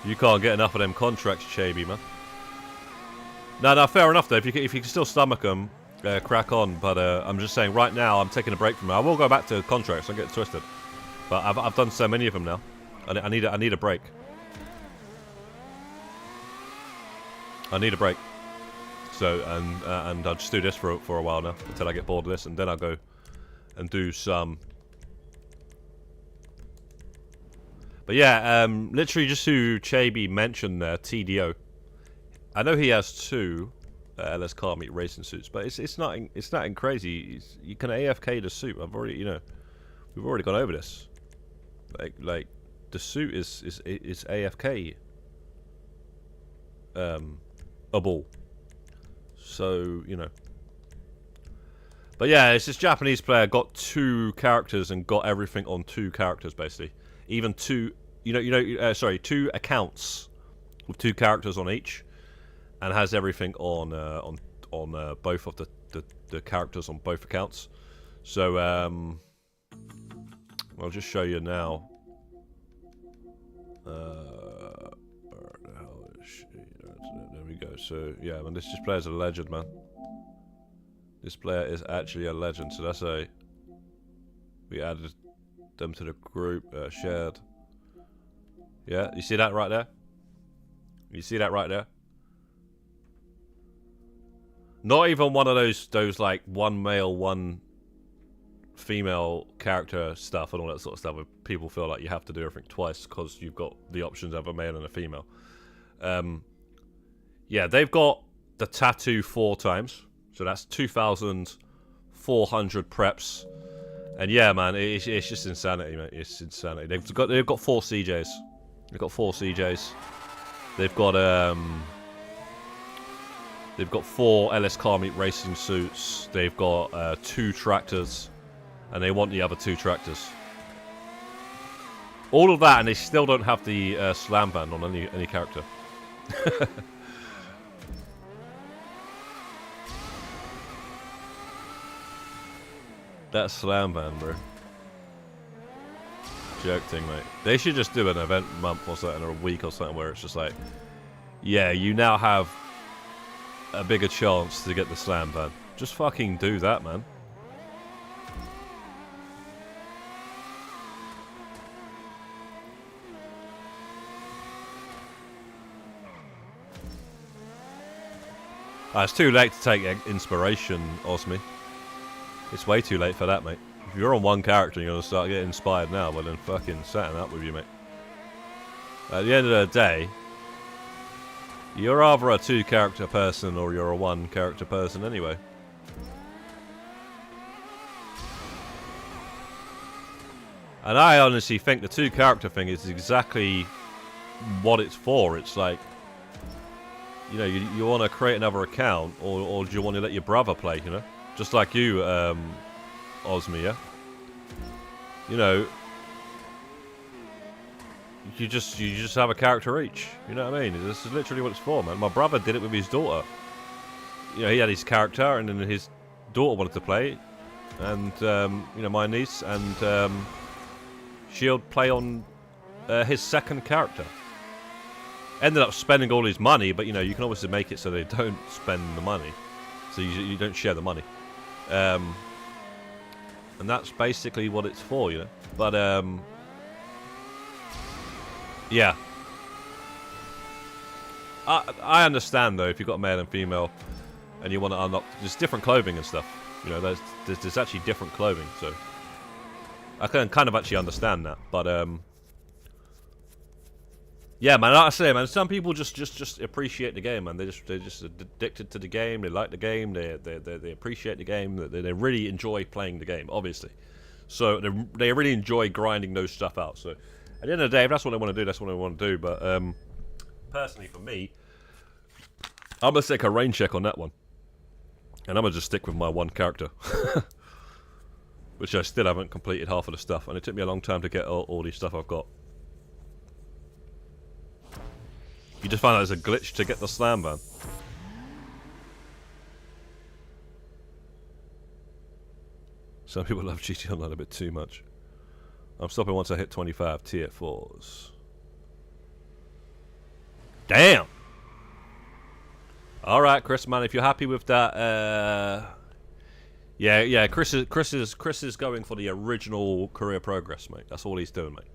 you can't get enough of them contracts, Chaby, man. No, fair enough though. If you can still stomach them, crack on. But I'm just saying, right now I'm taking a break from it. I will go back to contracts. Don't get it twisted. But I've done so many of them now. I need a break. I need a break. So and I'll just do this for a while now until I get bored of this, and then I'll go and do some. But yeah, literally just who Chaby mentioned there, TDO. I know he has 2 LS car meet racing suits, but it's nothing crazy. You can AFK the suit. We've already gone over this. Like the suit is AFK. A ball. So you know. But yeah, it's this Japanese player got 2 characters and got everything on 2 characters basically. Even 2, 2 accounts with 2 characters on each. And has everything on both of the characters on both accounts. So I'll just show you now. Where the hell is she? There we go. So yeah, man, this player is a legend, man. This player is actually a legend. So that's we added them to the group, shared. Yeah, you see that right there? You see that right there? Not even one of those like one male, one female character stuff and all that sort of stuff where people feel like you have to do everything twice because you've got the options of a male and a female. Yeah, they've got the tattoo 4 times, so that's 2,400 preps. And yeah, man, it's just insanity, mate. It's insanity. They've got 4 CJs. They've got 4 CJs. They've got 4 LS car meet racing suits. They've got 2 tractors, and they want the other 2 tractors. All of that, and they still don't have the slam band on any character. That slam band, bro. Joke thing, mate. They should just do an event month or something, or a week or something, where it's just like, yeah, you now have a bigger chance to get the slam band. Just fucking do that, man. It's too late to take inspiration, Osmi. It's way too late for that, mate. If you're on one character and you're going to start getting inspired now, well then fucking setting up with you, mate. At the end of the day, you're either a 2 character person or you're a 1 character person anyway. And I honestly think the 2 character thing is exactly what it's for. It's like, you know, you want to create another account, or do you want to let your brother play, you know? Just like you, Osmi, yeah? You know, you just have a character each. You know what I mean? This is literally what it's for, man. My brother did it with his daughter. You know, he had his character, and then his daughter wanted to play, and you know, my niece, and she'll play on his second character. Ended up spending all his money, but you know, you can obviously make it so they don't spend the money, so you don't share the money. And that's basically what it's for, you know. But yeah, I understand though, if you've got male and female and you want to unlock, there's different clothing and stuff, you know. There's actually different clothing, so I can kind of actually understand that. But yeah, man, like I say, man, some people just appreciate the game, man. They're just addicted to the game. They like the game. They appreciate the game. They really enjoy playing the game, obviously. So they really enjoy grinding those stuff out. So at the end of the day, if that's what they want to do, that's what they want to do. But personally, for me, I'm gonna take a rain check on that one, and I'm gonna just stick with my 1 character, which I still haven't completed half of the stuff, and it took me a long time to get all the stuff I've got. You just find out there's a glitch to get the slam ban. Some people love GT Online a bit too much. I'm stopping once I hit 25 tier 4s. Damn! Alright, Chris, man, if you're happy with that, yeah, Chris is going for the original career progress, mate. That's all he's doing, mate.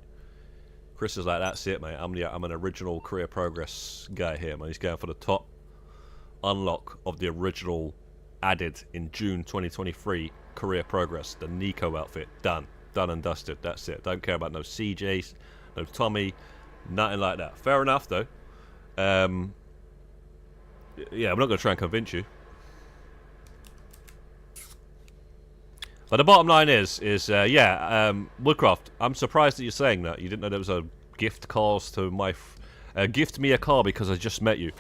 Chris is like, that's it, mate. I'm an original career progress guy here, man. He's going for the top unlock of the original added in June 2023 career progress. The Nico outfit. Done and dusted. That's it. Don't care about no CJs, no Tommy, nothing like that. Fair enough, though. Yeah, I'm not going to try and convince you. But the bottom line is Woodcraft, I'm surprised that you're saying that. You didn't know there was a gift cause to my... gift me a car because I just met you.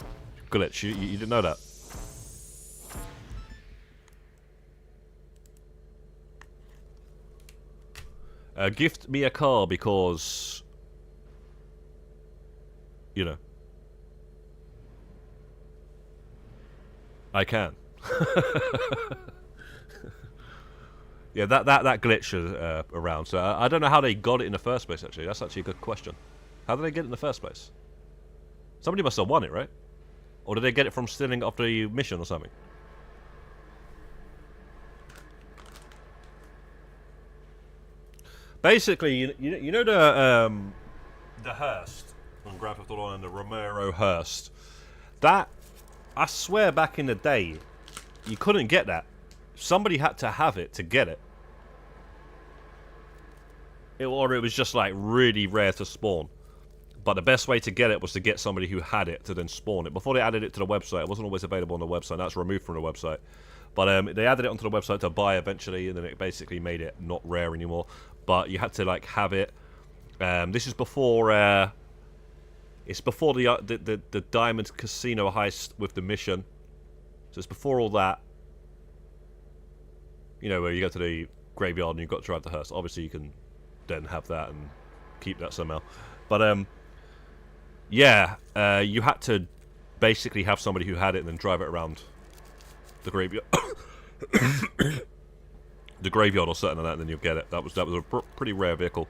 Glitch, you didn't know that. Gift me a car because... You know. I can. Yeah, that glitch is around, so I don't know how they got it in the first place, actually. That's actually a good question. How did they get it in the first place? Somebody must have won it, right? Or did they get it from stealing off the mission or something? Basically, you know the Hearst on Grand Theft Auto and the Romero Hearst. That, I swear, back in the day, you couldn't get that. Somebody had to have it to get it. Or it was just like really rare to spawn. But the best way to get it was to get somebody who had it to then spawn it. Before they added it to the website, it wasn't always available on the website. That's removed from the website. But they added it onto the website to buy eventually, and then it basically made it not rare anymore. But you had to like have it. This is before. It's before the Diamond Casino heist with the mission. So it's before all that. You know, where you go to the graveyard and you've got to drive the hearse. Obviously, you can then have that and keep that somehow. But yeah, you had to basically have somebody who had it and then drive it around the graveyard. The graveyard or something like that, and then you'll get it. That was a pretty rare vehicle.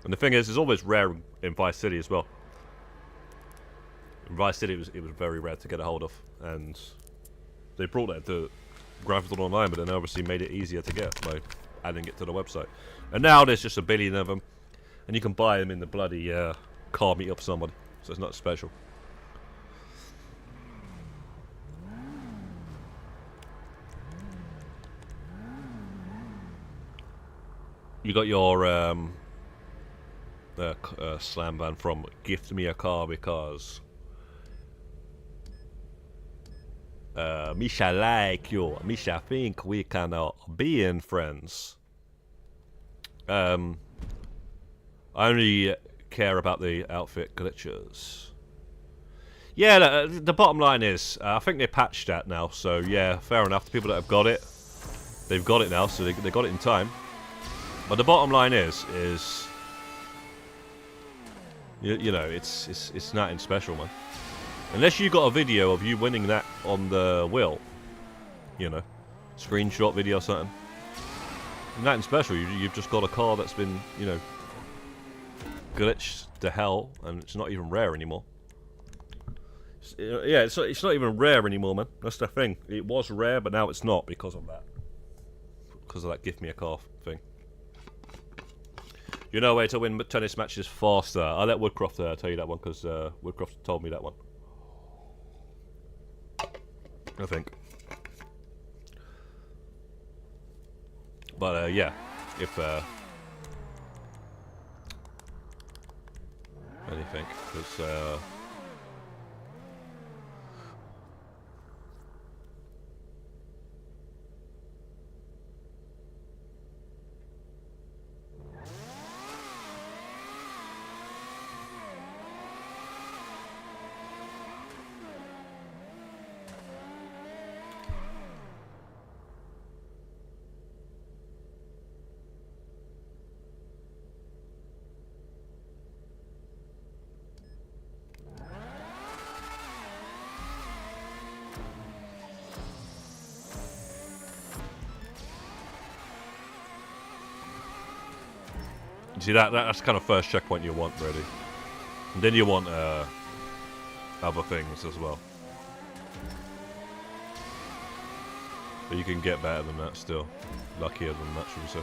And the thing is, it's always rare in Vice City as well. In Vice City, it was very rare to get a hold of, and they brought that to Grand Theft Auto Online, but then obviously made it easier to get by adding it to the website. And now there's just a billion of them, and you can buy them in the bloody car meet up somebody, so it's not special. You got your slam van from Gift Me a Car because Misha like you. Misha think we can be friends. I only care about the outfit glitches. Yeah, the bottom line is, I think they patched that now, so yeah, fair enough. The people that have got it, they've got it now, so they got it in time. But the bottom line is you know, it's nothing special, man. Unless you got a video of you winning that on the wheel, you know, screenshot video or something. Nothing special. You've just got a car that's been, you know, glitched to hell, and it's not even rare anymore. Yeah, it's not even rare anymore, man. That's the thing. It was rare, but now it's not because of that. Because of that Gift Me a Car thing. You know a way to win tennis matches faster. I'll let Woodcroft tell you that one, because Woodcroft told me that one. I think. But yeah, if anything, because you see that's kind of first checkpoint you want, really. And then you want other things as well. But you can get better than that still. Luckier than that, should we say.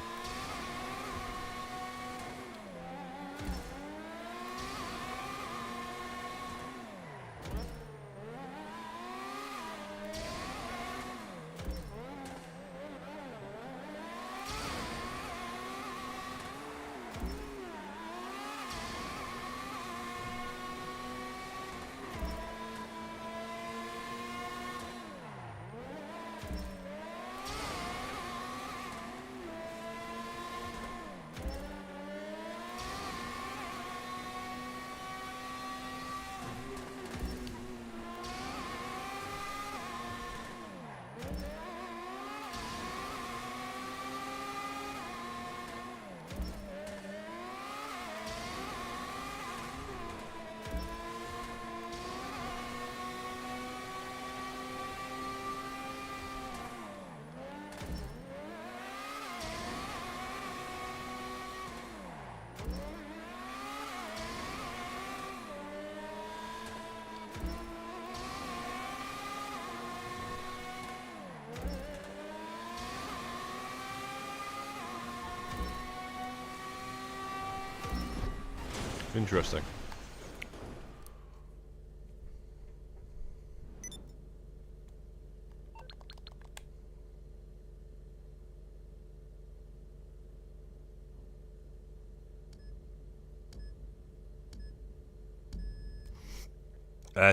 Interesting.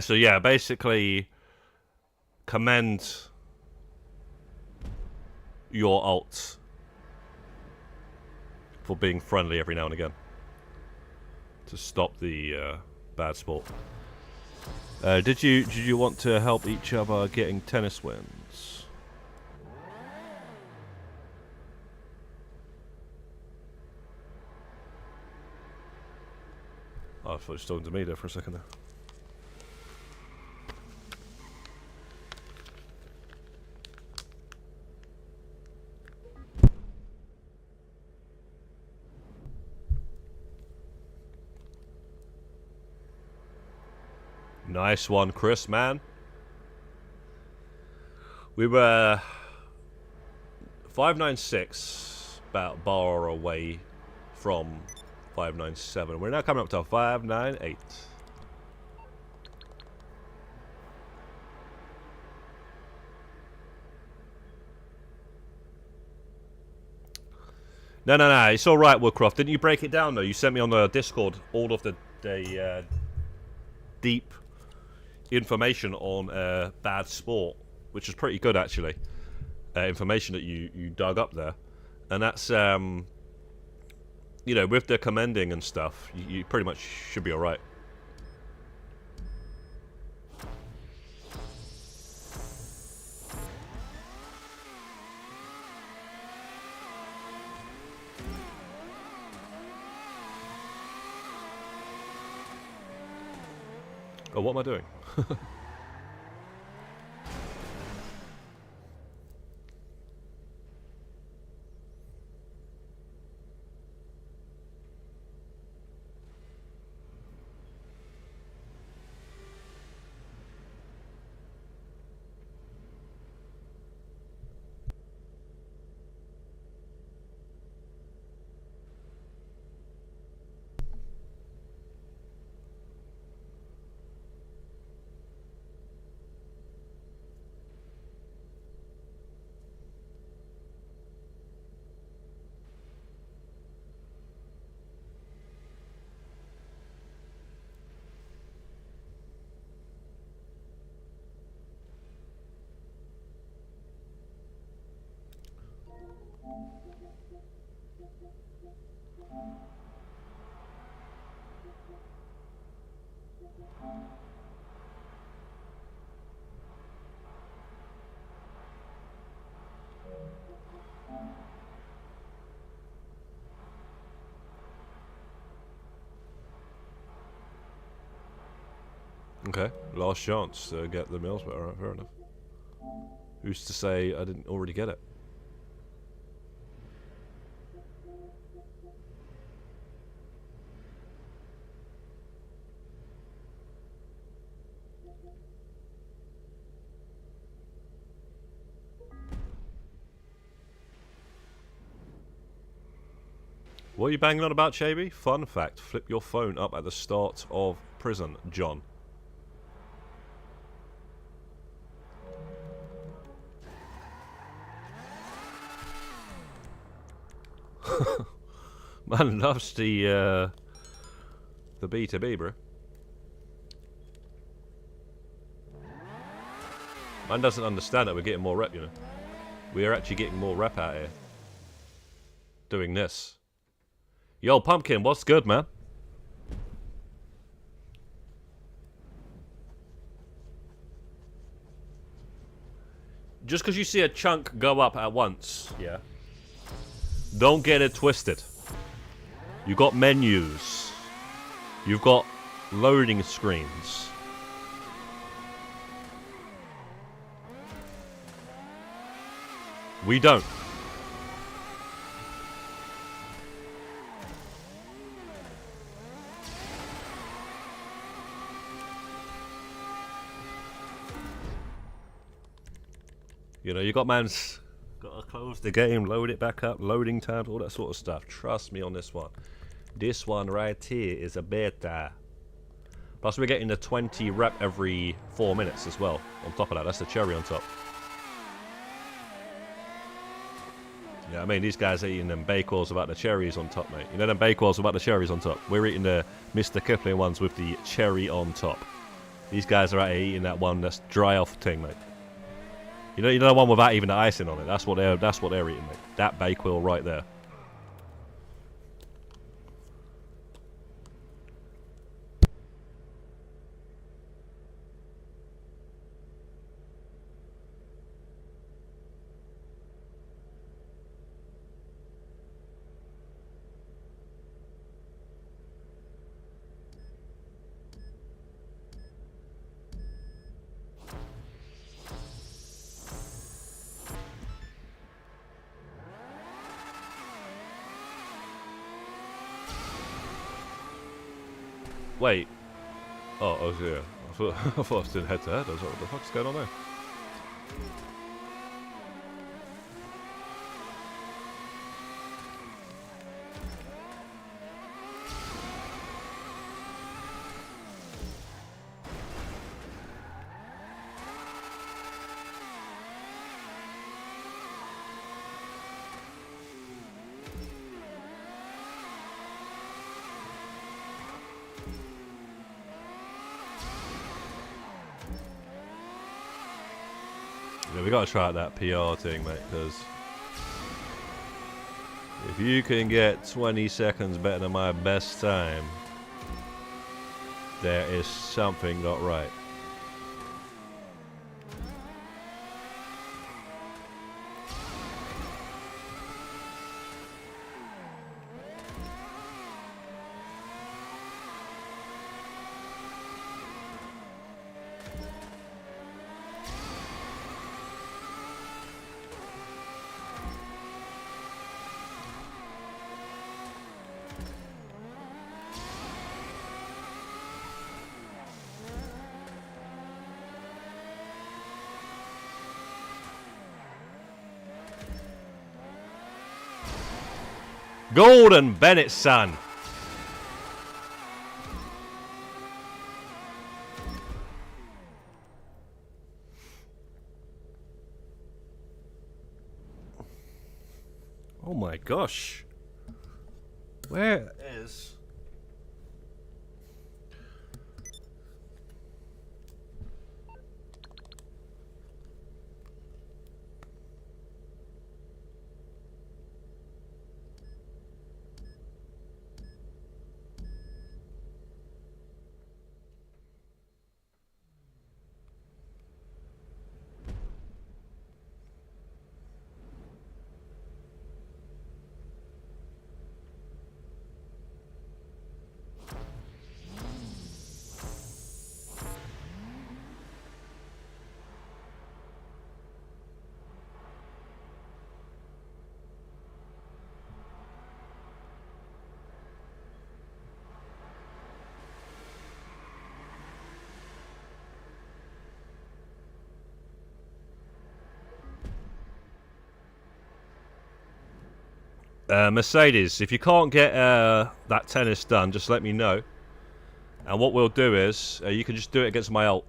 So yeah, basically commend your alts for being friendly every now and again to stop the bad sport. Did you want to help each other getting tennis wins? Oh, I thought you were talking to me there for a second there. Nice one, Chris, man. We were 596, about a bar away from 597. We're now coming up to 598. No. It's all right, Woodcroft. Didn't you break it down though? You sent me on the Discord all of the deep information on bad sport, which is pretty good actually. Information that you dug up there, and that's you know, with the commending and stuff, you pretty much should be all right. Oh, what am I doing? Okay, last chance to get the meals, but alright, fair enough. Who's to say I didn't already get it? What are you banging on about, Chaby? Fun fact, flip your phone up at the start of prison, John. Man loves the B2B, bro. Man doesn't understand that we're getting more rep, you know. We are actually getting more rep out here. Doing this. Yo, Pumpkin, what's good, man? Just because you see a chunk go up at once, yeah, don't get it twisted. You got menus. You've got loading screens. We don't. You know, you got man's got to close the game, load it back up, loading tabs, all that sort of stuff. Trust me on this one. This one right here is a beta. Plus we're getting the 20 rep every 4 minutes as well. On top of that, that's the cherry on top. Yeah, I mean, these guys are eating them bakewells without the cherries on top, mate. You know them bakewells without the cherries on top? We're eating the Mr. Kipling ones with the cherry on top. These guys are out here eating that one that's dry off thing, mate. You know the one without even the icing on it. That's what they're eating, mate. That bakewell right there. Wait. Oh, yeah. I thought I was doing head to head. I was like, what the fuck's going on there? Yeah, we gotta try out that PR thing, mate, because if you can get 20 seconds better than my best time, there is something not right. Golden Bennett, son. Oh my gosh. Where is... Mercedes, if you can't get that tennis done, just let me know. And what we'll do is, you can just do it against my ult.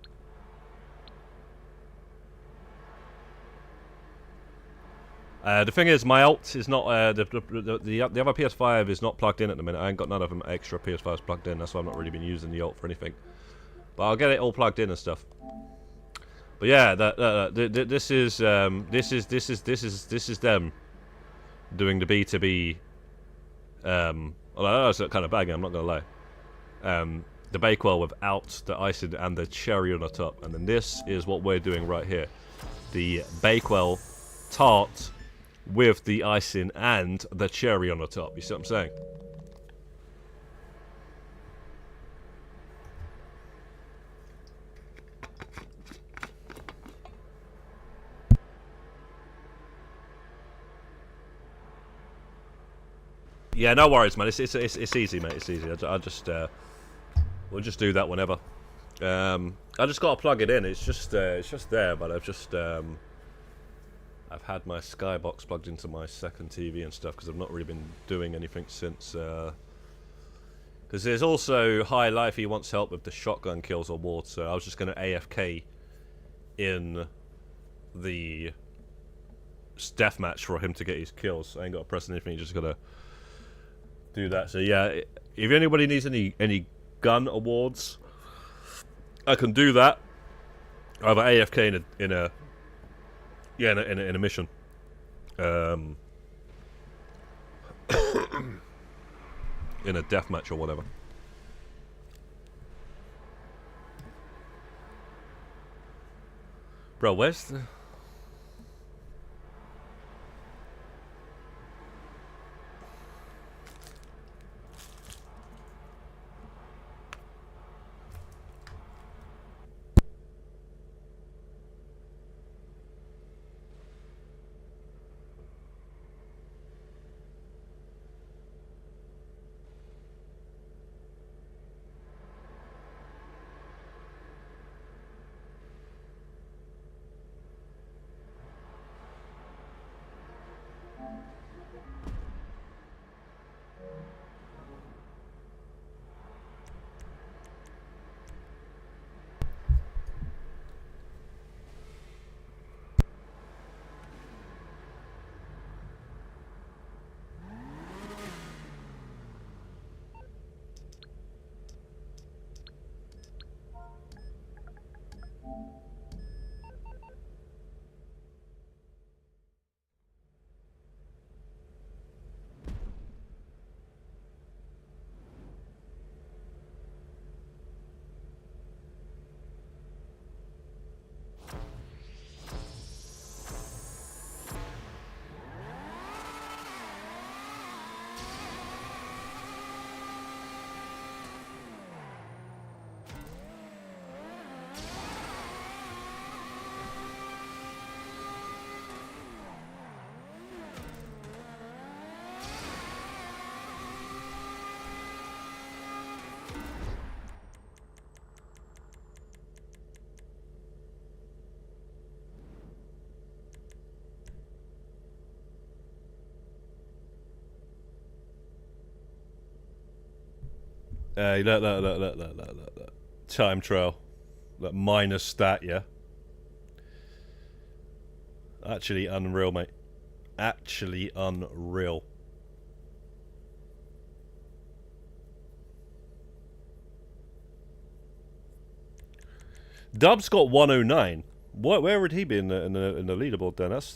The thing is, my ult is not, the other PS5 is not plugged in at the minute. I ain't got none of them extra PS5s plugged in, that's why I've not really been using the ult for anything. But I'll get it all plugged in and stuff. But yeah, this is them doing the B2B. Well, that's kind of baggy, I'm not gonna lie. The bakewell without the icing and the cherry on the top, and then this is what we're doing right here: the bakewell tart with the icing and the cherry on the top. You see what I'm saying? Yeah, no worries, man. It's easy, mate. It's easy. I just we'll just do that whenever. I just gotta plug it in. It's just there, but I've just I've had my Skybox plugged into my second TV and stuff because I've not really been doing anything since Because there's also High Life, he wants help with the shotgun kills award, so I was just going to AFK in the deathmatch for him to get his kills. I ain't got to press anything, just got to do that. So yeah, if anybody needs any gun awards, I can do that. Either AFK in a mission. In a deathmatch or whatever. Bro, where's the... Look. Time trial. That minus stat, yeah. Actually unreal, mate. Actually unreal. Dub's got 109. Where would he be in the leaderboard then? That's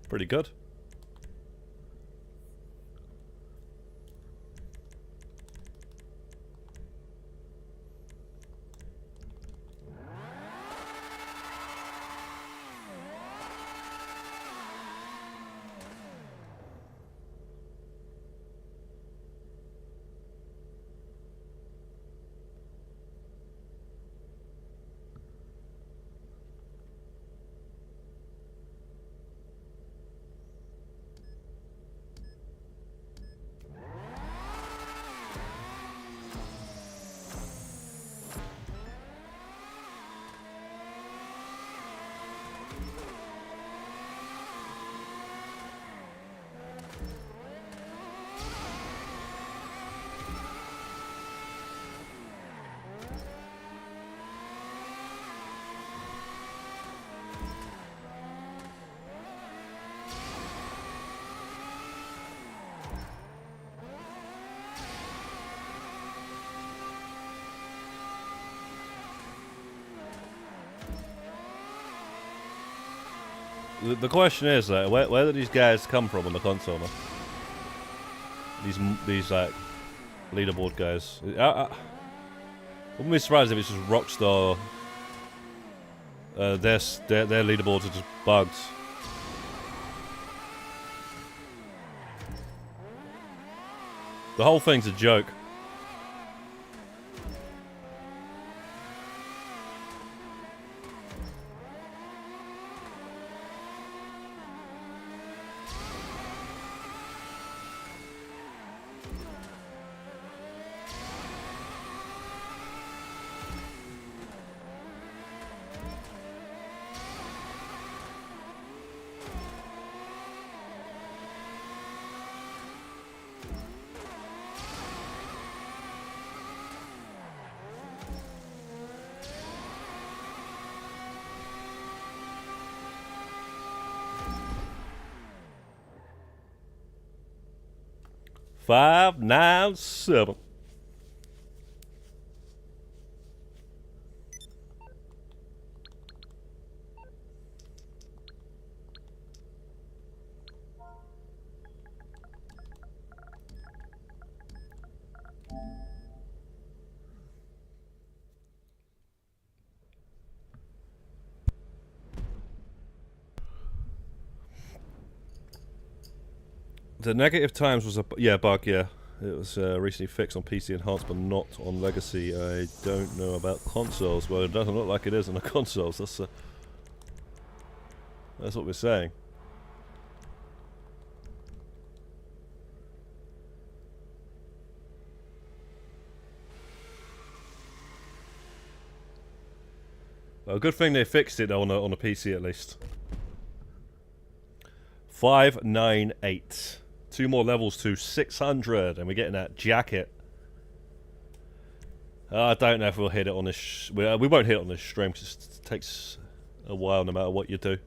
pretty good. The question is, where do these guys come from on the console? Man? These like leaderboard guys. I wouldn't be surprised if it's just Rockstar. Their leaderboards are just bugged. The whole thing's a joke. 597. The negative times was a bug. Yeah, it was recently fixed on PC enhanced, but not on legacy. I don't know about consoles. Well, it doesn't look like it is on the consoles. That's what we're saying. Well, good thing they fixed it on a PC at least. 598. 2 more levels to 600, and we're getting that jacket. I don't know if we'll hit it on this. We won't hit it on this stream because it takes a while no matter what you do.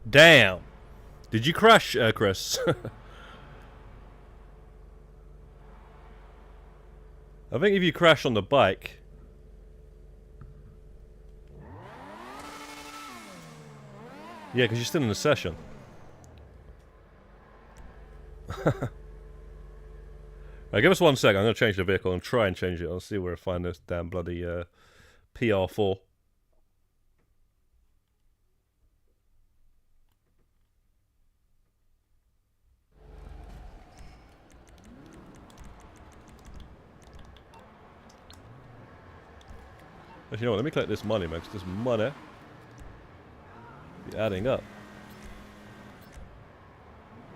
Damn. Did you crash, Chris? I think if you crash on the bike... Yeah, because you're still in the session. Right, give us 1 second. I'm going to change the vehicle and try and change it. I'll see where I find this damn bloody PR4. Actually, you know what? Let me collect this money, man, because this money be adding up.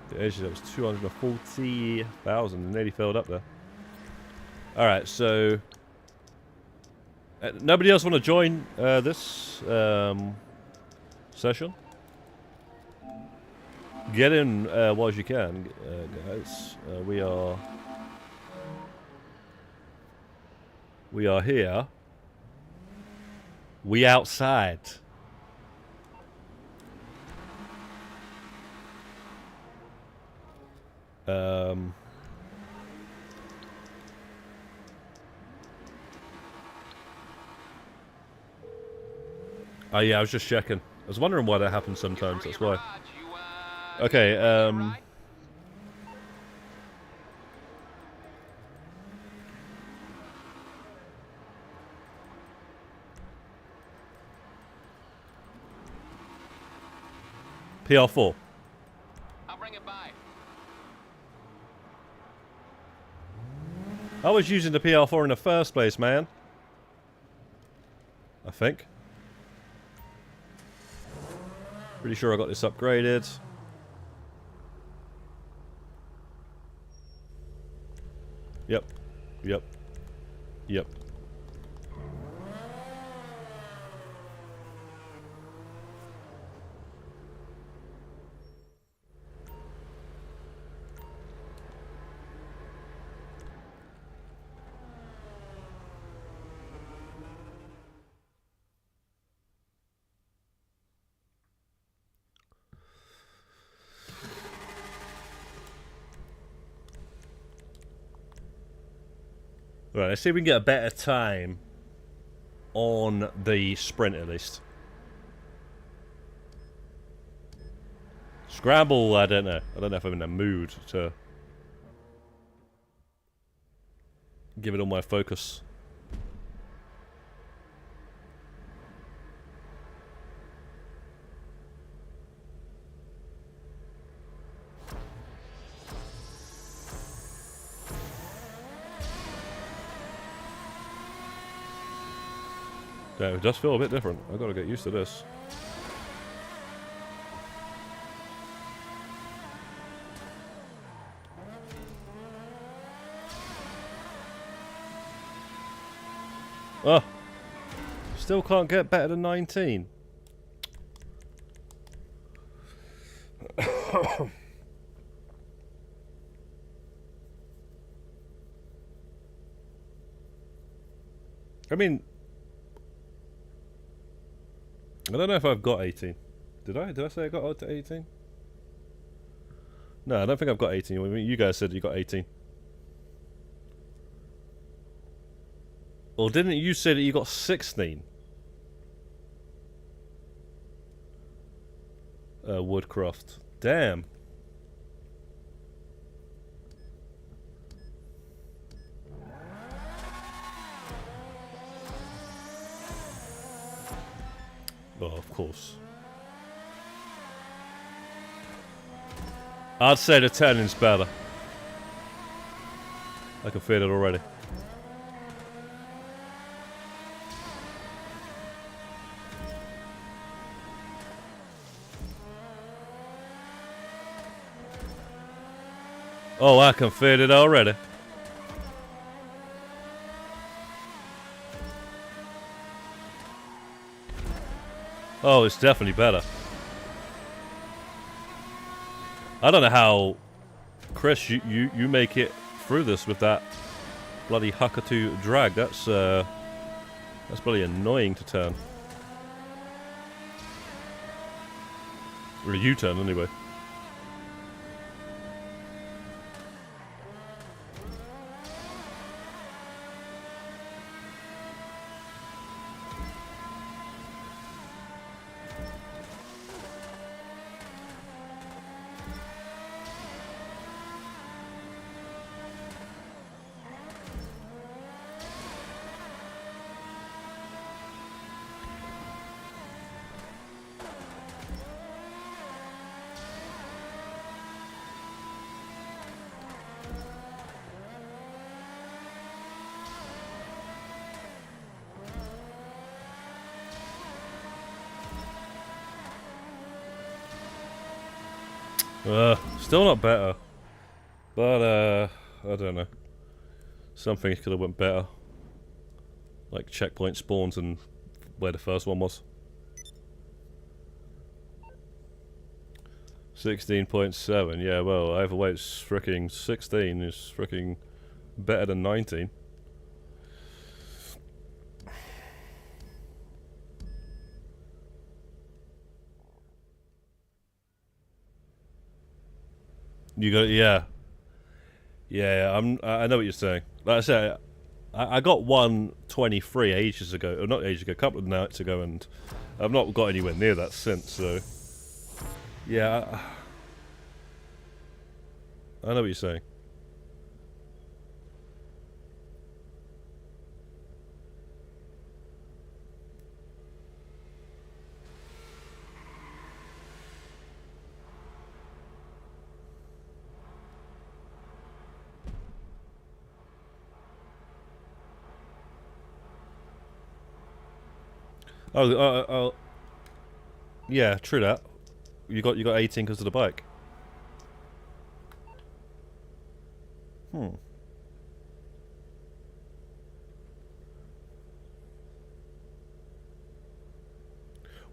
The age that was 240,000 and nearly filled up there. Alright, so... nobody else want to join this session? Get in while as you can, guys. We are here. We outside. Oh yeah, I was just checking. I was wondering why that happens sometimes, that's why. Okay, PR4. I'll bring it by. I was using the PR4 in the first place, man. I think. Pretty sure I got this upgraded. Yep. Yep. Yep. Right, let's see if we can get a better time on the sprint at least. Scramble, I don't know. I don't know if I'm in the mood to give it all my focus. Yeah, it does feel a bit different. I've got to get used to this. Oh, still can't get better than 19. I mean, I don't know if I've got 18. Did I? Did I say I got to 18? No, I don't think I've got 18. I mean, you guys said you got 18. Or didn't you say that you got 16? Woodcroft. Damn. Oh, of course. I'd say the turning's better. I can feel it already. Oh, I can feel it already. Oh, it's definitely better. I don't know how, Chris, you make it through this with that bloody Hakatu drag. That's bloody annoying to turn. Or a U-turn, anyway. Still not better. But, I don't know. Some things could have went better. Like checkpoint spawns and where the first one was. 16.7, yeah, well, either way it's freaking 16 is freaking better than 19. You got, yeah. Yeah, I know what you're saying. Like I said, I got 123 ages ago, or not ages ago, a couple of nights ago, and I've not got anywhere near that since, so... Yeah, I know what you're saying. Oh, yeah, true that. You got 18 because of the bike.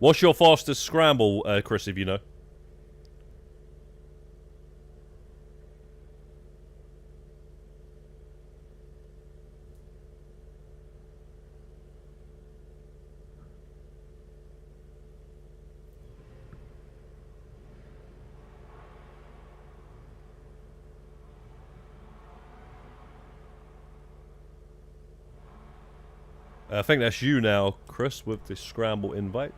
What's your fastest scramble, Chris, if you know? I think that's you now, Chris, with the scramble invite.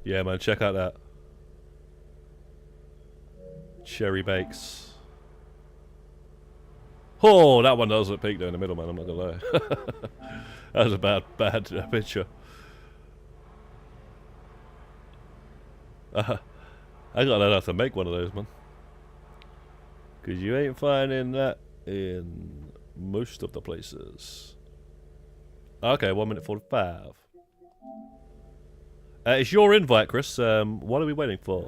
Yeah, man, check out that. Cherry bakes. Oh, that one does look peak though in the middle, man, I'm not gonna lie. That was a bad picture. I gotta have to make one of those, man. Because you ain't finding that in most of the places. Okay, 1 minute 45. It's your invite, Chris. What are we waiting for?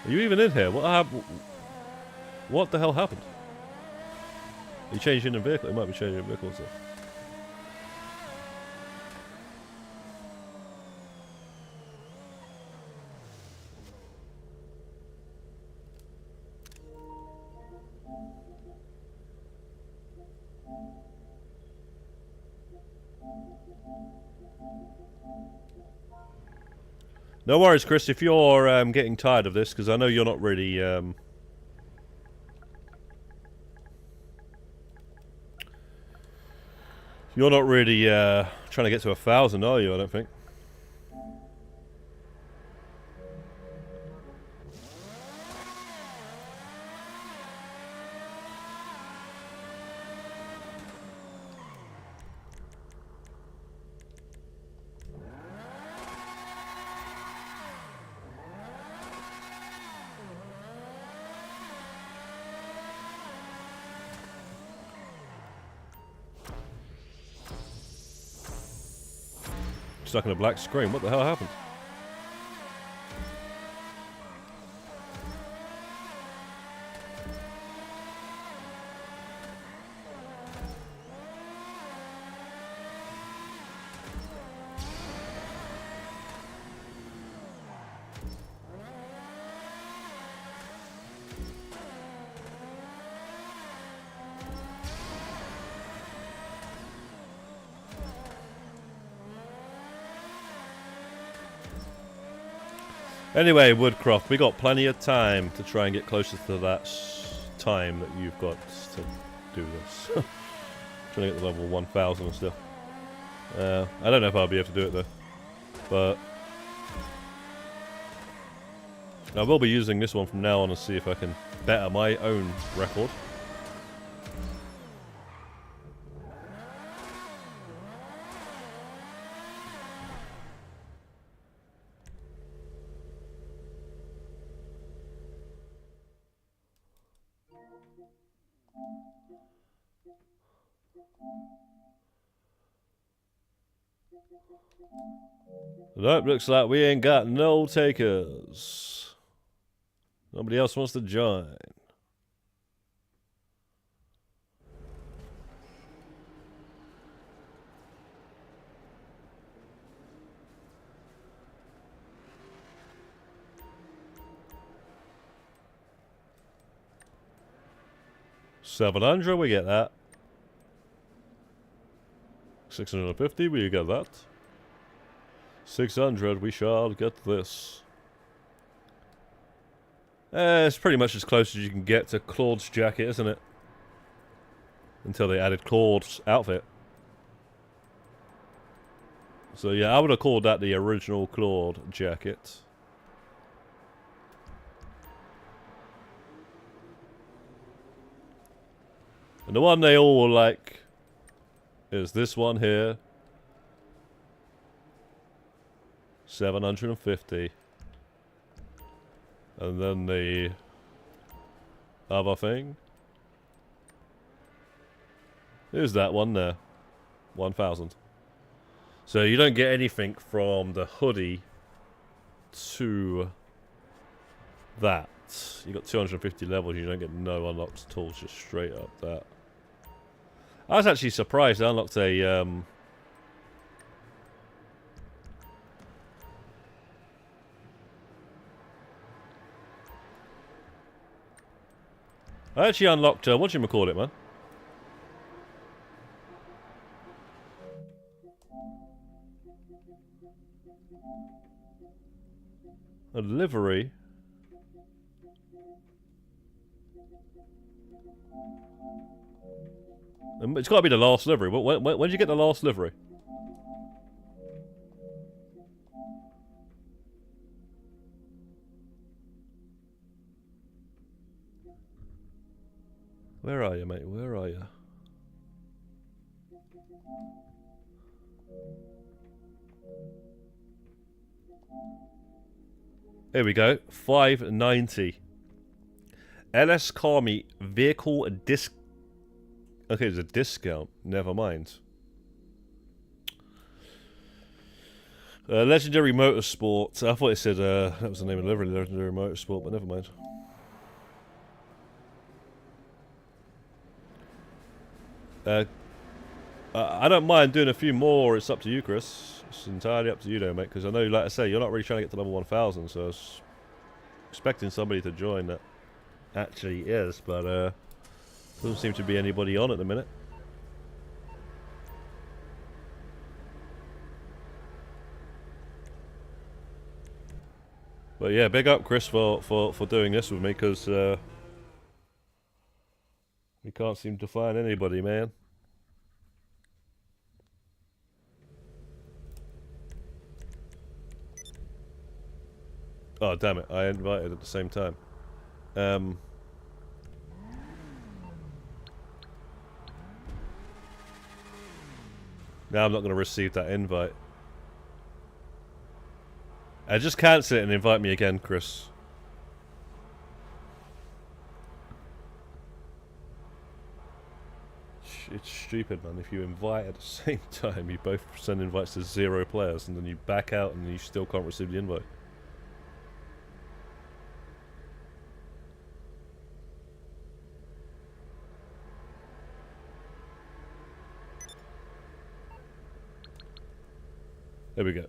Are you even in here? What the hell happened? Are you changing the vehicle? It might be changing the vehicle also. No worries, Chris, if you're getting tired of this, because I know you're not really... you're not really trying to get to 1,000, are you? I don't think. Stuck in a black screen. What the hell happened? Anyway, Woodcroft, we got plenty of time to try and get closer to that time that you've got to do this. Trying to get the level 1,000 still. I don't know if I'll be able to do it though, but I will be using this one from now on and see if I can better my own record. Nope, looks like we ain't got no takers. Nobody else wants to join. $700, we get that. 650, we get that. 600, we shall get this. It's pretty much as close as you can get to Claude's jacket, isn't it? Until they added Claude's outfit. So yeah, I would have called that the original Claude jacket. And the one they all like is this one here. 750. And then the other thing is that one there. 1,000. So you don't get anything from the hoodie to that. You got 250 levels. You don't get no unlocks at all. Just straight up that. I was actually surprised. I unlocked a I actually unlocked what do you call it, man? A livery. It's got to be the last livery. When did you get the last livery? Where are you, mate? Where are you? Here we go. 590. LSCM vehicle disc. Okay, there's a discount. Never mind. Legendary Motorsport. I thought it said that was the name of the livery, Legendary Motorsport, but never mind. I don't mind doing a few more. It's up to you, Chris. It's entirely up to you, though, mate. Because I know, like I say, you're not really trying to get to level 1000, so I was expecting somebody to join that actually is, but doesn't seem to be anybody on at the minute. But yeah, big up Chris for doing this with me, because we can't seem to find anybody, man. Oh damn it! I invited at the same time. Now I'm not going to receive that invite. Just cancel it and invite me again, Chris. It's stupid, man. If you invite at the same time, you both send invites to 0 players, and then you back out and you still can't receive the invite. There we go.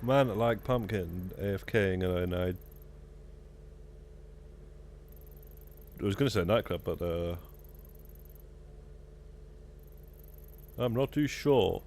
Man like pumpkin AFKing and I was gonna say nightclub, but I'm not too sure.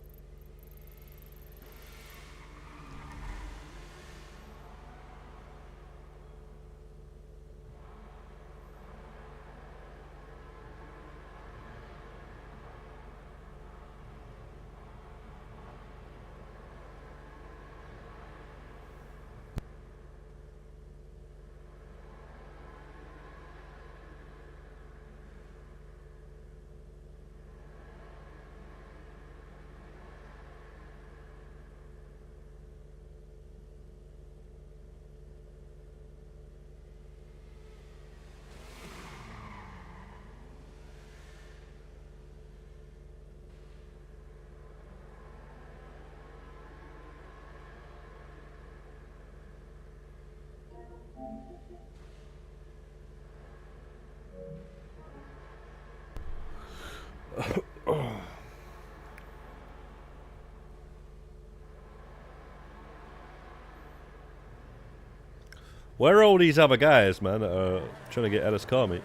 Where are all these other guys, man, that are trying to get LSCM meet?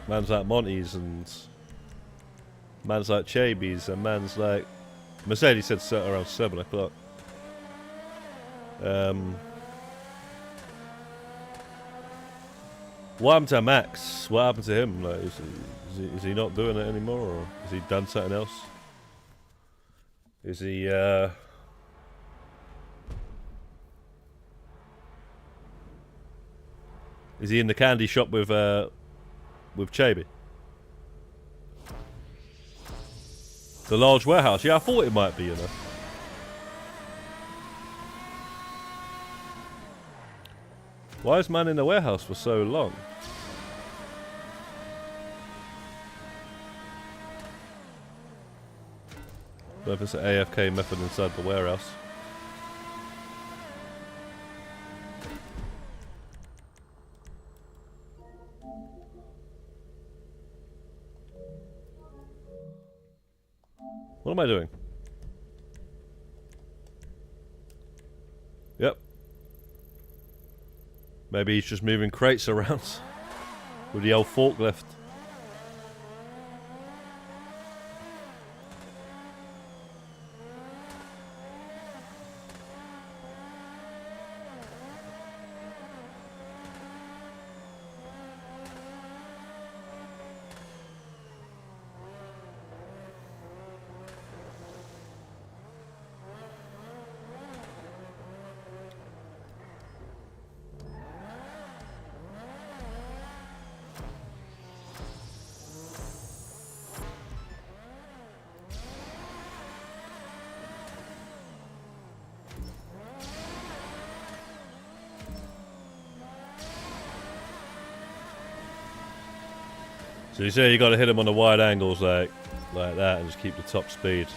Man's like Monty's and man's like Chaby's and man's like Mercedes said around 7 o'clock. What happened to Max? What happened to him? Like, is he not doing it anymore, or has he done something else? Is he is he in the candy shop with Chaby? The large warehouse? Yeah, I thought it might be, you know. Why is man in the warehouse for so long? I don't know if it's an AFK method inside the warehouse. What am I doing? Yep. Maybe he's just moving crates around with the old forklift. So you say you got to hit him on the wide angles like that, and just keep the top speed.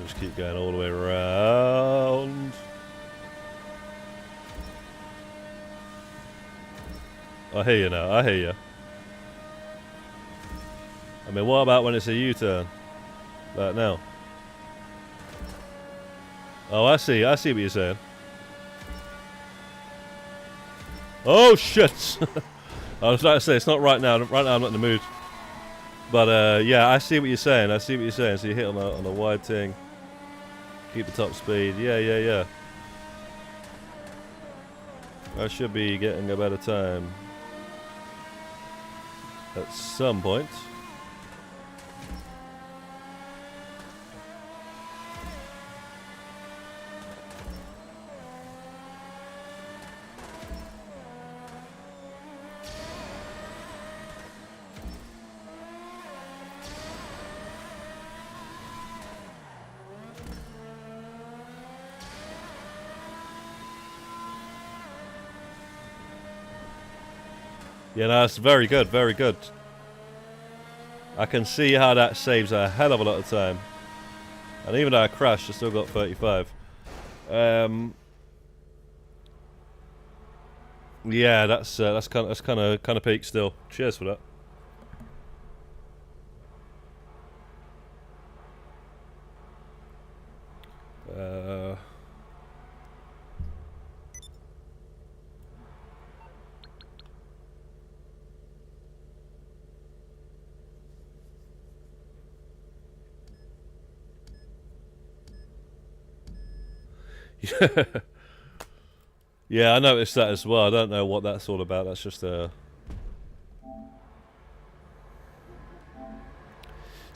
Just keep going all the way around. I hear you now. I hear you. I mean, what about when it's a U-turn? Like now. Oh, I see. I see what you're saying. Oh shit! I was about to say, it's not right now. Right now I'm not in the mood. But yeah, I see what you're saying. I see what you're saying. So you hit on a wide thing. Keep the top speed. Yeah. I should be getting a better time. At some point. Yeah, no, it's very good, very good. I can see how that saves a hell of a lot of time. And even though I crashed, I still got 35. Yeah, that's kind of peak still. Cheers for that. Yeah, I noticed that as well. I don't know what that's all about. That's just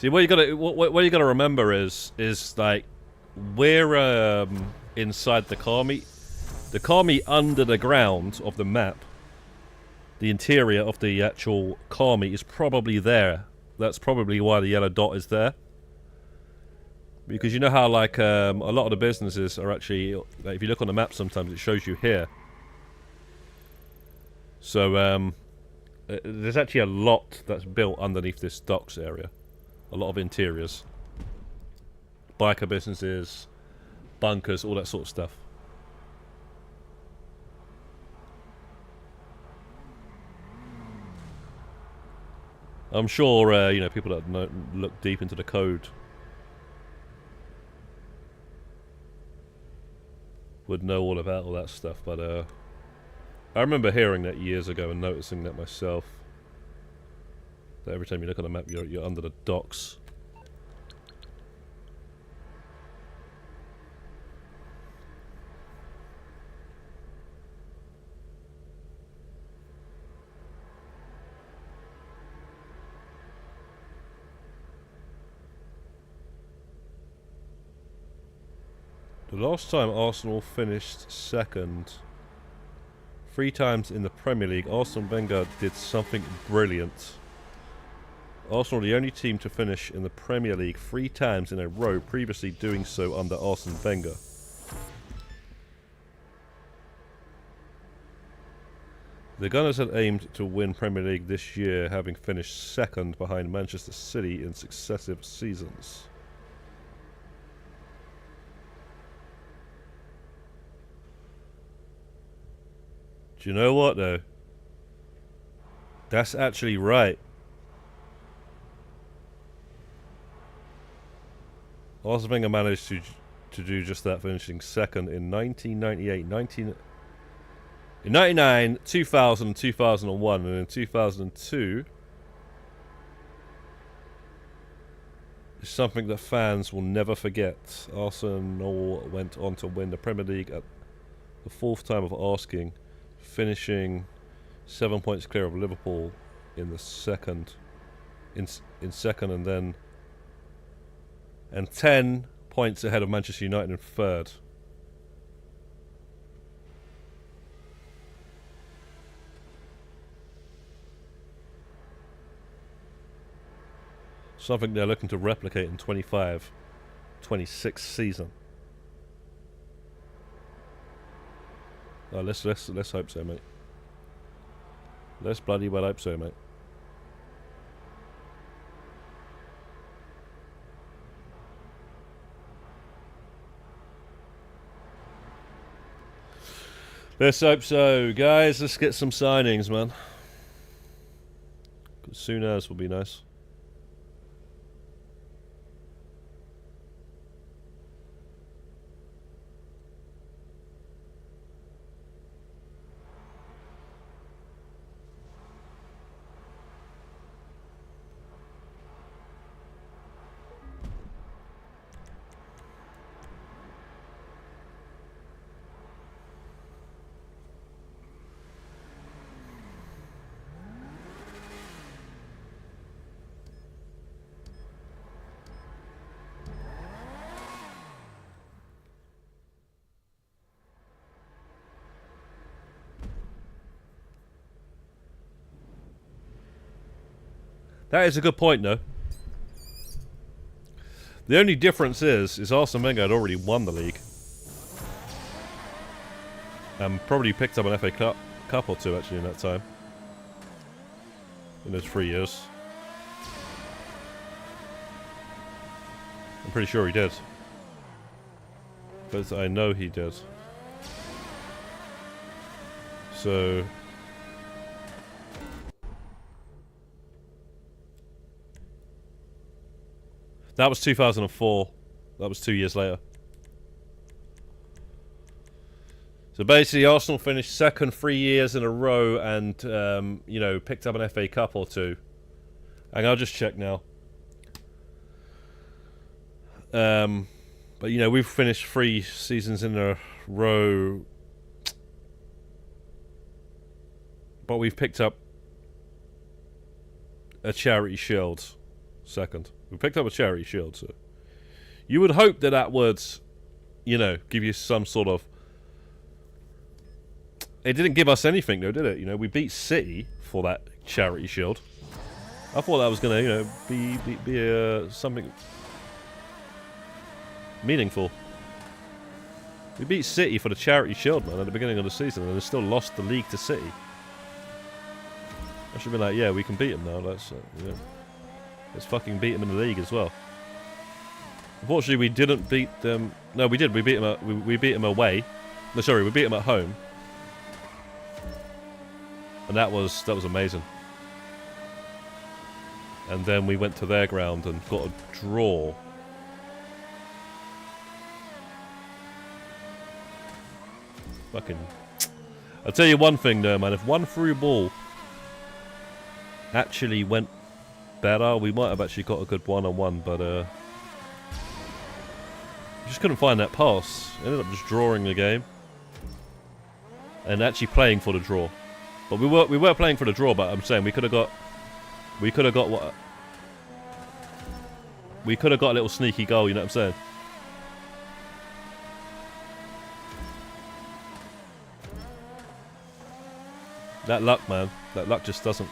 See, what you gotta remember is like we're inside the car meet. The car meet under the ground of the map. The interior of the actual car meet is probably there. That's probably why the yellow dot is there. Because you know how like a lot of the businesses are actually, like, if you look on the map sometimes it shows you here. So there's actually a lot that's built underneath this docks area. A lot of interiors. Biker businesses, bunkers, all that sort of stuff. I'm sure, you know, people that look deep into the code would know all about all that stuff, but I remember hearing that years ago and noticing that myself. That every time you look at the map, you're under the docks. The last time Arsenal finished second 3 times in the Premier League, Arsene Wenger did something brilliant. Arsenal are the only team to finish in the Premier League 3 times in a row, previously doing so under Arsene Wenger. The Gunners had aimed to win Premier League this year, having finished second behind Manchester City in successive seasons. Do you know what though? That's actually right. Arsene Wenger managed to do just that, finishing second in 1998, in 99, 2000, and 2001, and in 2002, is something that fans will never forget. Arsenal went on to win the Premier League at the 4th time of asking, finishing 7 points clear of Liverpool in the second, in second, and 10 points ahead of Manchester United in third. Something they're looking to replicate in 25-26 season. Let's hope so, mate. Let's bloody well hope so, mate. Let's hope so, guys. Let's get some signings, man. As soon as will be nice. That is a good point, though. The only difference is Arsene Wenger had already won the league. And probably picked up an FA Cup or two, actually, in that time. In those 3 years. I'm pretty sure he did. Because I know he did. So... that was 2004. That was 2 years later. So basically, Arsenal finished second 3 years in a row and, you know, picked up an FA Cup or two. And I'll just check now. But, you know, we've finished 3 seasons in a row. But we've picked up a Charity Shield second. We picked up a Charity Shield, so you would hope that that would, you know, give you some sort of... It didn't give us anything though, did it? You know, we beat City for that Charity Shield. I thought that was going to, you know, be something meaningful. We beat City for the Charity Shield, man, at the beginning of the season, and they still lost the league to City. I should be like, yeah, we can beat them now. Let's fucking beat them in the league as well. Unfortunately, we didn't beat them. No, we did. We beat them. We beat them away. No, sorry, we beat them at home, and that was amazing. And then we went to their ground and got a draw. Fucking. I'll tell you one thing though, man. If one through ball actually went better, we might have actually got a good one-on-one, but we just couldn't find that pass. Ended up just drawing the game and actually playing for the draw. But we were playing for the draw, but I'm saying we could have got what? We could have got a little sneaky goal, you know what I'm saying? That luck, man. That luck just doesn't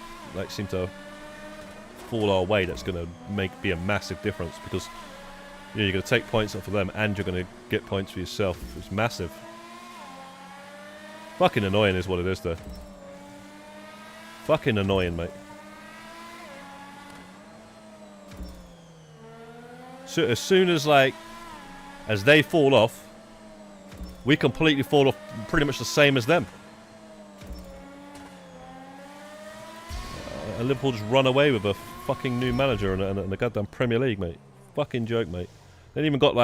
seem to fall our way. That's going to be a massive difference because you know, you're going to take points off of them and you're going to get points for yourself. It's massive. Fucking annoying is what it is, though. Fucking annoying, mate. So as soon as as they fall off, we completely fall off pretty much the same as them. And Liverpool just run away with a fucking new manager and a goddamn Premier League, mate. Fucking joke, mate. They ain't even got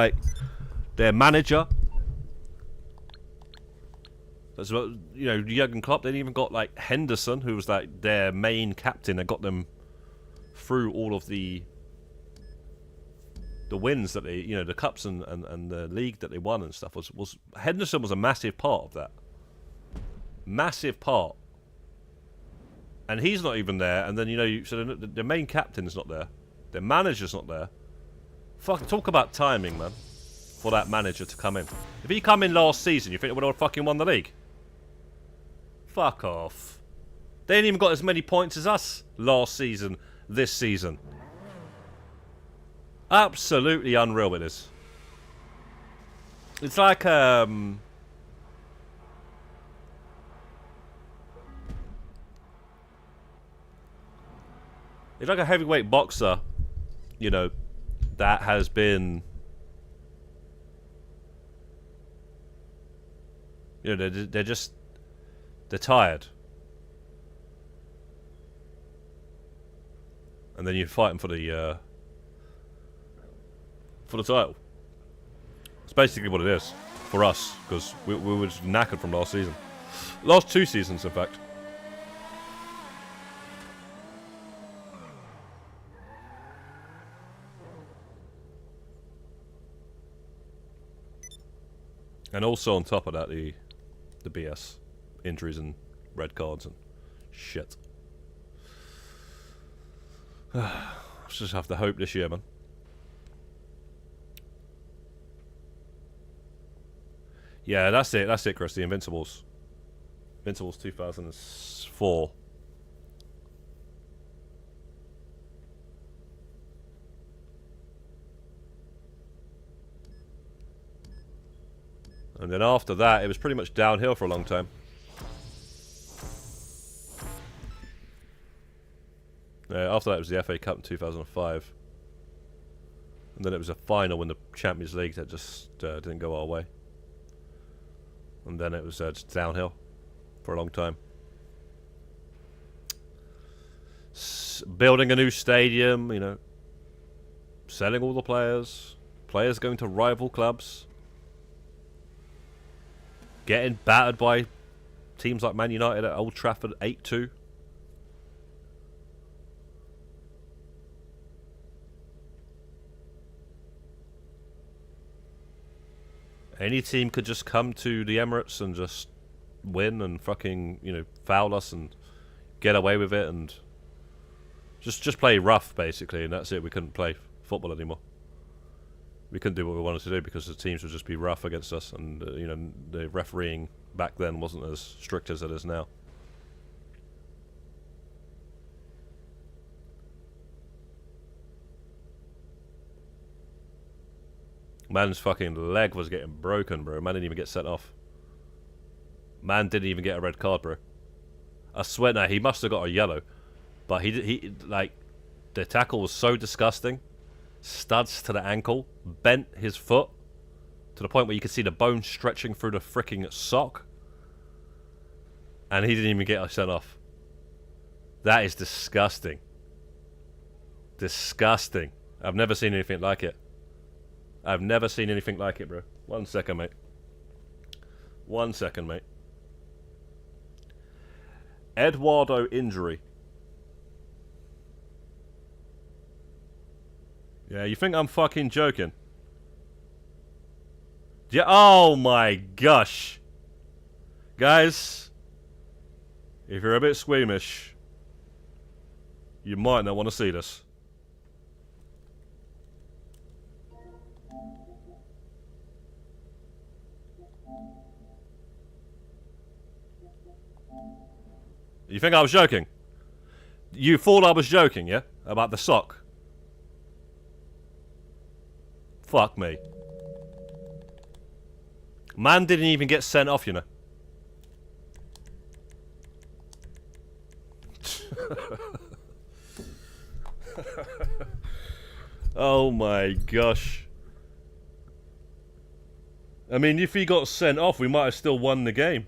their manager. That's what, you know, Jurgen Klopp. They ain't even got Henderson, who was their main captain that got them through all of the wins that they, you know, the cups and the league that they won and stuff. Was Henderson was a massive part of that. Massive part. And he's not even there, and then, you know, so the main captain's not there. The manager's not there. Fuck, talk about timing, man, for that manager to come in. If he come in last season, you think they would have fucking won the league? Fuck off. They ain't even got as many points as us last season, this season. Absolutely unreal it is. It's like, it's like a heavyweight boxer, you know, that has been, you know, they're tired. And then you fight them for the title. It's basically what it is for us, because we were just knackered from last season. Last 2 seasons, in fact. And also on top of that, the BS. Injuries and red cards and shit. Just have to hope this year, man. Yeah, that's it, Chris. The Invincibles. Invincibles 2004. And then after that, it was pretty much downhill for a long time. After that, it was the FA Cup in 2005. And then it was a final in the Champions League that just didn't go our way. And then it was just downhill for a long time. Building a new stadium, you know. Selling all the players. Players going to rival clubs. Getting battered by teams like Man United at Old Trafford 8-2. any team could just come to the Emirates and just win and fucking, you know, foul us and get away with it and just play rough, basically, and that's it. We couldn't play football anymore. We couldn't do what we wanted to do because the teams would just be rough against us, and you know, the refereeing back then wasn't as strict as it is now. Man's fucking leg was getting broken, bro. Man didn't even get sent off. Man didn't even get a red card, bro. I swear, now he must have got a yellow, but he like, the tackle was so disgusting. Studs to the ankle, bent his foot to the point where you could see the bone stretching through the freaking sock, and he didn't even get sent off. That is disgusting. Disgusting. I've never seen anything like it. I've never seen anything like it, bro. 1 second, mate. 1 second, mate. Eduardo injury. Yeah, you think I'm fucking joking? Yeah. Oh my gosh. Guys, if you're a bit squeamish, you might not want to see this. You think I was joking? You thought I was joking, yeah? About the sock? Fuck me. Man didn't even get sent off, you know. Oh my gosh. I mean, if he got sent off, we might have still won the game.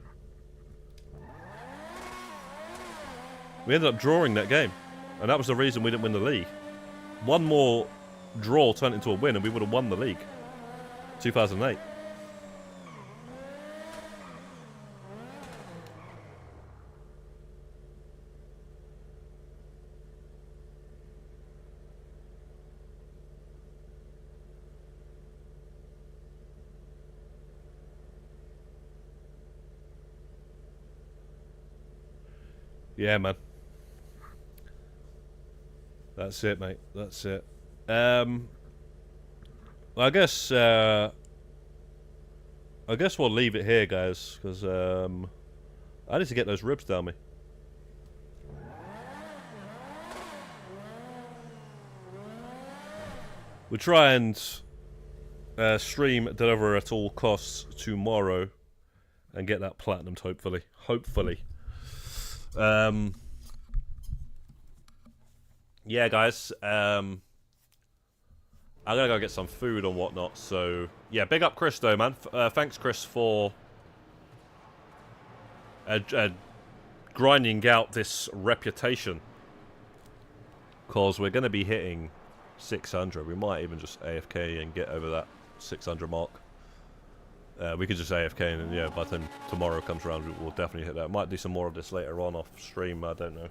We ended up drawing that game, and that was the reason we didn't win the league. One more draw turned into a win, and we would have won the league. 2008. Yeah, man. That's it, mate. That's it. Well, I guess we'll leave it here, guys, because I need to get those ribs down me. We'll try and stream Deliver at All Costs tomorrow and get that platinumed, hopefully. Hopefully. Yeah, guys. I'm gonna go get some food and whatnot. So yeah, big up Chris though, man. Thanks, Chris, for grinding out this reputation. Cause we're gonna be hitting 600. We might even just AFK and get over that 600 mark. We could just AFK and yeah, by the time tomorrow comes around, we'll definitely hit that. Might do some more of this later on off stream. I don't know.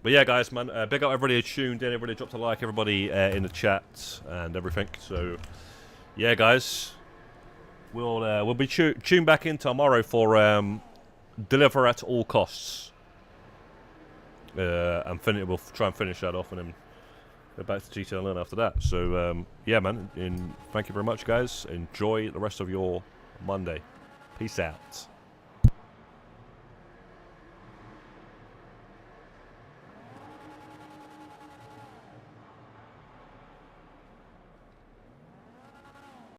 But yeah, guys, man, big up everybody who tuned in, everybody dropped a like, everybody in the chat and everything. So, yeah, guys, we'll be tuned back in tomorrow for Deliver at All Costs. And we'll try and finish that off and then go back to GTLN after that. So, yeah, man, thank you very much, guys. Enjoy the rest of your Monday. Peace out.